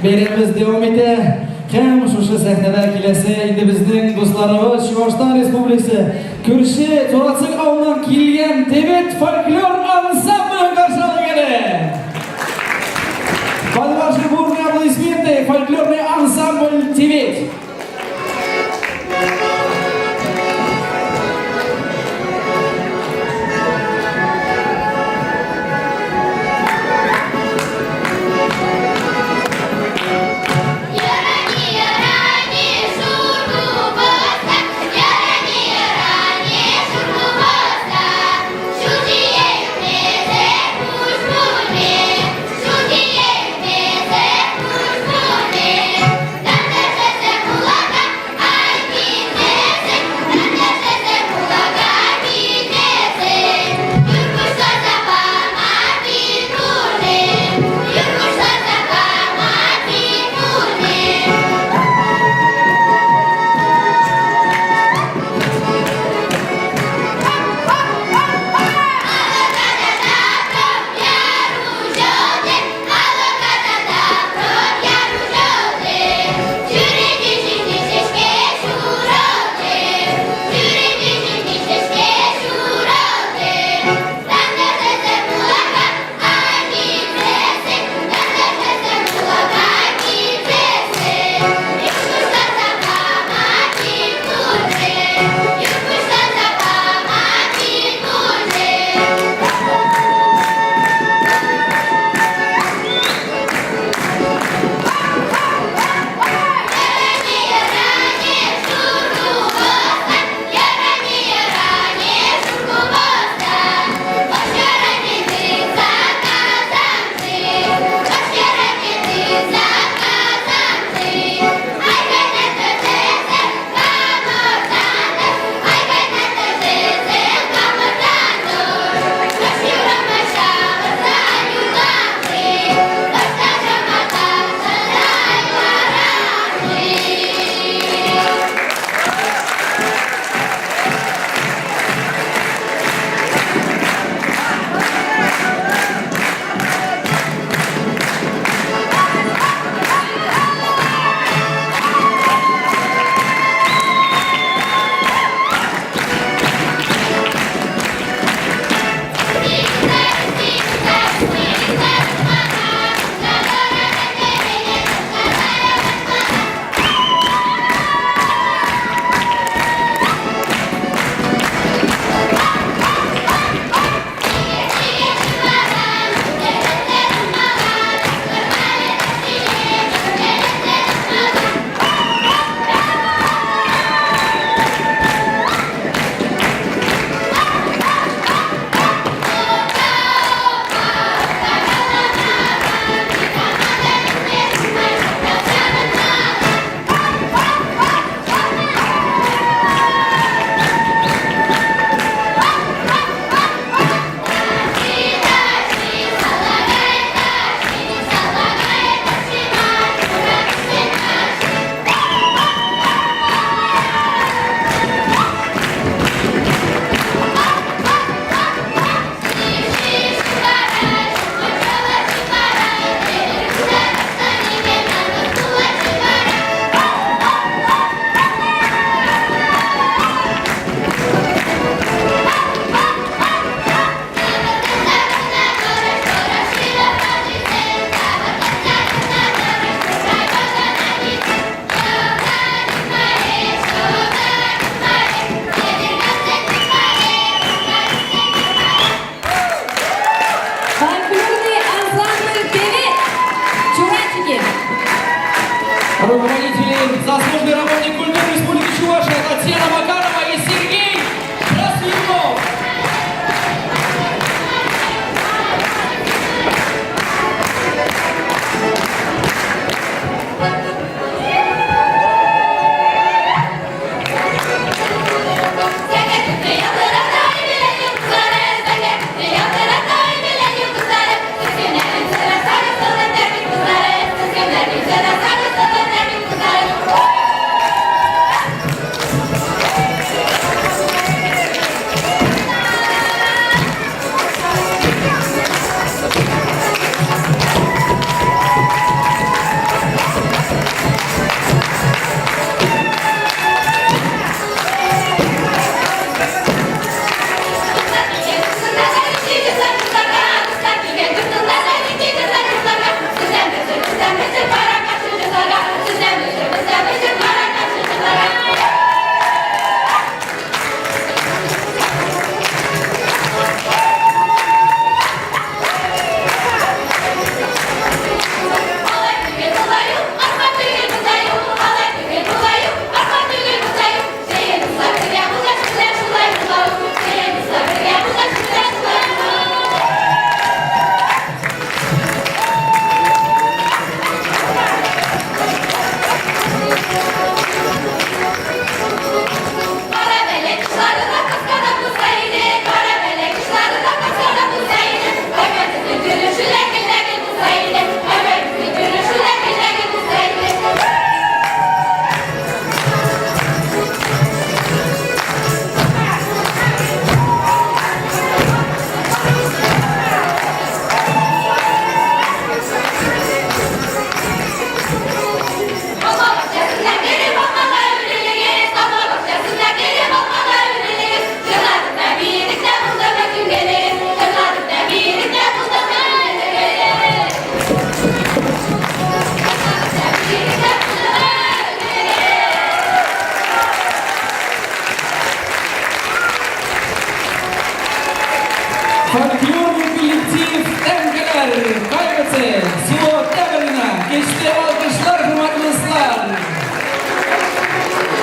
A: Beremiz devam ete. Kim şuşu sahnede kilese indi bizning dostlarımız Çuvaşiston Respublikası Kürşi Toratsık avından kelgan Tibet folklor ansambli karşıladı. Под ваши бурные аплодисменты фольклорный ансамбль Тибет.
G: Yarani,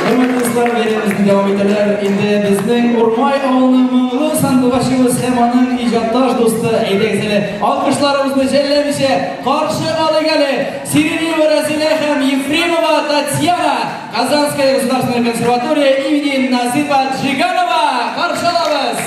A: Hürmetli dostlar, verimizni devam edirler. Indi bizning Urmay avlının munglu sandıbaşımız hem onun ijoddosh do'sti Eydekzeli. Alkışlarımızı jellemişe karşı alıgali. Сиренева Разиляхам Ефремова Татьяна, Казанская государственная консерватория имени Назиба Джиганова. Karşı alabız.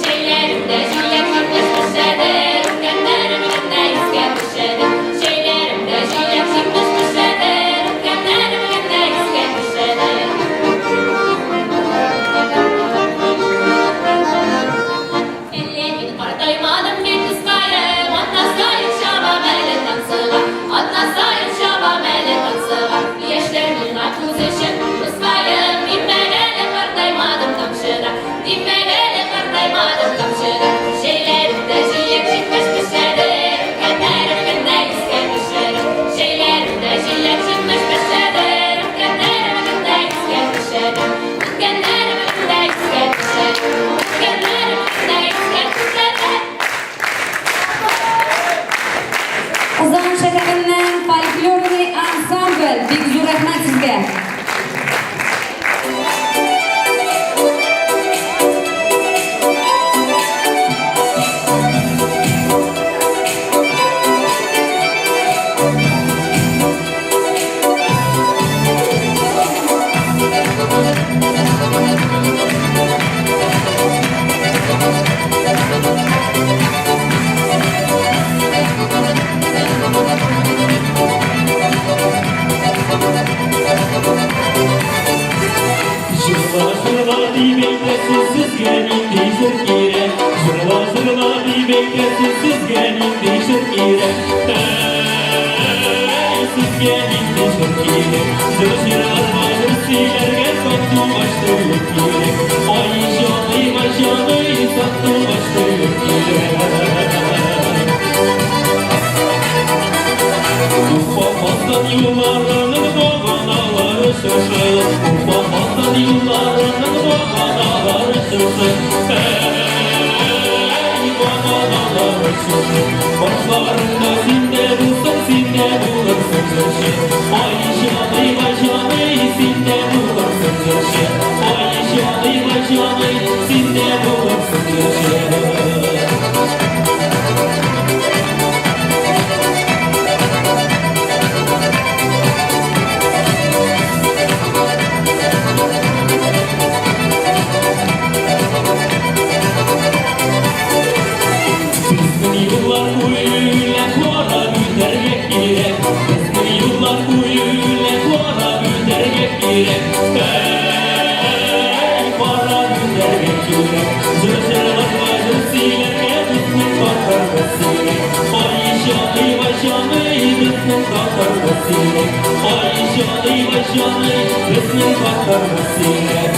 I: Şeyler
M: sizge nindi jır kirek. Jırla jırla bir beklesi sizge nindi jır kirek. Sizge nindi jır kirek. Jır jırlarma jır silerge sattu başlılık kirek. Ay janı sattu başlılık kirek. Ufamazdan yıllarının doğanaları şaşır. Ufamazdan yıllarının doğanaları şaşır. Ey doğanaları şaşır. Başlarında sinde bulsan sinde bulursun şaşır. Ay janı sinde bulursun şaşır. Ay janı sinde bulursun şaşır. Yıllar boyuyla kora büdermek gerek. Yıllar boyuyla kora büdermek gerek. Kora büdermek gerek. Zırhlar vajır silerge düzgün bakar basirek. Ay janı düzgün bakar basirek. Ay janı düzgün bakar basirek.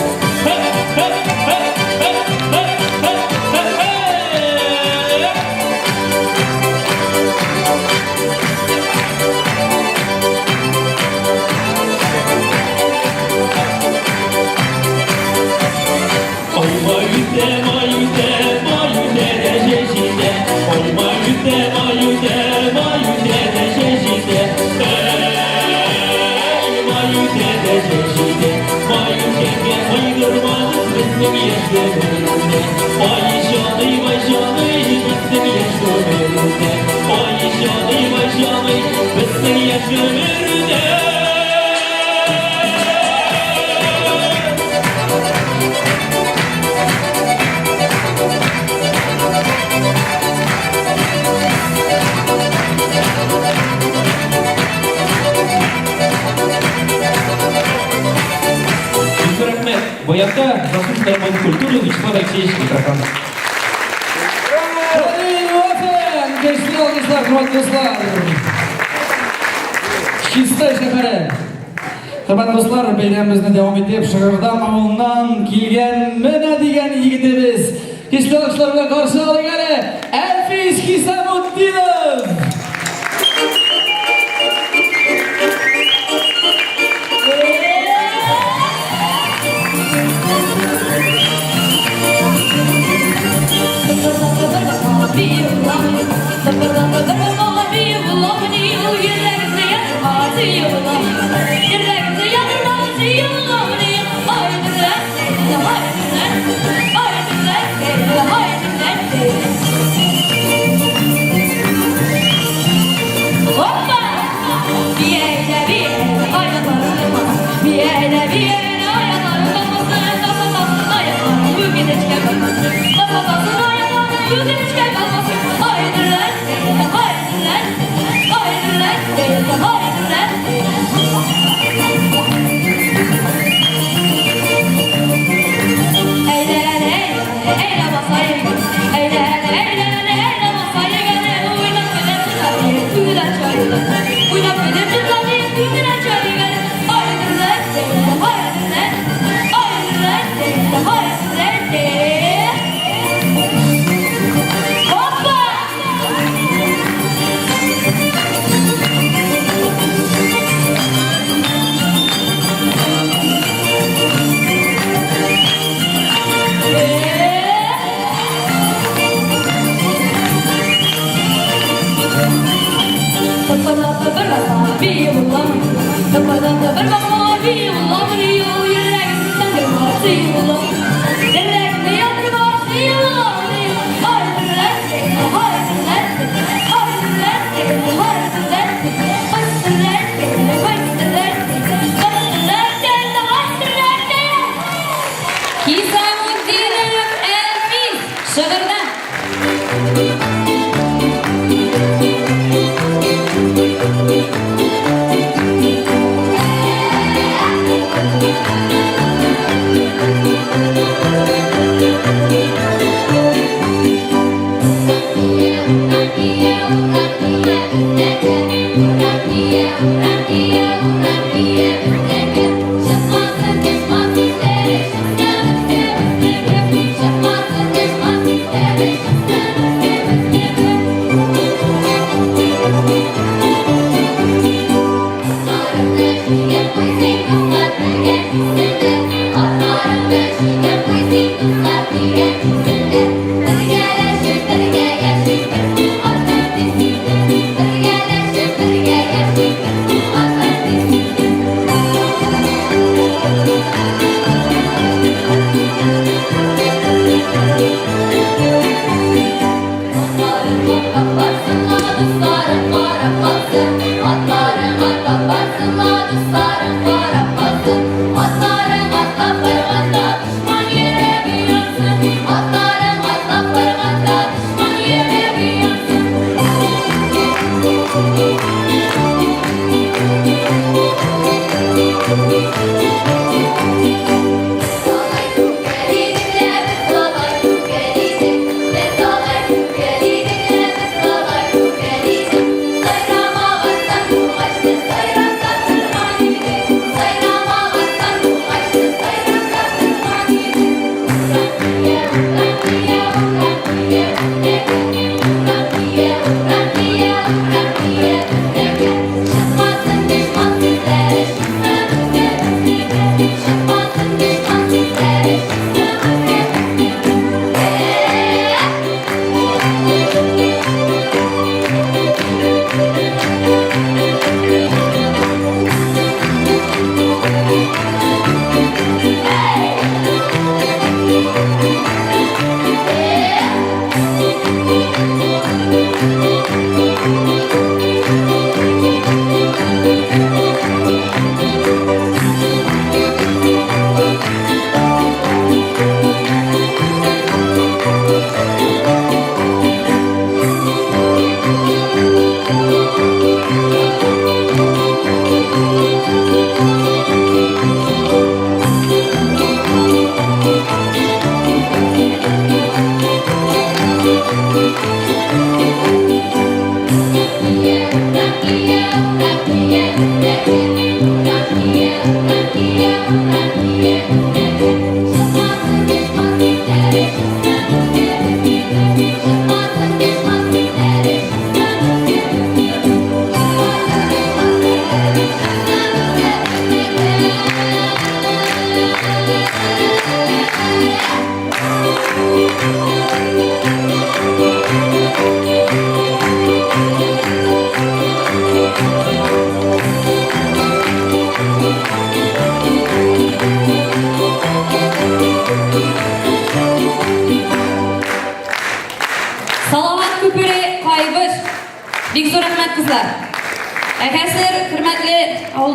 A: Баянда, заслуженный работник культуры Вячеслав Алексеевич микрофон. Чистай шәһәре. Хөрмәтле дуслар, бәйрәмебезне дәвам итеп, Шыгырдам авылыннан килгән менә дигән егетебез. Көчле алкышлар белән каршы алыйк әле. Әлфис Хисамутдинов.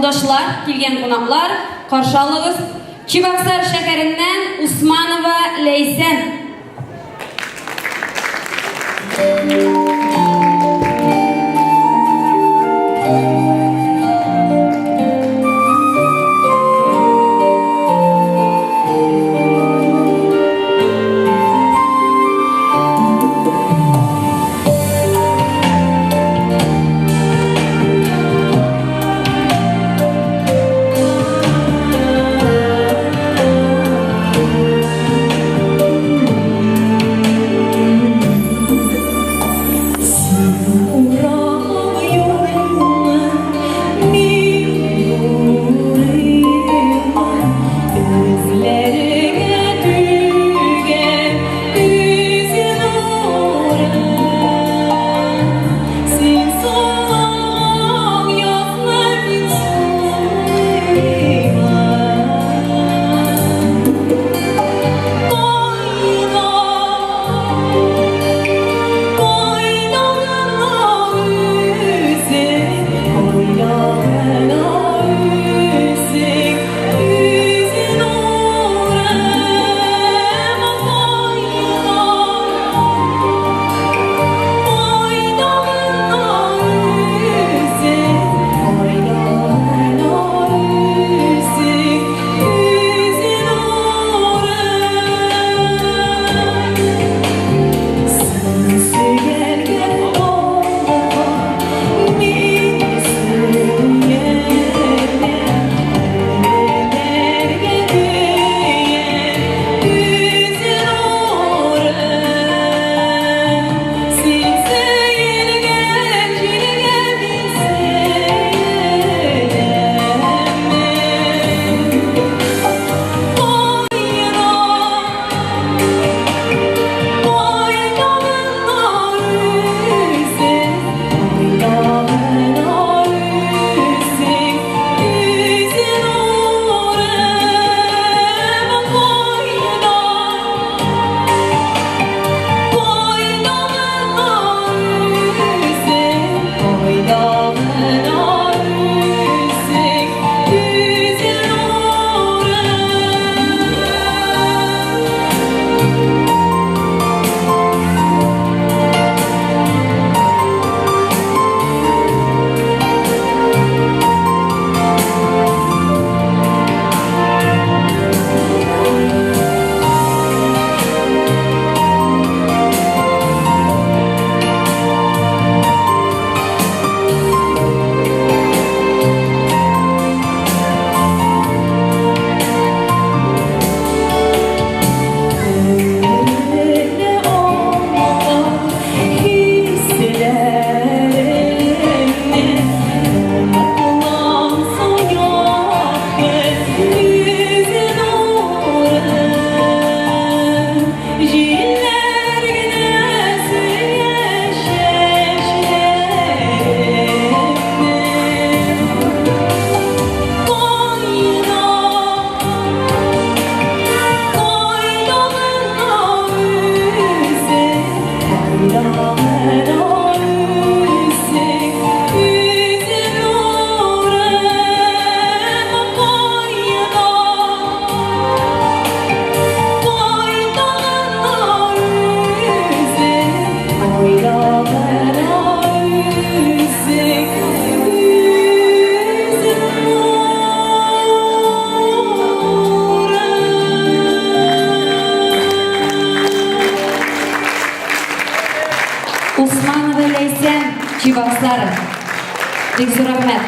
B: Avuldaşlar, kilgen konaklar, karşı alığız. Çivaksar şehrinden Usmanova Leysen. Усманова Лейсен, Чебоксары. Бик зур рахмет.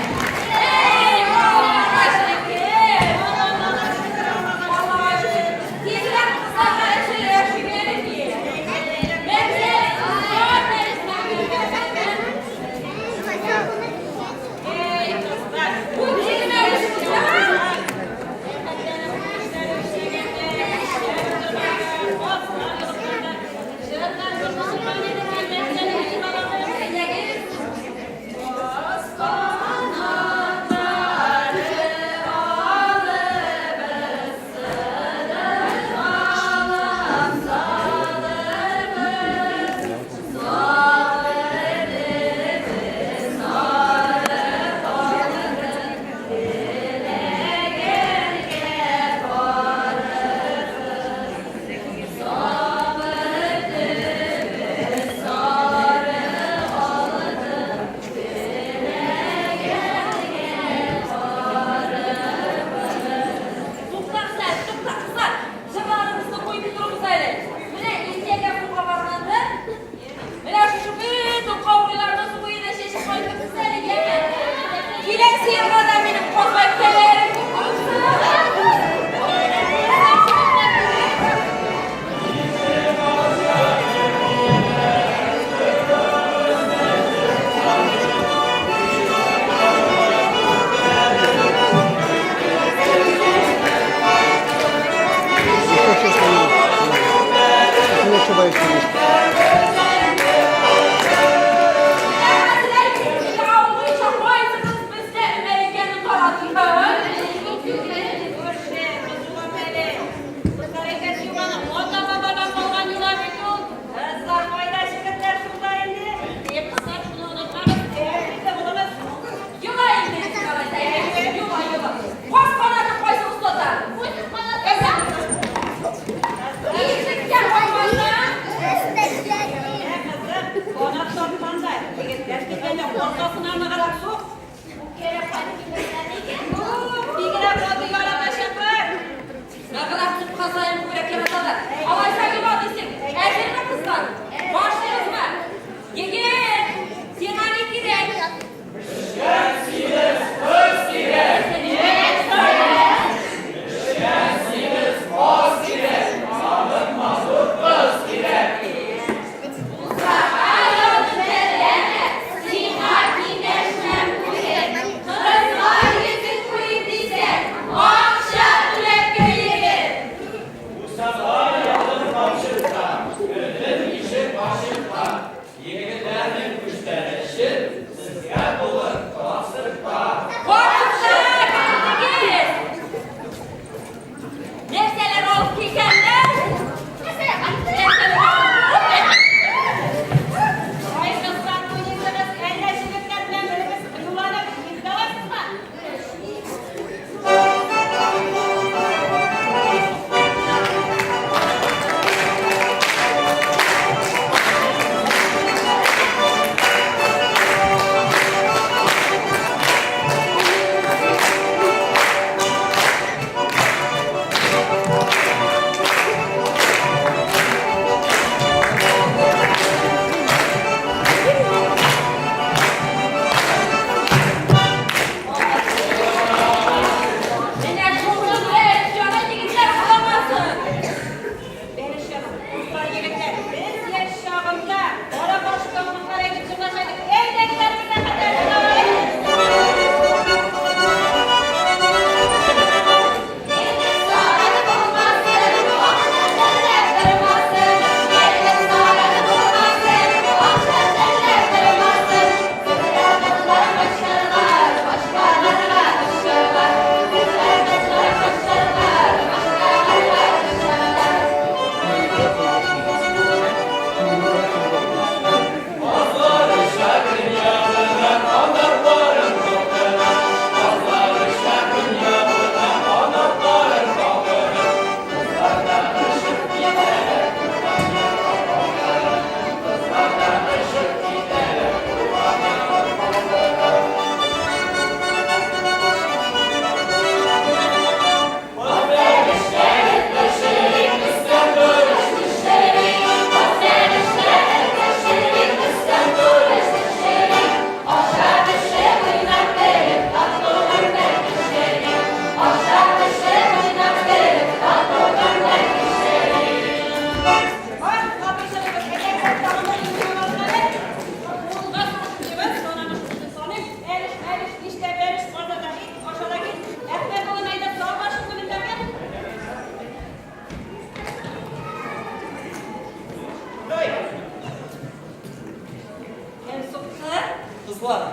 J: Kızlar.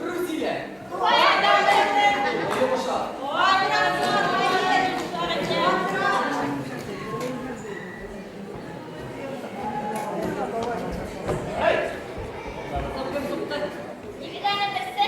J: Rusiye. Yumuşa.
G: İki tane beste.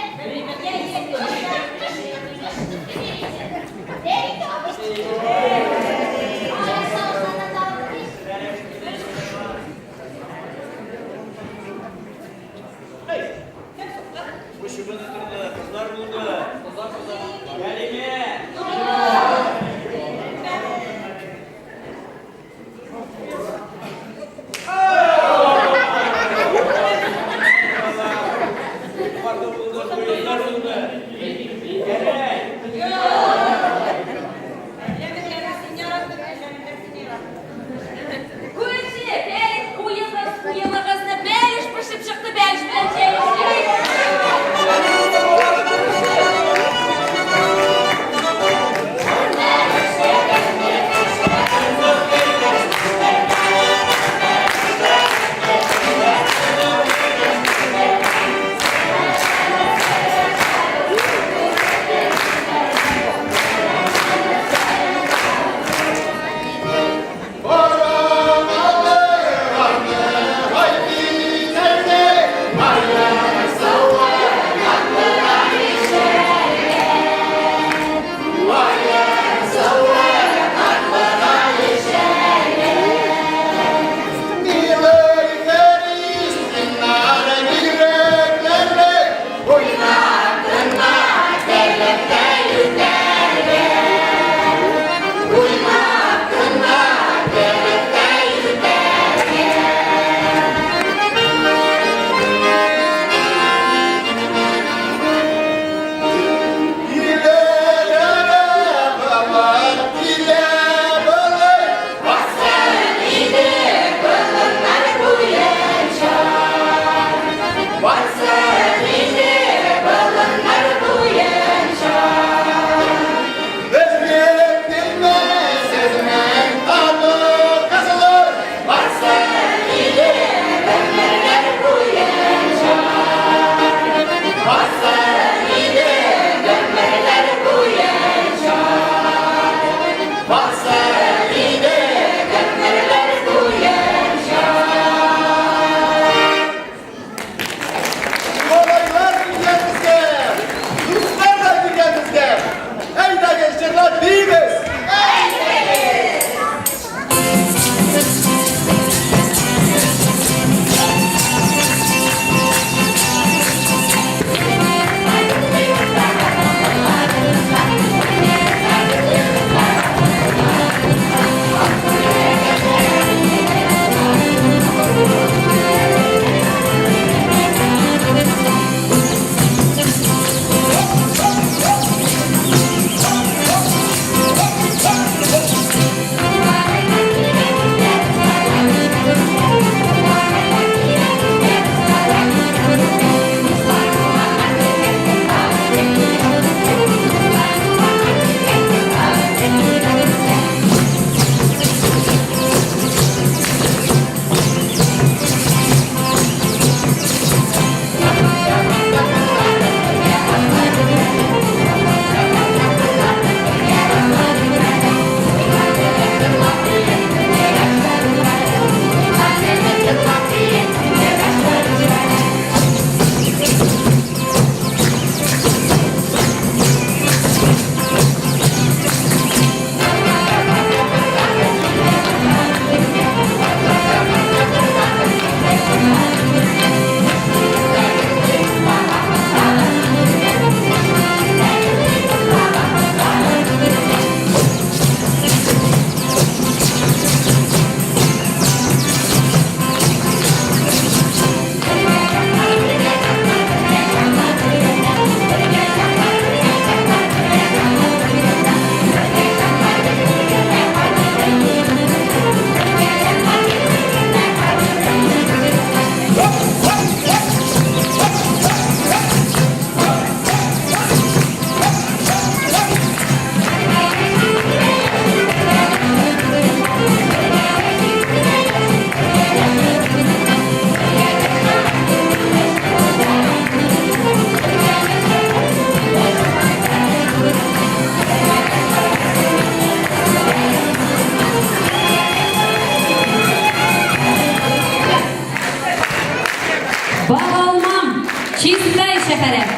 B: Шәрәф.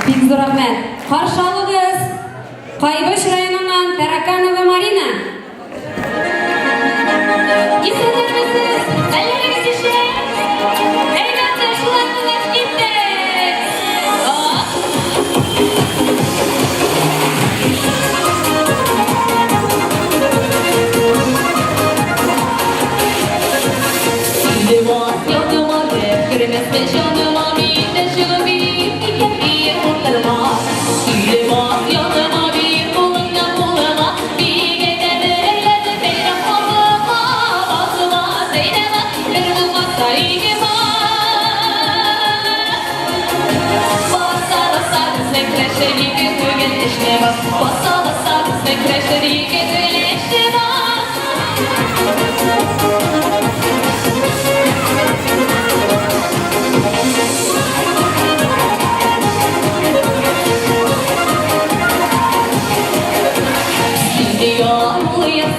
B: Бик зур рәхмәт. Каршы алыгыз. Кайбыш районыннан Тараканова Марина. Исәнмесез, әлләрегез ише. Әйбәт шуларны китте. Basa basa bizden kreşleri gezeleşti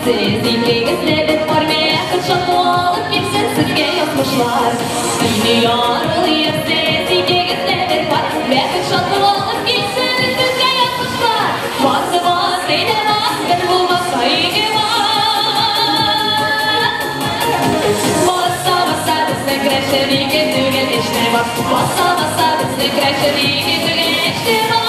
B: Siz ikigizle formaya kaçalıp gitsin sizge yazmışlar. Dünyalı siz ikigizle formaya kaçalıp gitsin sizge yazmışlar. Bazı bazı eylemez ben bulmazsa iyi var. Basa basa bizden kreşleri gezeleşti var. Basa basa bizden kreşleri gezeleşti var.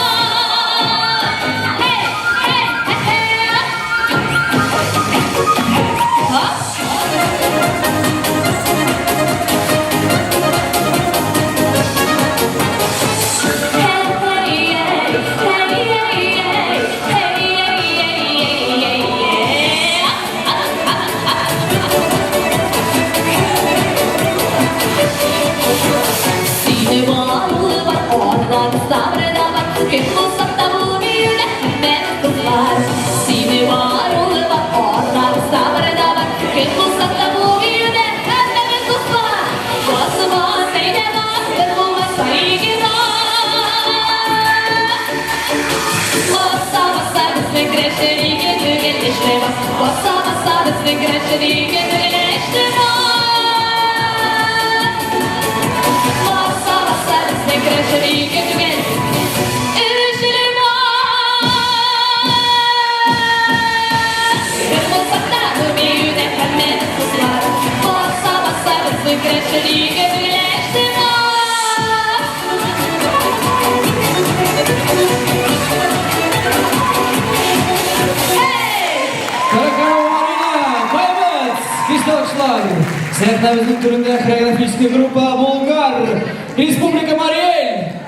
B: Basa basa bizden kreşleri gezeleşti Basa basa bizden kreşleri gezeleşti Basa basa bizden kreşleri gezeleşti
A: Сәтнәбезнең түрендә хореографическая группа Болгар, Республика Мариэль.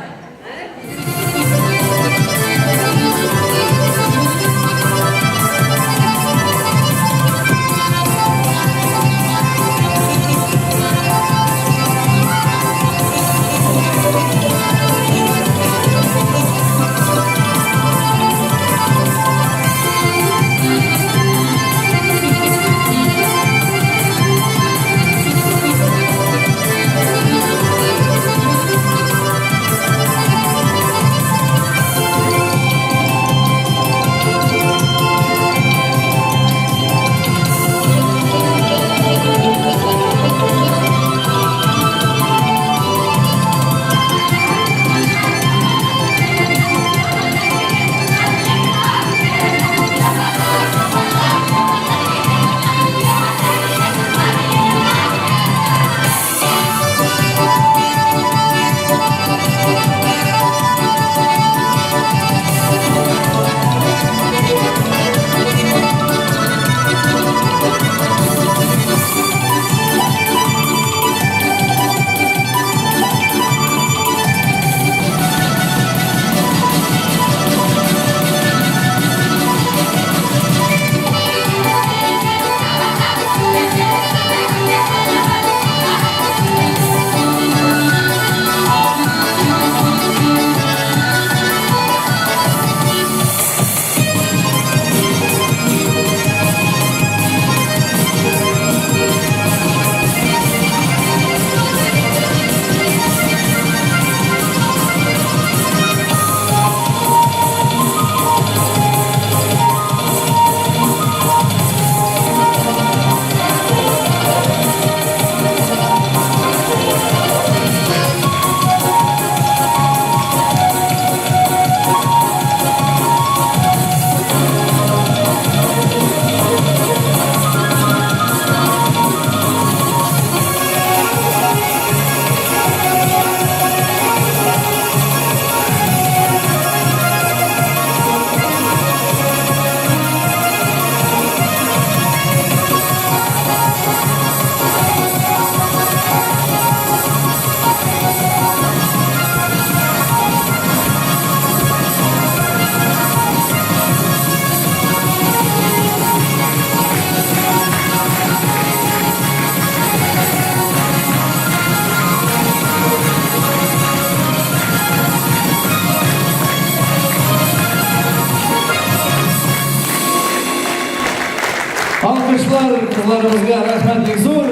A: достар, кызларыбызга рахмат зор.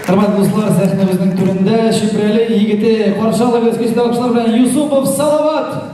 A: Кырматтуу достар, сахнабыздын түрүндө Шипрели йигити каршы алабыз. Кечте алкышлар менен Юсупов Салават.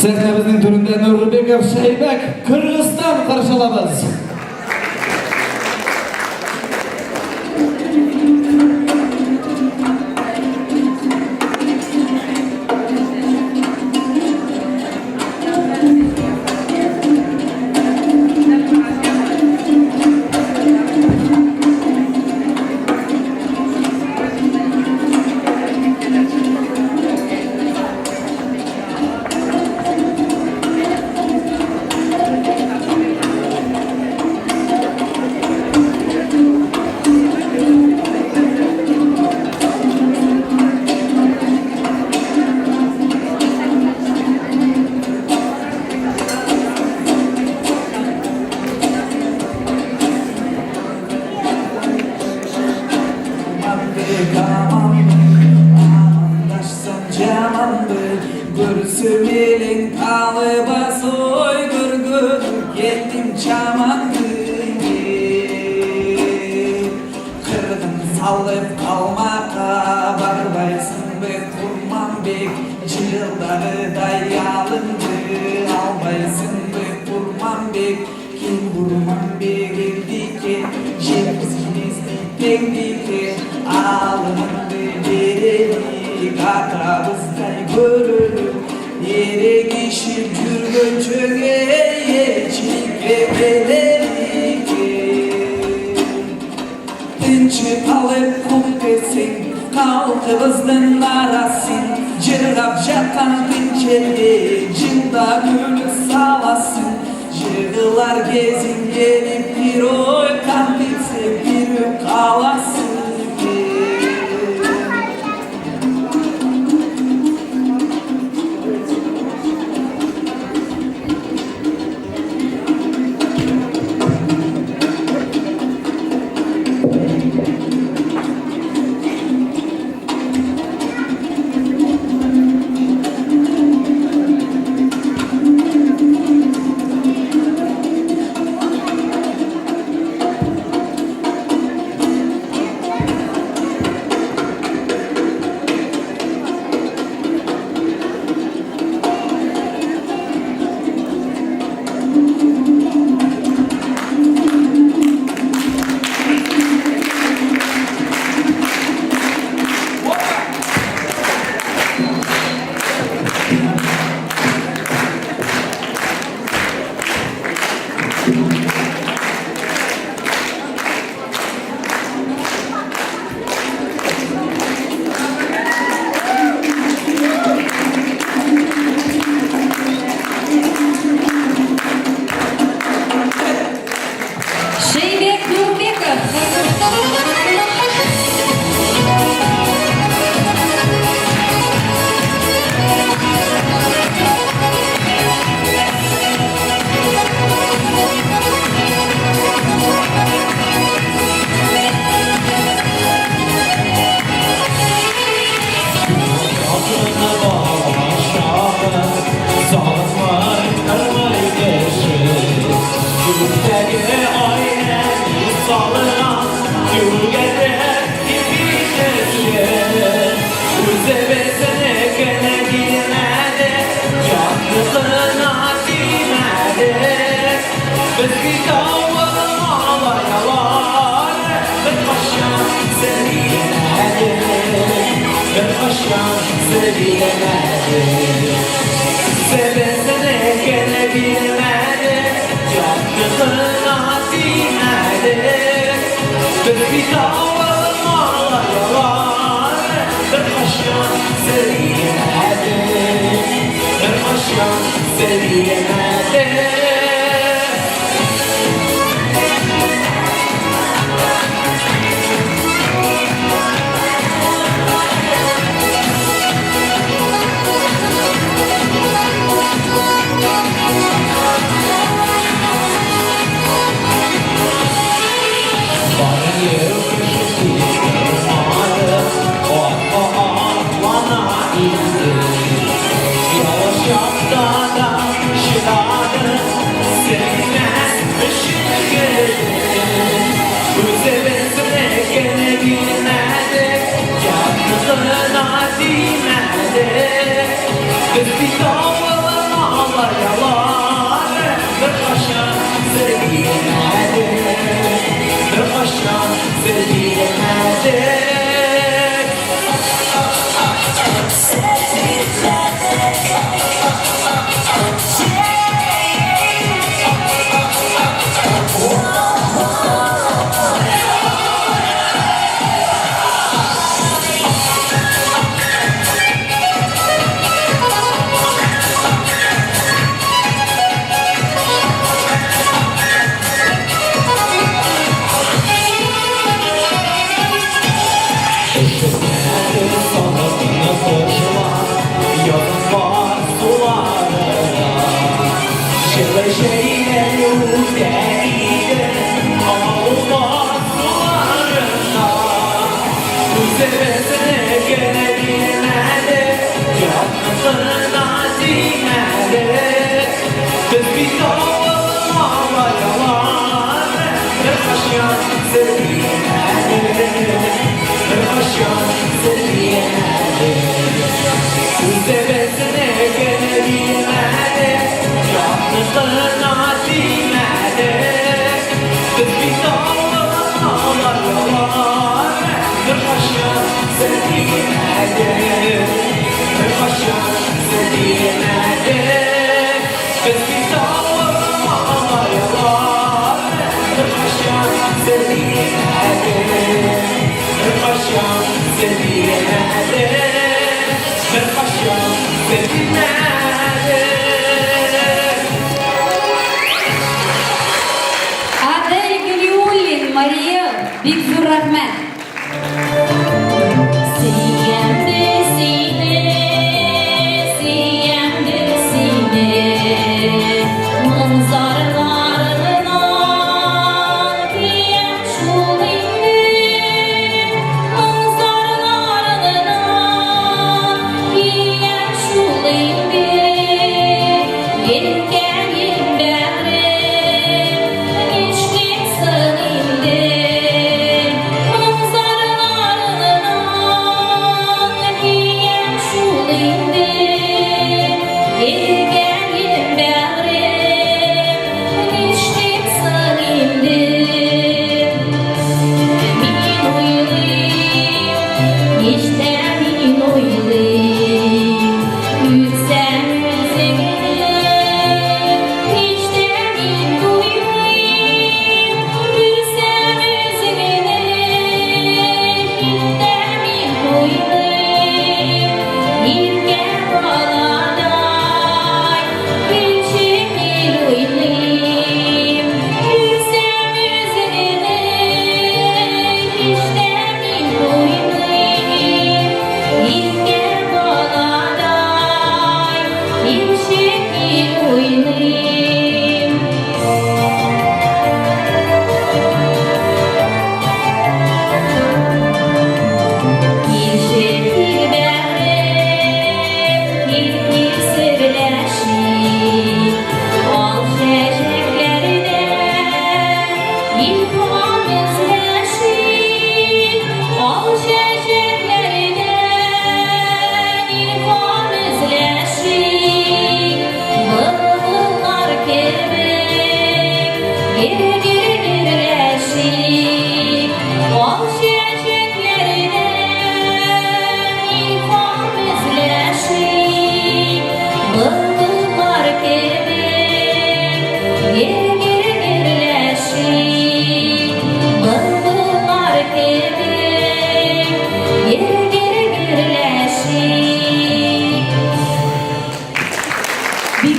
A: Сахнабыздын түрүндө Нурбеков Шайбек, Кыргызстан каршы алабыз.
R: Elleri Tinçi alıp kut etsin Kalkımızın arasın Cırgap jatan tinçeli Cinda gülü salasın Jığılar gezin gelip bir oy kanditse bir kalasın
B: Шейбек Нурбеков.
R: Sebesine gelebilmedi Yaptığına dinmedi Biz bir davalım ağlayalar Bir başkan seviyemedi Bir başkan seviyemedi Biz bir davalım ağlayalar Bir başkan seviyemedi Bir başkan seviyemedi Biz bir davalım ağlayalar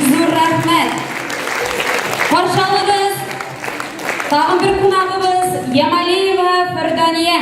B: Зур рахмет. Каршылыгыз тагын бер кунагыбыз Ямалиева Фердания.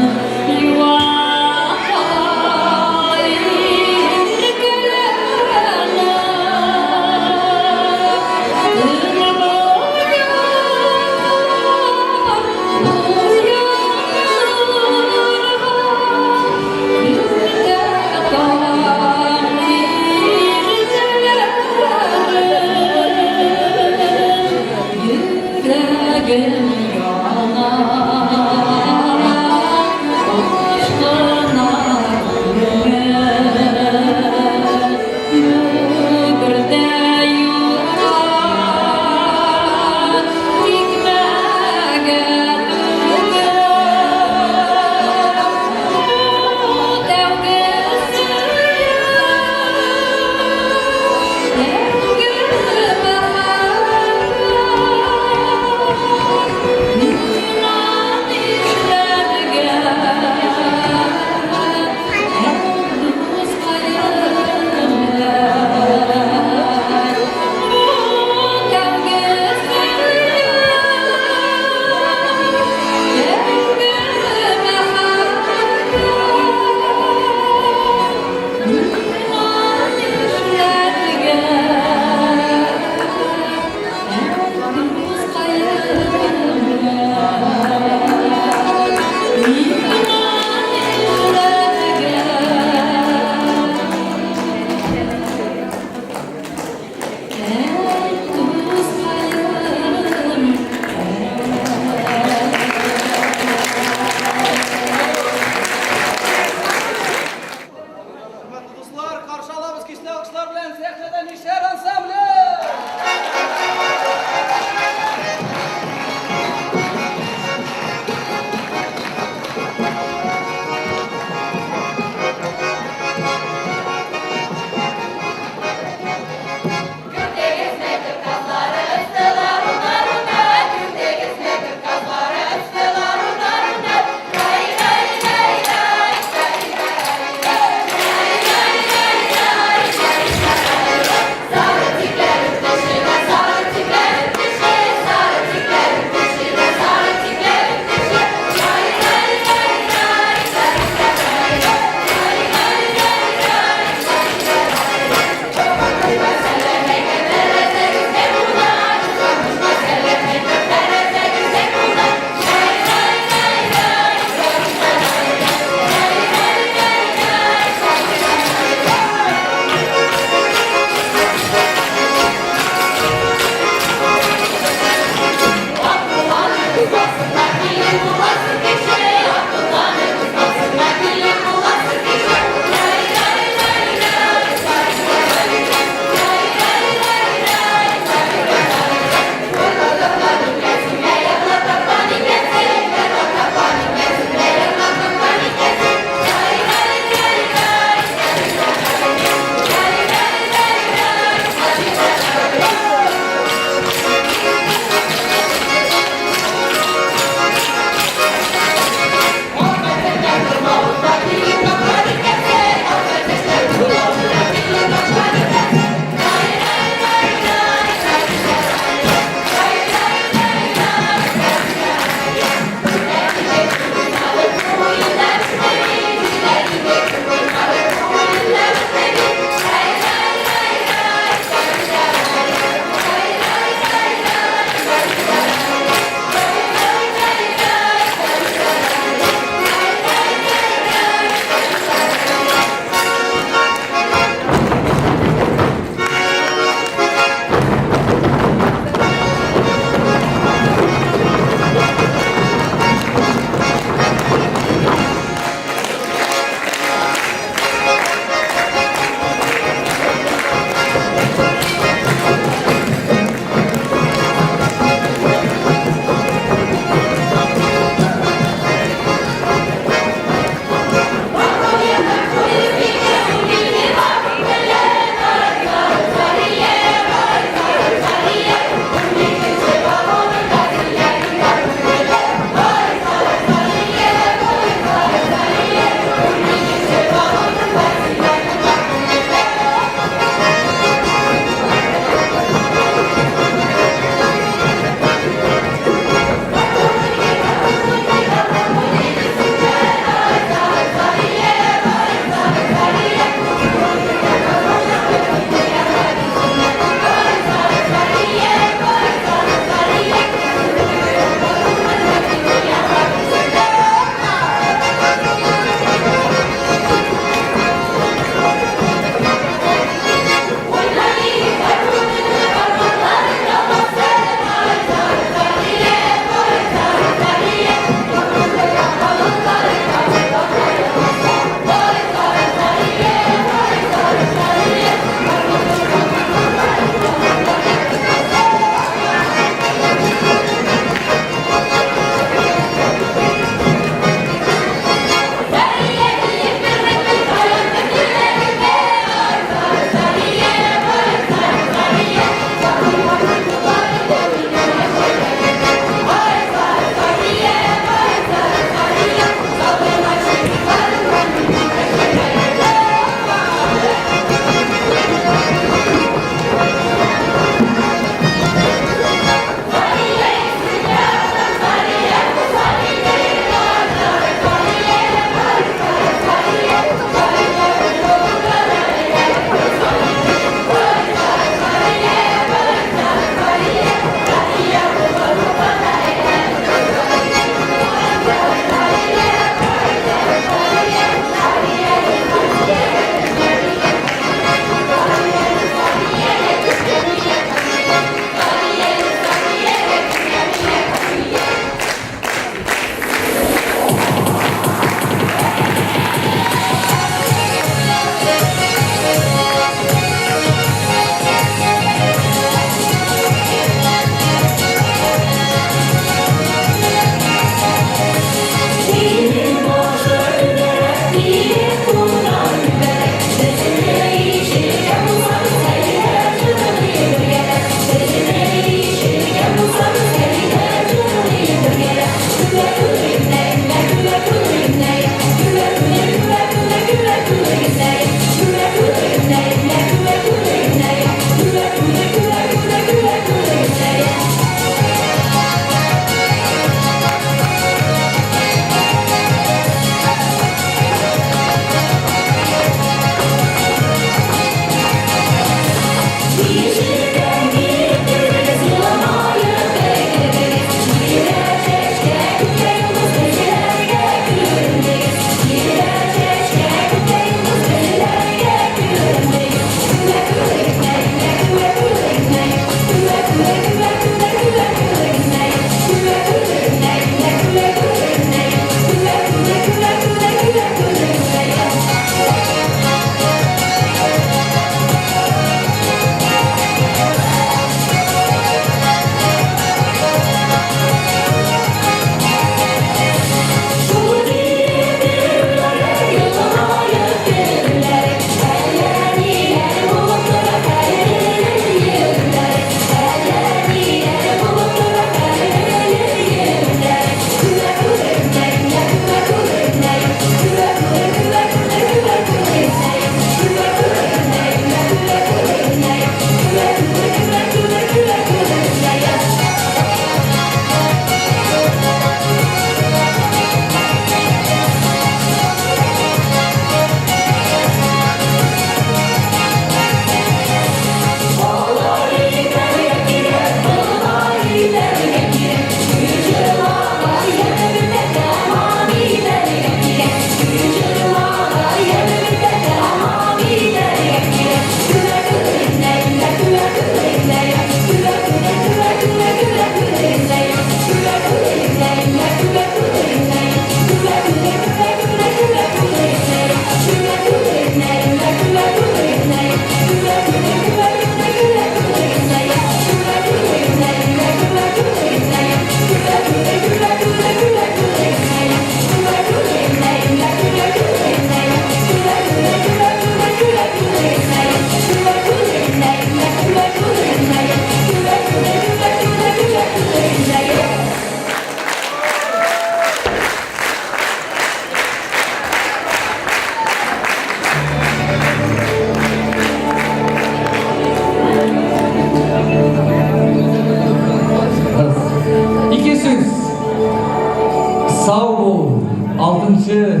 H: Сау бол, 6-шы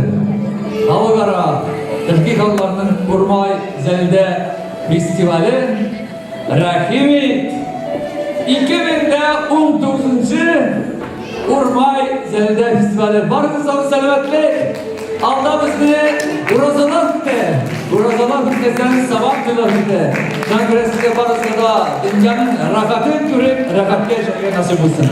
H: халықара түркі халқарының Урмай зәлді фестивалі рахимет 2019-шы Урмай зәлді фестивалі барыңыздар сәлеметлік. Алда бізде уразалар күтті. Уразалар күттесен сабақ жылар күтті. Жаңғыресіге барысында дүнияның рахатын көріп, рахатке жайға насып болсын.